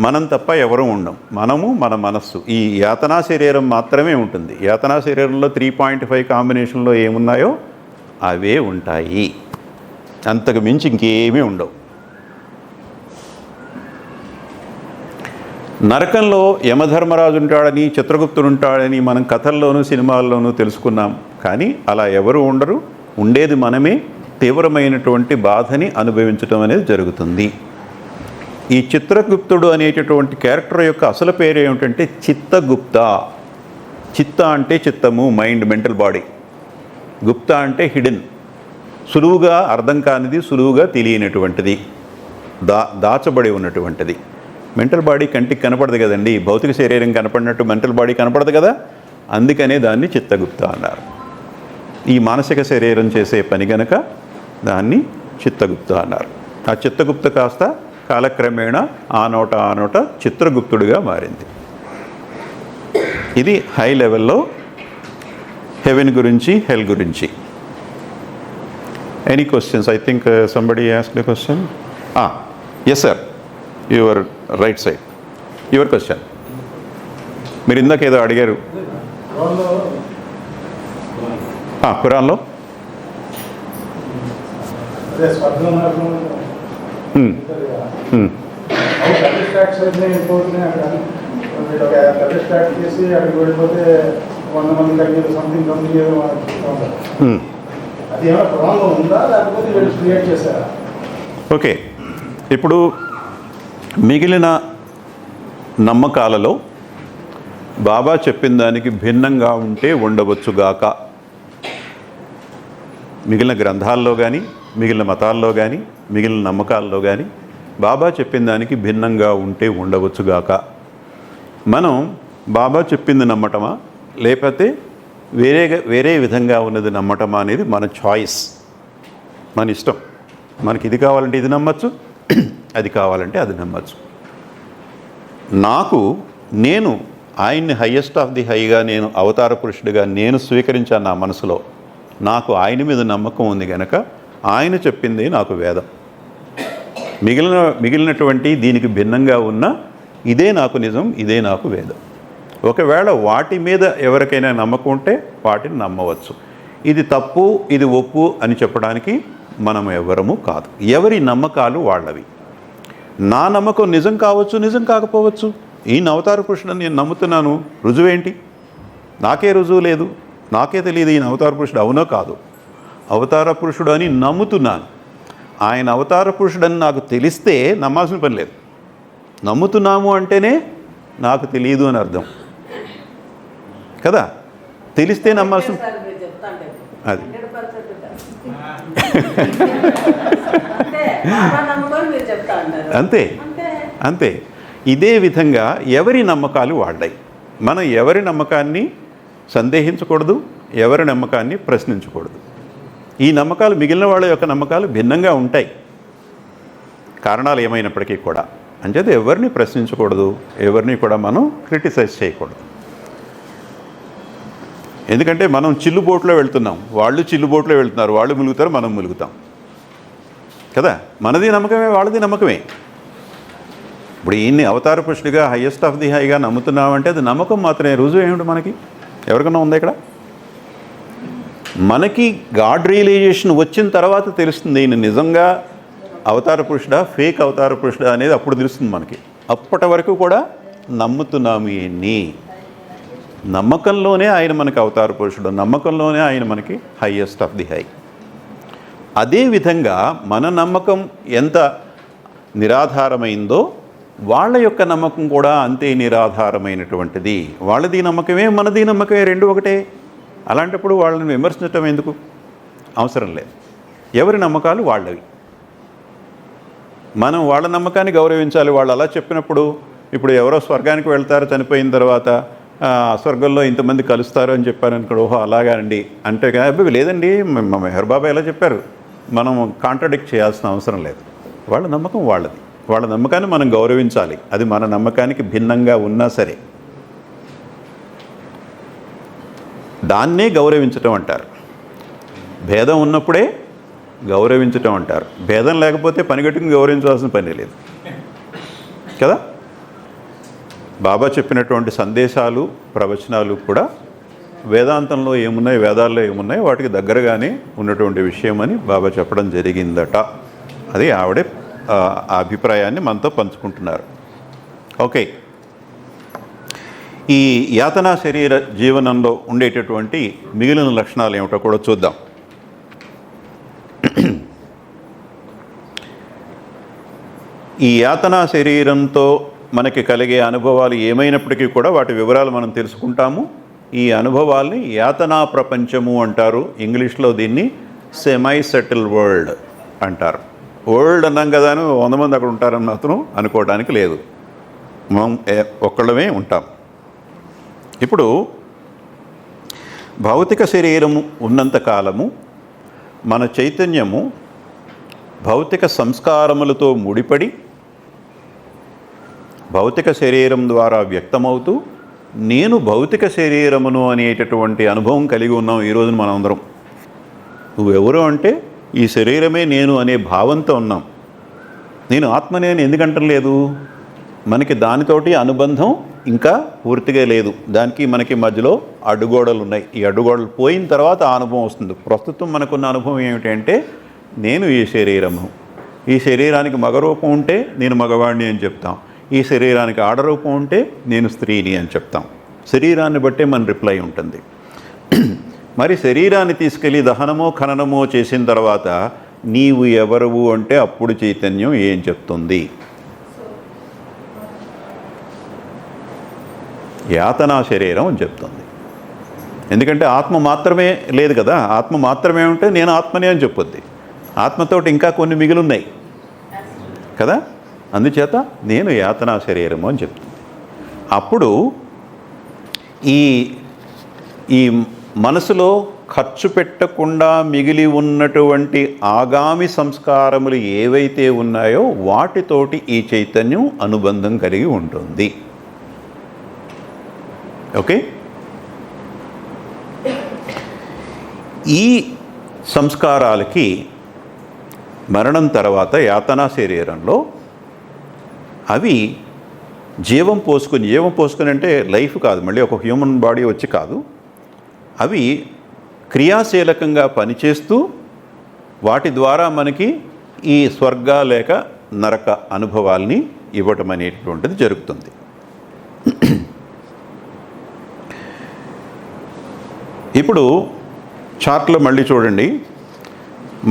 మనం తప్ప ఎవరు ఉండం. మనము, మన మనస్సు, ఈ యాతనా శరీరం మాత్రమే ఉంటుంది. యాతనా శరీరంలో 3.5 కాంబినేషన్లో ఏమున్నాయో అవే ఉంటాయి, అంతకు మించి ఇంకేమీ ఉండవు. నరకంలో యమధర్మరాజు ఉంటాడని, చిత్రగుప్తుడు ఉంటాడని మనం కథల్లోనూ సినిమాల్లోనూ తెలుసుకున్నాం. కానీ అలా ఎవరు ఉండరు. ఉండేది మనమే. తీవ్రమైనటువంటి బాధని అనుభవించడం అనేది జరుగుతుంది. ఈ చిత్రగుప్తుడు అనేటటువంటి క్యారెక్టర్ యొక్క అసలు పేరు ఏమిటంటే చిత్తగుప్త. చిత్త అంటే చిత్తము, మైండ్, మెంటల్ బాడీ. గుప్త అంటే హిడెన్, సులువుగా అర్థం కానిది, సులువుగా తెలియనటువంటిది, దాచబడి ఉన్నటువంటిది. మెంటల్ బాడీ కంటికి కనపడదు కదండి, భౌతిక శరీరం కనపడినట్టు మెంటల్ బాడీ కనపడదు కదా, అందుకనే దాన్ని చిత్తగుప్త అన్నారు. ఈ మానసిక శరీరం చేసే పని గనక దాన్ని చిత్తగుప్త అన్నారు. ఆ చిత్తగుప్త కాస్త కాలక్రమేణా ఆ నోట చిత్రగుప్తుడిగా మారింది. ఇది హై లెవెల్లో హెవెన్ గురించి, హెల్ గురించి. Any questions? I think somebody asked a question. Yes sir, your right side, your question. మీరు ఇందాక ఏదో అడిగారు. ఖురాన్లో అవి పెద్ద స్టాక్స్ అయితే వెళ్ళిపోతున్నాయి. అక్కడ మీరు ఒక పెద్ద స్టాక్ చేసి అక్కడికి వెళ్ళిపోతే 100 మంది కలిగి సంథింగ్ కంపెనీ ఉంటారు. అది ఏమైనా ప్రాబ్లం ఉందా లేకపోతే వీళ్ళు క్రియేట్ చేశారా? ఓకే, ఇప్పుడు మిగిలిన నమ్మకాలలో బాబా చెప్పిన దానికి భిన్నంగా ఉంటే ఉండవచ్చుగాక. మిగిలిన గ్రంథాల్లో కానీ, మిగిలిన మతాల్లో కానీ, మిగిలిన నమ్మకాల్లో కానీ బాబా చెప్పిన దానికి భిన్నంగా ఉంటే ఉండవచ్చుగాక. మనం బాబా చెప్పింది నమ్మటమా లేకపోతే వేరే విధంగా ఉన్నది నమ్మటమా అనేది మన చాయిస్, మన ఇష్టం. మనకి ఇది కావాలంటే ఇది నమ్మచ్చు, అది కావాలంటే అది నమ్మచ్చు. నేను ఆయన్ని హయ్యెస్ట్ ఆఫ్ ది హైగా, నేను అవతార పురుషుడిగా నేను స్వీకరించాను నా మనసులో. నాకు ఆయన మీద నమ్మకం ఉంది కనుక ఆయన చెప్పింది నాకు వేదం. మిగిలినటువంటి దీనికి భిన్నంగా ఉన్న ఇదే నాకు నిజం, ఇదే నాకు వేదం. ఒకవేళ వాటి మీద ఎవరికైనా నమ్మకం ఉంటే వాటిని నమ్మవచ్చు. ఇది తప్పు, ఇది ఒప్పు అని చెప్పడానికి మనం ఎవరము కాదు. ఎవరి నమ్మకాలు వాళ్ళవి. నా నమ్మకం నిజం కావచ్చు, నిజం కాకపోవచ్చు. ఈ అవతార పురుషుడు నేను నమ్ముతున్నాను, రుజువేంటి? నాకే రుజువు లేదు, నాకే తెలియదు ఈయన అవతార పురుషుడు అవునో కాదు. అవతార పురుషుడు అని నమ్ముతున్నాను. ఆయన అవతార పురుషుడని నాకు తెలిస్తే నమ్మాల్సిన పని లేదు. నమ్ముతున్నాము అంటేనే నాకు తెలియదు అని అర్థం కదా. తెలిస్తే నమ్మాల్సిన అది అంతే. ఇదే విధంగా ఎవరి నమ్మకాలు వాళ్ళయి. మనం ఎవరి నమ్మకాన్ని సందేహించకూడదు, ఎవరి నమ్మకాన్ని ప్రశ్నించకూడదు. ఈ నమ్మకాలు మిగిలిన వాళ్ళ యొక్క నమ్మకాలు భిన్నంగా ఉంటాయి, కారణాలు ఏమైనప్పటికీ కూడా. అంచేత ఎవరిని ప్రశ్నించకూడదు, ఎవరిని కూడా మనం క్రిటిసైజ్ చేయకూడదు. ఎందుకంటే మనం చిల్లుబోట్లో వెళ్తున్నాం, వాళ్ళు చిల్లుబోట్లో వెళ్తున్నారు. వాళ్ళు ములుగుతారు, మనం ములుగుతాం కదా. మనది నమ్మకమే, వాళ్ళది నమ్మకమే. ఇప్పుడు ఈయన్ని అవతార పురుషుడిగా హయ్యెస్ట్ ఆఫ్ ది హైగా నమ్ముతున్నామంటే అది నమ్మకం మాత్రమే. రుజువు ఏమిటి మనకి? ఎవరికన్నా ఉందా ఇక్కడ? మనకి గాడ్ రియలైజేషన్ వచ్చిన తర్వాత తెలుస్తుంది ఈయన నిజంగా అవతార పురుషుడా, ఫేక్ అవతార పురుషుడా అనేది అప్పుడు తెలుస్తుంది మనకి. అప్పటి వరకు కూడా నమ్ముతున్నాము ఈయన్ని. నమ్మకంలోనే ఆయన మనకి అవతార పురుషుడు, నమ్మకంలోనే ఆయన మనకి హయ్యెస్ట్ ఆఫ్ ది హై. అదేవిధంగా మన నమ్మకం ఎంత నిరాధారమైందో వాళ్ళ యొక్క నమ్మకం కూడా అంతే నిరాధారమైనటువంటిది. వాళ్ళది నమ్మకమే, మనది నమ్మకమే, రెండు ఒకటే. అలాంటప్పుడు వాళ్ళని విమర్శించటం ఎందుకు? అవసరం లేదు. ఎవరి నమ్మకాలు వాళ్ళవి. మనం వాళ్ళ నమ్మకాన్ని గౌరవించాలి. వాళ్ళు అలా చెప్పినప్పుడు, ఇప్పుడు ఎవరో స్వర్గానికి వెళ్తారో చనిపోయిన తర్వాత, స్వర్గంలో ఇంతమంది కలుస్తారు అని చెప్పారు అనుకో, ఓహో అలాగానండి అంటే అబ్బాయి లేదండి మా మెహర్ బాబా ఎలా చెప్పారు, మనం కాంట్రడిక్ట్ చేయాల్సిన అవసరం లేదు. వాళ్ళ నమ్మకం వాళ్ళది. వాళ్ళ నమ్మకాన్ని మనం గౌరవించాలి. అది మన నమ్మకానికి భిన్నంగా ఉన్నా సరే దాన్నే గౌరవించటం అంటారు. భేదం ఉన్నప్పుడే గౌరవించటం అంటారు. భేదం లేకపోతే పనిగట్టుకుని గౌరవించాల్సిన పని లేదు కదా. బాబా చెప్పినటువంటి సందేశాలు, ప్రవచనాలు కూడా వేదాంతంలో ఏమున్నాయి, వేదాల్లో ఏమున్నాయి వాటికి దగ్గరగానే ఉన్నటువంటి విషయం అని బాబా చెప్పడం జరిగిందట. అది ఆవిడే ఆ అభిప్రాయాన్ని మనతో పంచుకుంటున్నారు. ఓకే, ఈ యాతనా శరీర జీవనంలో ఉండేటటువంటి మిగిలిన లక్షణాలు ఏమిటో కూడా చూద్దాం. ఈ యాతనా శరీరంతో మనకి కలిగే అనుభవాలు ఏమైనప్పటికీ కూడా వాటి వివరాలు మనం తెలుసుకుంటాము. ఈ అనుభవాల్ని యాతనా ప్రపంచము అంటారు. ఇంగ్లీష్లో దీన్ని సెమై సెటిల్ వరల్డ్ అంటారు. వరల్డ్ అన్నాం కదా అని 100 మంది అక్కడ ఉంటారని మాత్రం అనుకోవడానికి లేదు. మనం ఒక్కళ్ళమే ఉంటాం. ఇప్పుడు భౌతిక శరీరము ఉన్నంత కాలము మన చైతన్యము భౌతిక సంస్కారములతో ముడిపడి భౌతిక శరీరం ద్వారా వ్యక్తమవుతూ నేను భౌతిక శరీరమును అనేటటువంటి అనుభవం కలిగి ఉన్నాం. ఈరోజు మనం అందరం నువ్వెవరు అంటే ఈ శరీరమే నేను అనే భావంతో ఉన్నాం. నేను ఆత్మనే అని ఎందుకంటం లేదు? మనకి దానితోటి అనుబంధం ఇంకా పూర్తిగా లేదు. దానికి మనకి మధ్యలో అడ్డుగోడలు ఉన్నాయి. ఈ అడ్డుగోడలు పోయిన తర్వాత ఆ అనుభవం వస్తుంది. ప్రస్తుతం మనకున్న అనుభవం ఏమిటంటే నేను ఈ శరీరము, ఈ శరీరానికి మగరూపం ఉంటే నేను మగవాడిని అని చెప్తాం, ఈ శరీరానికి ఆడరూపం ఉంటే నేను స్త్రీని అని చెప్తాం. శరీరాన్ని బట్టే మన రిప్లై ఉంటుంది. మరి శరీరాన్ని తీసుకెళ్ళి దహనమో ఖననమో చేసిన తర్వాత నీవు ఎవరువు అంటే అప్పుడు చైతన్యం ఏం చెప్తుంది? యాతనా శరీరం అని చెప్తుంది. ఎందుకంటే ఆత్మ మాత్రమే లేదు కదా, ఆత్మ మాత్రమే ఉంటే నేను ఆత్మనే అని చెప్పొద్ది. ఆత్మతోటి ఇంకా కొన్ని మిగిలిన్నాయి కదా, అందుచేత నేను యాతనా శరీరము అని చెప్తుంది. అప్పుడు ఈ మనసులో ఖర్చు పెట్టకుండా మిగిలి ఉన్నటువంటి ఆగామి సంస్కారములు ఏవైతే ఉన్నాయో వాటితోటి ఈ చైతన్యం అనుబంధం కలిగి ఉంటుంది. ఓకే, ఈ సంస్కారాలకి మరణం తర్వాత యాతనా శరీరంలో అవి జీవం పోసుకుని అంటే లైఫ్ కాదు, మళ్ళీ ఒక హ్యూమన్ బాడీ వచ్చి కాదు, అవి క్రియాశీలకంగా పనిచేస్తూ వాటి ద్వారా మనకి ఈ స్వర్గ లేక నరక అనుభవాల్ని ఇవ్వటం అనేటువంటిది జరుగుతుంది. ఇప్పుడు చార్ట్లో మళ్ళీ చూడండి,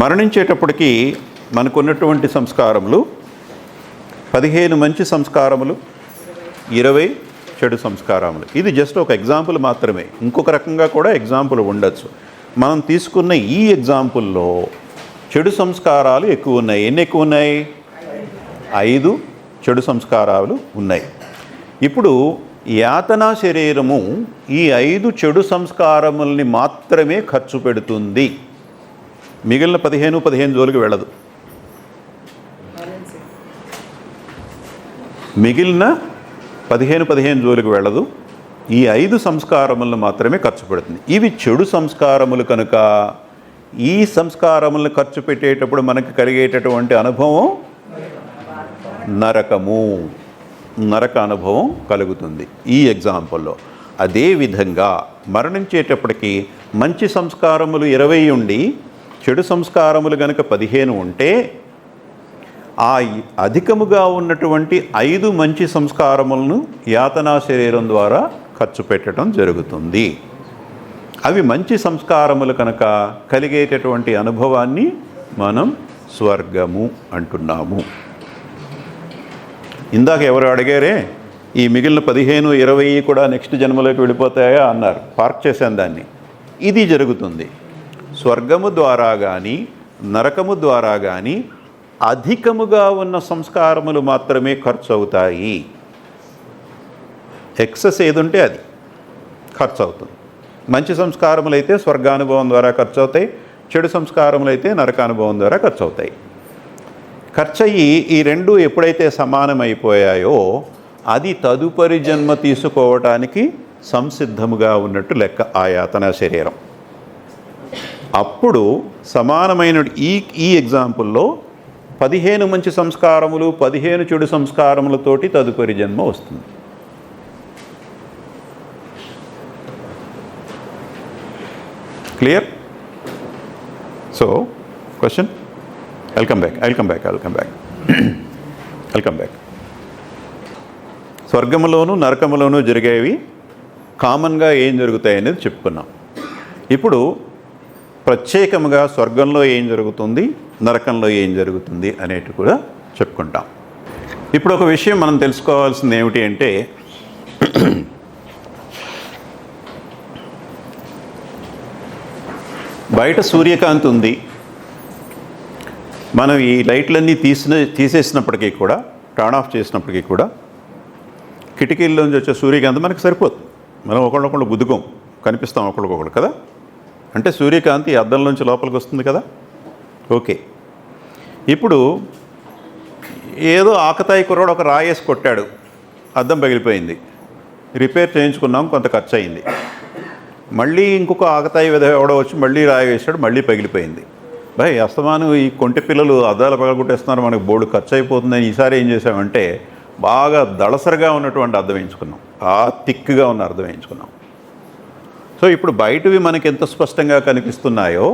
మరణించేటప్పటికి మనకున్నటువంటి సంస్కారములు 15 మంచి సంస్కారములు, 20 చెడు సంస్కారములు. ఇది జస్ట్ ఒక ఎగ్జాంపుల్ మాత్రమే, ఇంకొక రకంగా కూడా ఎగ్జాంపుల్ ఉండొచ్చు. మనం తీసుకున్న ఈ ఎగ్జాంపుల్లో చెడు సంస్కారాలు ఎక్కువ ఉన్నాయి. ఎన్ని ఎక్కువ ఉన్నాయి? 5 చెడు సంస్కారాలు ఉన్నాయి. ఇప్పుడు యాతనా శరీరము ఈ 5 చెడు సంస్కారముల్ని మాత్రమే ఖర్చు పెడుతుంది, మిగిలిన 15 జోలికి వెళ్ళదు. మిగిలిన 15 జోలికి వెళ్ళదు. ఈ 5 సంస్కారములను మాత్రమే ఖర్చు పెడుతుంది. ఇవి చెడు సంస్కారములు కనుక ఈ సంస్కారములను ఖర్చు పెట్టేటప్పుడు మనకు కలిగేటటువంటి అనుభవం నరక అనుభవం కలుగుతుంది ఈ ఎగ్జాంపుల్లో. అదేవిధంగా మరణించేటప్పటికి మంచి సంస్కారములు 20 ఉండి చెడు సంస్కారములు కనుక 15 ఉంటే ఆ అధికముగా ఉన్నటువంటి 5 మంచి సంస్కారములను యాతనా శరీరం ద్వారా ఖర్చు పెట్టడం జరుగుతుంది. అవి మంచి సంస్కారములు కనుక కలిగేటటువంటి అనుభవాన్ని మనం స్వర్గము అంటున్నాము. ఇందాక ఎవరు అడిగారే ఈ మిగిలిన 15, 20 కూడా నెక్స్ట్ జన్మలోకి వెళ్ళిపోతాయా అన్నారు, పార్క్ చేశాను దాన్ని. ఇది జరుగుతుంది. స్వర్గము ద్వారా కానీ నరకము ద్వారా కానీ అధికముగా ఉన్న సంస్కారములు మాత్రమే ఖర్చు అవుతాయి. ఎక్సెస్ ఏదుంటే అది ఖర్చు అవుతుంది. మంచి సంస్కారములు అయితే స్వర్గానుభవం ద్వారా ఖర్చు అవుతాయి, చెడు సంస్కారములు అయితే నరకానుభవం ద్వారా ఖర్చు అవుతాయి. ఖర్చు అయ్యి ఈ రెండు ఎప్పుడైతే సమానమైపోయాయో అది తదుపరి జన్మ తీసుకోవటానికి సంసిద్ధముగా ఉన్నట్టు లెక్క ఆ యాతనా శరీరం. అప్పుడు సమానమైన ఈ ఎగ్జాంపుల్లో 15 మంచి సంస్కారములు 15 చెడు సంస్కారములతోటి తదుపరి జన్మ వస్తుంది. Clear? So question, I'll come back. స్వర్గములోను నరకములోను జరిగేవి కామన్గా ఏం జరుగుతాయి అనేది చెప్పుకున్నాం. ఇప్పుడు ప్రత్యేకంగా స్వర్గంలో ఏం జరుగుతుంది, నరకంలో ఏం జరుగుతుంది అనేటి కూడా చెప్పుకుంటాం. ఇప్పుడు ఒక విషయం మనం తెలుసుకోవాల్సింది ఏమిటి అంటే, బయట సూర్యకాంతి ఉంది, మనం ఈ లైట్లన్నీ తీసేసినప్పటికీ కూడా, టర్న్ ఆఫ్ చేసినప్పటికీ కూడా కిటికీల్లోంచి వచ్చే సూర్యకాంతి మనకు సరిపోతుంది. మనం ఒకళ్ళొకళ్ళు గుద్దుకోం, కనిపిస్తాం ఒకళ్ళకొకళ్ళు కదా. అంటే సూర్యకాంతి అద్దంలోంచి లోపలికి వస్తుంది కదా. ఓకే, ఇప్పుడు ఏదో ఆకతాయి కుర్రాడు ఒక రాయేసి కొట్టాడు, అద్దం పగిలిపోయింది, రిపేర్ చేయించుకున్నాం, కొంత ఖర్చు అయింది. మళ్ళీ ఇంకొక ఆకతాయి ఎవడో వచ్చి మళ్ళీ రాయి వేసాడు, మళ్ళీ పగిలిపోయింది. భయ్ అస్తమానం ఈ కొంటి పిల్లలు అద్దాలు పగలగొట్టేస్తున్నారు, మనకు బోర్డు ఖర్చు అయిపోతుందని ఈసారి ఏం చేసామంటే బాగా దళసరిగా ఉన్నటువంటి అద్దం వేయించుకున్నాం, థిక్గా ఉన్న అర్థం వేయించుకున్నాం. సో ఇప్పుడు బయటవి మనకి ఎంత స్పష్టంగా కనిపిస్తున్నాయో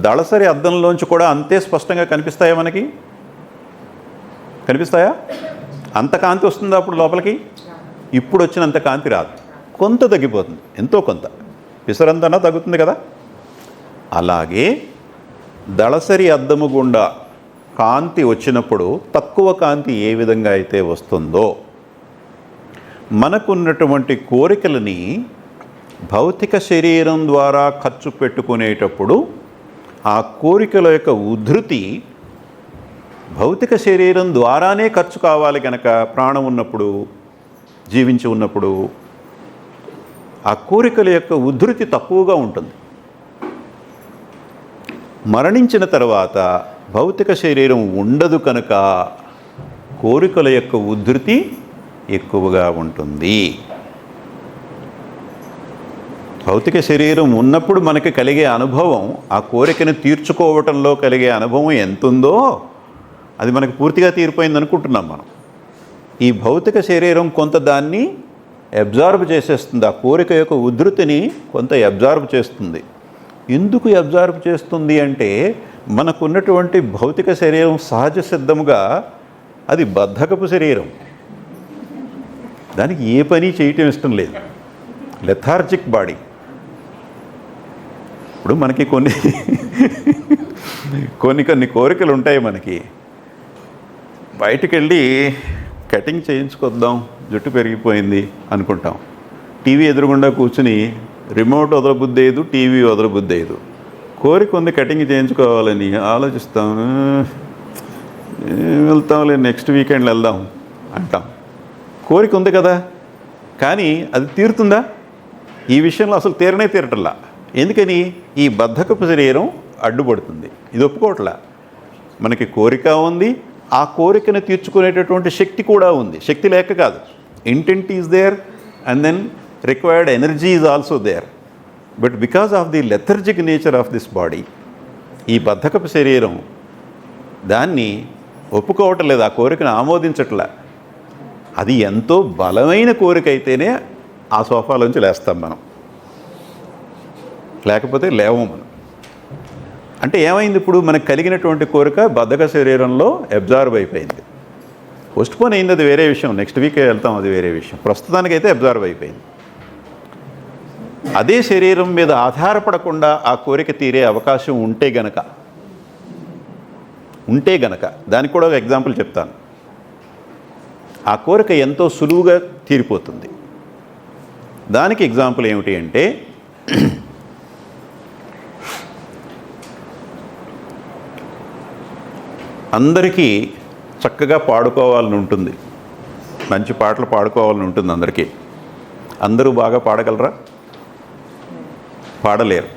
దళసరి అద్దంలోంచి కూడా అంతే స్పష్టంగా కనిపిస్తాయో మనకి. కనిపిస్తాయా? అంత కాంతి వస్తుందా అప్పుడు లోపలికి? ఇప్పుడు వచ్చినంత కాంతి రాదు, కొంత తగ్గిపోతుంది, ఎంతో కొంత, పిసరంతనా తగ్గుతుంది కదా. అలాగే దళసరి అద్దము గుండా కాంతి వచ్చినప్పుడు తక్కువ కాంతి ఏ విధంగా అయితే వస్తుందో, మనకున్నటువంటి కోరికలని భౌతిక శరీరం ద్వారా ఖర్చు పెట్టుకునేటప్పుడు ఆ కోరికల యొక్క ఉధృతి భౌతిక శరీరం ద్వారానే ఖర్చు కావాలి కనుక, ప్రాణం ఉన్నప్పుడు, జీవించి ఉన్నప్పుడు ఆ కోరికల యొక్క ఉధృతి తక్కువగా ఉంటుంది. మరణించిన తర్వాత భౌతిక శరీరం ఉండదు కనుక కోరికల యొక్క ఉధృతి ఎక్కువగా ఉంటుంది. భౌతిక శరీరం ఉన్నప్పుడు మనకి కలిగే అనుభవం, ఆ కోరికను తీర్చుకోవటంలో కలిగే అనుభవం ఎంతుందో అది మనకు పూర్తిగా తీరిపోయింది అనుకుంటున్నాం మనం. ఈ భౌతిక శరీరం కొంత దాన్ని అబ్జార్బ్ చేసేస్తుంది, ఆ కోరిక యొక్క ఉధృతిని కొంత అబ్జార్బ్ చేస్తుంది. ఎందుకు అబ్జార్బ్ చేస్తుంది అంటే, మనకున్నటువంటి భౌతిక శరీరం సహజ సిద్ధముగా అది బద్ధకపు శరీరం, దానికి ఏ పని చేయటం ఇష్టం లేదు, లెథార్జిక్ బాడీ. ఇప్పుడు మనకి కొన్ని కోరికలు ఉంటాయి. మనకి బయటికి వెళ్ళి కటింగ్ చేయించుకొద్దాం, జుట్టు పెరిగిపోయింది అనుకుంటాం. టీవీ ఎదురుగుండా కూర్చుని రిమోట్ వదలబుద్దేదు, టీవీ వదలబుద్దేదు. కోరిక ఉంది కటింగ్ చేయించుకోవాలని ఆలోచిస్తాం, వెళ్తాంలే నెక్స్ట్ వీకెండ్లో వెళ్దాం అంటాం. కోరిక ఉంది కదా, కానీ అది తీరుతుందా? ఈ విషయంలో అసలు తీరటల్లా. ఎందుకని? ఈ బద్ధకపు శరీరం అడ్డుపడుతుంది, ఇది ఒప్పుకోవట్లా. మనకి కోరిక ఉంది, ఆ కోరికను తీర్చుకునేటటువంటి శక్తి కూడా ఉంది. శక్తి లేక కాదు, intent is there and then required energy is also there. But because of the lethargic nature of this body, ఈ బద్ధకపు శరీరం దాన్ని ఒప్పుకోవటం లేదు, ఆ కోరికను ఆమోదించట్లే. అది ఎంతో బలమైన కోరిక అయితేనే ఆ సోఫాలోంచి లేస్తాం మనం, లేకపోతే లేవం మనం. అంటే ఏమైంది? ఇప్పుడు మనకు కలిగినటువంటి కోరిక బద్ధక శరీరంలో అబ్జార్బ్ అయిపోయింది. పోస్ట్పోన్ అయింది, అది వేరే విషయం, నెక్స్ట్ వీక్ వెళ్తాం, అది వేరే విషయం. ప్రస్తుతానికైతే అబ్జార్బ్ అయిపోయింది. అదే శరీరం మీద ఆధారపడకుండా ఆ కోరిక తీరే అవకాశం ఉంటే గనక దానికి కూడా ఒక ఎగ్జాంపుల్ చెప్తాను. ఆ కోరిక ఎంతో సులువుగా తీరిపోతుంది. దానికి ఎగ్జాంపుల్ ఏమిటి అంటే, అందరికీ చక్కగా పాడుకోవాలని ఉంటుంది, మంచి పాటలు పాడుకోవాలని ఉంటుంది అందరికీ. అందరూ బాగా పాడగలరా? పాడలేరు.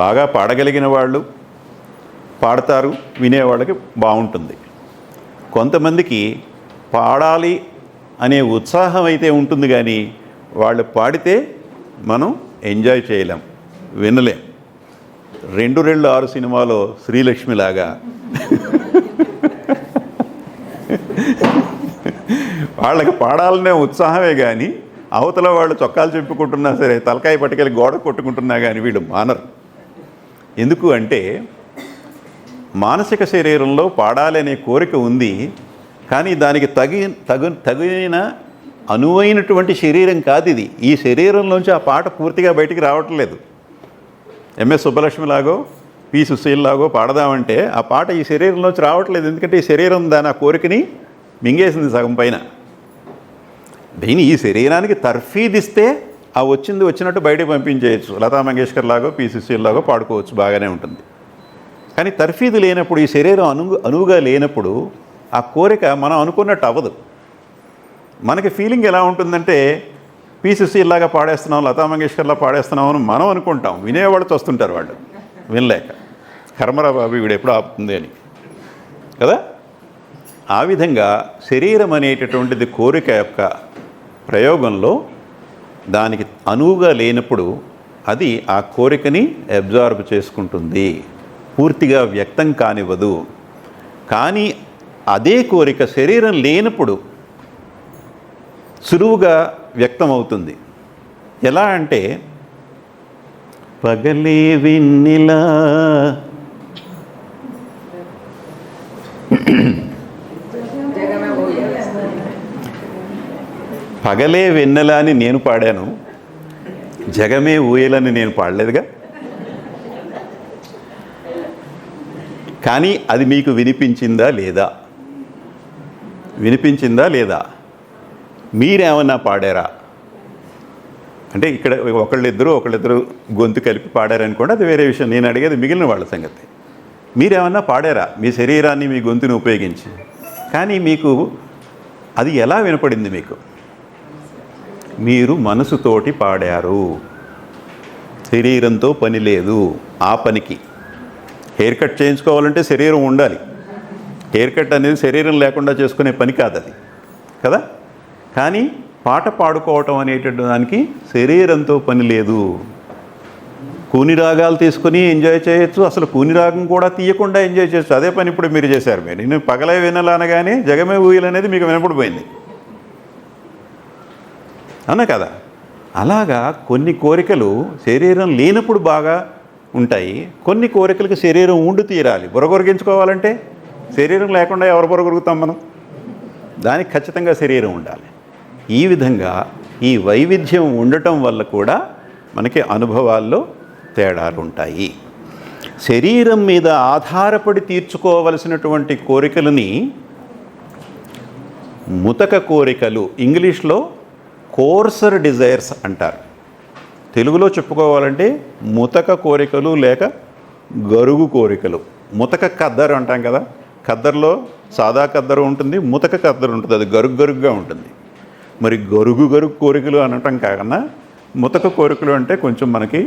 బాగా పాడగలిగిన వాళ్ళు పాడతారు, వినేవాళ్ళకి బాగుంటుంది. కొంతమందికి పాడాలి అనే ఉత్సాహం అయితే ఉంటుంది, కానీ వాళ్ళు పాడితే మనం ఎంజాయ్ చేయలేం, వినలేం. 2-6 సినిమాలో శ్రీలక్ష్మిలాగా వాళ్ళకి పాడాలనే ఉత్సాహమే కానీ, అవతల వాళ్ళు చొక్కాలు చెప్పుకుంటున్నా సరే, తలకాయ పట్టుకెళ్ళి గోడ కొట్టుకుంటున్నా కానీ వీళ్ళు మానరు. ఎందుకు అంటే, మానసిక శరీరంలో పాడాలి అనే కోరిక ఉంది, కానీ దానికి తగిన అనువైనటువంటి శరీరం కాదు ఇది. ఈ శరీరంలోంచి ఆ పాట పూర్తిగా బయటికి రావట్లేదు. ఎంఎస్ సుబ్బలక్ష్మిలాగో, పి సుశీల్లాగో పాడదామంటే ఆ పాట ఈ శరీరంలోంచి రావట్లేదు. ఎందుకంటే ఈ శరీరం దాని ఆ కోరికని మింగేసింది సగం పైన. దీని ఈ శరీరానికి తర్ఫీదిస్తే ఆ వచ్చినట్టు బయటకు పంపించేయచ్చు. లతా మంగేష్కర్ లాగో, పి సుశీల్లాగో పాడుకోవచ్చు, బాగానే ఉంటుంది. కానీ తర్ఫీదు లేనప్పుడు, ఈ శరీరం అనువుగా లేనప్పుడు ఆ కోరిక మనం అనుకున్నట్టు అవ్వదు. మనకి ఫీలింగ్ ఎలా ఉంటుందంటే, పి సుశీల్లాగా పాడేస్తున్నాం, లతా మంగేష్కర్లా పాడేస్తున్నాం అని మనం అనుకుంటాం. వినేవాళ్ళు చూస్తుంటారు, వాళ్ళు వినలేక, కర్మరా బాబు వీడు ఎప్పుడు ఆపుతుంది అని కదా. ఆ విధంగా శరీరం అనేటటువంటిది కోరిక యొక్క ప్రయోగంలో దానికి అనువుగా లేనప్పుడు అది ఆ కోరికని అబ్జార్బ్ చేసుకుంటుంది, పూర్తిగా వ్యక్తం కానివ్వదు. కానీ అదే కోరిక శరీరం లేనప్పుడు సులువుగా వ్యక్తమవుతుంది. ఎలా అంటే, పగలే వెన్నెలా పగలే వెన్నెల అని నేను పాడాను, జగమే ఊయలని నేను పాడలేదుగా. కానీ అది మీకు వినిపించిందా లేదా? వినిపించిందా లేదా? మీరేమన్నా పాడారా? అంటే ఇక్కడ ఒకళ్ళిద్దరు గొంతు కలిపి పాడారనుకోండి, అది వేరే విషయం. నేను అడిగేది మిగిలిన వాళ్ళ సంగతి. మీరేమన్నా పాడారా మీ శరీరాన్ని, మీ గొంతుని ఉపయోగించి? కానీ మీకు అది ఎలా వినపడింది? మీకు మీరు మనసుతోటి పాడారు, శరీరంతో పని లేదు. ఆ పనికి హెయిర్ కట్ చేయించుకోవాలంటే శరీరం ఉండాలి. హెయిర్ కట్ అనేది శరీరం లేకుండా చేసుకునే పని కాదు అది, కదా. కానీ పాట పాడుకోవటం అనేటువంటి దానికి శరీరంతో పని లేదు. కూని రాగాలు తీసుకుని ఎంజాయ్ చేయొచ్చు, అసలు కూని రాగం కూడా తీయకుండా ఎంజాయ్ చేయొచ్చు. అదే పని ఇప్పుడు మీరు చేశారు. నేను పగలే వినాలనగానే జగమే ఊయలు అనేది మీకు వినపడిపోయింది, అవునా కదా. అలాగా కొన్ని కోరికలు శరీరం లేనప్పుడు బాగా ఉంటాయి, కొన్ని కోరికలకు శరీరం ఉండి తీరాలి. బుర్రగొరిగించుకోవాలంటే శరీరం లేకుండా ఎవరు బుర్రగొరుగుతాం మనం? దానికి ఖచ్చితంగా శరీరం ఉండాలి. ఈ విధంగా ఈ వైవిధ్యం ఉండటం వల్ల కూడా మనకి అనుభవాల్లో తేడాలు ఉంటాయి. శరీరం మీద ఆధారపడి తీర్చుకోవలసినటువంటి కోరికలని ముతక కోరికలు, ఇంగ్లీష్లో కోర్సర్ డిజైర్స్ అంటారు. తెలుగులో చెప్పుకోవాలంటే ముతక కోరికలు లేక గరుగు కోరికలు. ముతక కద్దరు అంటాం కదా, కద్దరులో సాదా కద్దరు ఉంటుంది, ముతక కద్దరు ఉంటుంది, అది గరుగ్గా ఉంటుంది. మరి గరుగు కోరికలు అనటం కాకుండా ముతక కోరికలు అంటే కొంచెం మనకి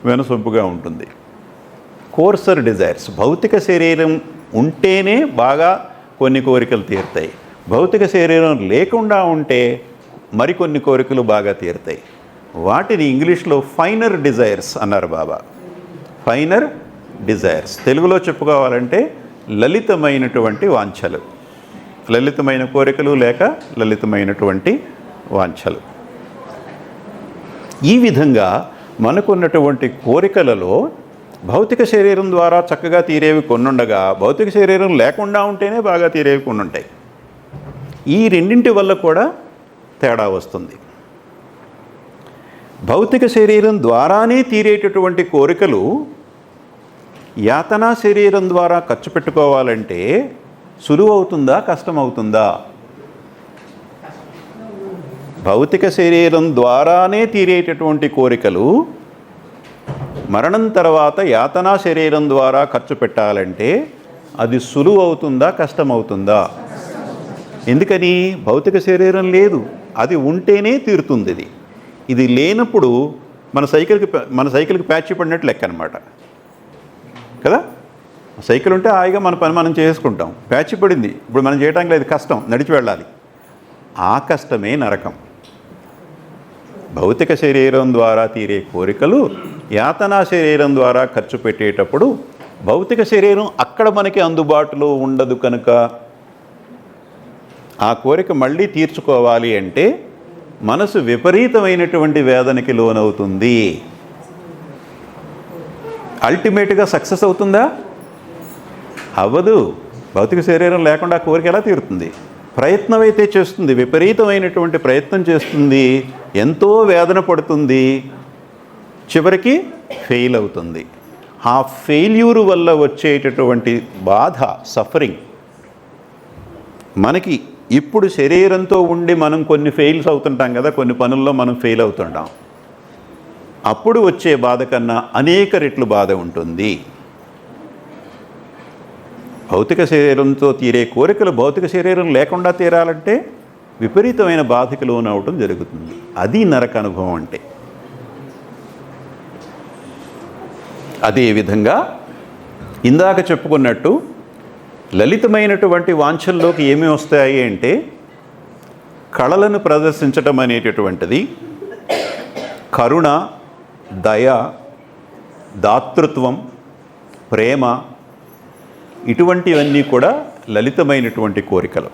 వెనసొంపుగా ఉంటుంది. కోర్సర్ డిజైర్స్, భౌతిక శరీరం ఉంటేనే బాగా కొన్ని కోరికలు తీరుతాయి, భౌతిక శరీరం లేకుండా ఉంటే మరికొన్ని కోరికలు బాగా తీరుతాయి. వాటిని ఇంగ్లీష్లో ఫైనర్ డిజైర్స్ అన్నారు బాబా. ఫైనర్ డిజైర్స్ తెలుగులో చెప్పుకోవాలంటే లలితమైనటువంటి వాంఛలు, లలితమైన కోరికలు లేక లలితమైనటువంటి వాంఛలు. ఈ విధంగా మనకున్నటువంటి కోరికలలో భౌతిక శరీరం ద్వారా చక్కగా తీరేవి కొన్నుండగా, భౌతిక శరీరం లేకుండా ఉంటేనే బాగా తీరేవి కొన్ని ఉంటాయి. ఈ రెండింటి వల్ల కూడా తేడా వస్తుంది. భౌతిక శరీరం ద్వారానే తీరేటటువంటి కోరికలు యాతనా శరీరం ద్వారా ఖర్చు పెట్టుకోవాలంటే సులువవుతుందా, కష్టమవుతుందా? భౌతిక శరీరం ద్వారానే తీరేటటువంటి కోరికలు మరణం తర్వాత యాతనా శరీరం ద్వారా ఖర్చు పెట్టాలంటే అది సులువవుతుందా, కష్టమవుతుందా? ఎందుకని? భౌతిక శరీరం లేదు, అది ఉంటేనే తీరుతుంది. ఇది లేనప్పుడు మన సైకిల్కి ప్యాచ్ పడినట్టు లెక్క అనమాట, కదా. సైకిల్ ఉంటే హాయిగా మన పని మనం చేసుకుంటాం, ప్యాచ్ పడింది, ఇప్పుడు మనం చేయడానికి లేదు, కష్టం, నడిచి వెళ్ళాలి. ఆ కష్టమే నరకం. భౌతిక శరీరం ద్వారా తీరే కోరికలు యాతనా శరీరం ద్వారా ఖర్చు పెట్టేటప్పుడు భౌతిక శరీరం అక్కడ మనకి అందుబాటులో ఉండదు కనుక ఆ కోరిక మళ్ళీ తీర్చుకోవాలి అంటే మనసు విపరీతమైనటువంటి వేదనకి లోనవుతుంది. అల్టిమేట్గా సక్సెస్ అవుతుందా? అవ్వదు. భౌతిక శరీరం లేకుండా కోరిక ఎలా తీరుతుంది? ప్రయత్నం అయితే చేస్తుంది, విపరీతమైనటువంటి ప్రయత్నం చేస్తుంది, ఎంతో వేదన పడుతుంది, చివరికి ఫెయిల్ అవుతుంది. ఆ ఫెయిల్యూర్ వల్ల వచ్చేటటువంటి బాధ, సఫరింగ్, మనకి ఇప్పుడు శరీరంతో ఉండి మనం కొన్ని ఫెయిల్స్ అవుతుంటాం కదా, కొన్ని పనుల్లో మనం ఫెయిల్ అవుతుంటాం, అప్పుడు వచ్చే బాధ కన్నా అనేక రెట్లు బాధ ఉంటుంది. భౌతిక శరీరంతో తీరే కోరికలు భౌతిక శరీరం లేకుండా తీరాలంటే విపరీతమైన బాధకి లోనవటం జరుగుతుంది. అది నరక అనుభవం అంటే. అదేవిధంగా ఇందాక చెప్పుకున్నట్టు లలితమైనటువంటి వాంఛల్లోకి ఏమి వస్తాయి అంటే కళలను ప్రదర్శించటం అనేటటువంటిది, కరుణ, దయ, దాతృత్వం, ప్రేమ, ఇటువంటివన్నీ కూడా లలితమైనటువంటి కోరికలు.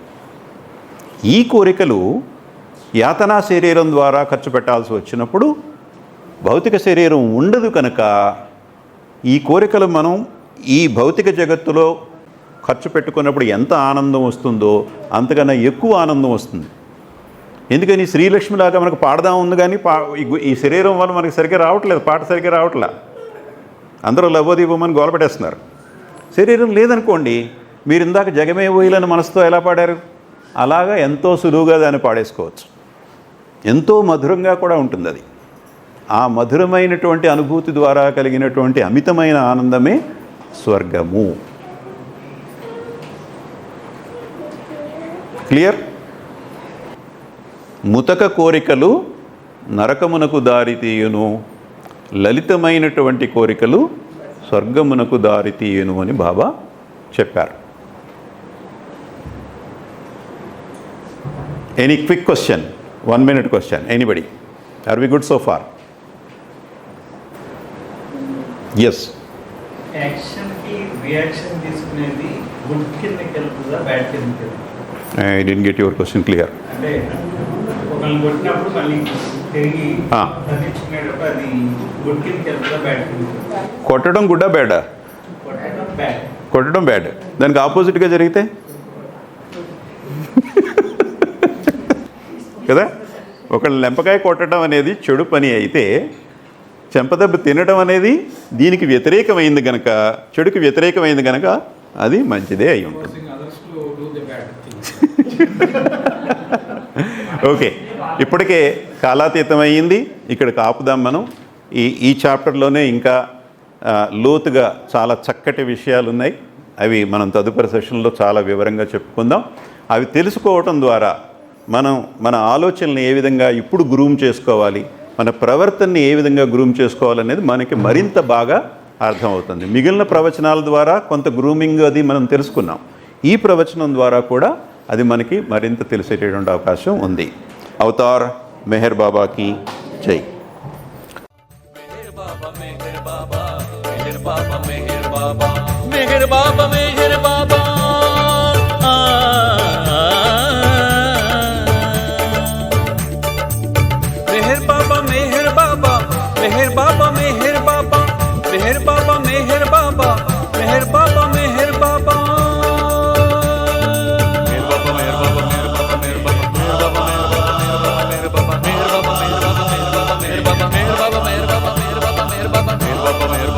ఈ కోరికలు యాతనా శరీరం ద్వారా ఖర్చు పెట్టాల్సి వచ్చినప్పుడు భౌతిక శరీరం ఉండదు కనుక ఈ కోరికలు మనం ఈ భౌతిక జగత్తులో ఖర్చు పెట్టుకున్నప్పుడు ఎంత ఆనందం వస్తుందో అంతకన్నా ఎక్కువ ఆనందం వస్తుంది. ఎందుకని శ్రీలక్ష్మిలాగా మనకు పాడదాం ఉంది కానీ ఈ శరీరం వల్ల మనకి సరిగ్గా రావట్లేదు, పాట సరిగ్గా రావట్లే. అందరూ లవోదీపమని గోలపెట్టేస్తున్నారు. శరీరం లేదనుకోండి, మీరు ఇందాక జగమే ఊయలని మనసుతో ఎలా పాడారు, అలాగా ఎంతో సులువుగా దాన్ని పాడేసుకోవచ్చు. ఎంతో మధురంగా కూడా ఉంటుంది అది. ఆ మధురమైనటువంటి అనుభూతి ద్వారా కలిగినటువంటి అమితమైన ఆనందమే స్వర్గము. క్లియర్? ముతక కోరికలు నరకమునకు దారితీయును, లలితమైనటువంటి కోరికలు స్వర్గమునకు దారితీయును అని బాబా చెప్పారు. Any quick question, 1 minute question, anybody? Are we good so far? Yes. యాక్షన్కి రియాక్షన్ తీసుకునేది గుడ్ కిందకి వెళ్తుందా బ్యాడ్ కిందకి వెళ్తుందా? I didn't get your question clear. అంటే ఒకళ్ళని కొట్టినప్పుడు మళ్ళీ తిరిగి తగ్గించుకునేటప్పుడు అది గుడ్ కిందకి వెళ్తుందా బ్యాడ్ కిందకి వెళ్తుందా? కొట్టడం గుడ్డా బ్యాడా? కొట్టడం బ్యాడ్. కొట్టడం బ్యాడ్. దానికి ఆపోజిట్గా జరిగితే కదా. ఒకళ్ళు లెంపకాయ కొట్టడం అనేది చెడు పని అయితే, చెంపదెబ్బ తినడం అనేది దీనికి వ్యతిరేకమైంది కనుక, చెడుకి వ్యతిరేకమైంది కనుక అది మంచిదే అయి ఉంటుంది. ఓకే, ఇప్పటికే కాలాతీతమైంది. ఇక్కడికి ఆపుదాం మనం. ఈ చాప్టర్లోనే ఇంకా లోతుగా చాలా చక్కటి విషయాలు ఉన్నాయి. అవి మనం తదుపరి సెషన్లో చాలా వివరంగా చెప్పుకుందాం. అవి తెలుసుకోవటం ద్వారా మనం మన ఆలోచనలు ఏ విధంగా ఇప్పుడు గ్రూమ్ చేసుకోవాలి, మన ప్రవర్తనని ఏ విధంగా గ్రూమ్ చేసుకోవాలనేది మనకి మరింత బాగా అర్థమవుతుంది. మిగిలిన ప్రవచనాల ద్వారా కొంత గ్రూమింగ్ అది మనం తెలుసుకున్నాం. ఈ ప్రవచనం ద్వారా కూడా అది మనకి మరింత తెలిసేటటువంటి అవకాశం ఉంది. అవతార్ మెహర్ బాబాకి జై. मेहर बाबा मेहर बाबा, मेहर बाबा मेहर बाबा, मेहर बाबा मेहर बाबा. मेहर बाबा मेहर बाबा, मेहर बाबा मेहर बाबा, मेहर बाबा मेहर बाबा, मेहर बाबा मेहर बाबा. मेहर बाबा मेहर बाबा, मेहर बाबा मेहर बाबा, मेहर बाबा मेहर बाबा, मेहर बाबा मेहर बाबा, मेहर बाबा मेहर बाबा, मेहर बाबा मेहर बाबा, मेहर बाबा मेहर बाबा, मेहर बाबा मेहर बाबा, मेहर बाबा मेहर बाबा.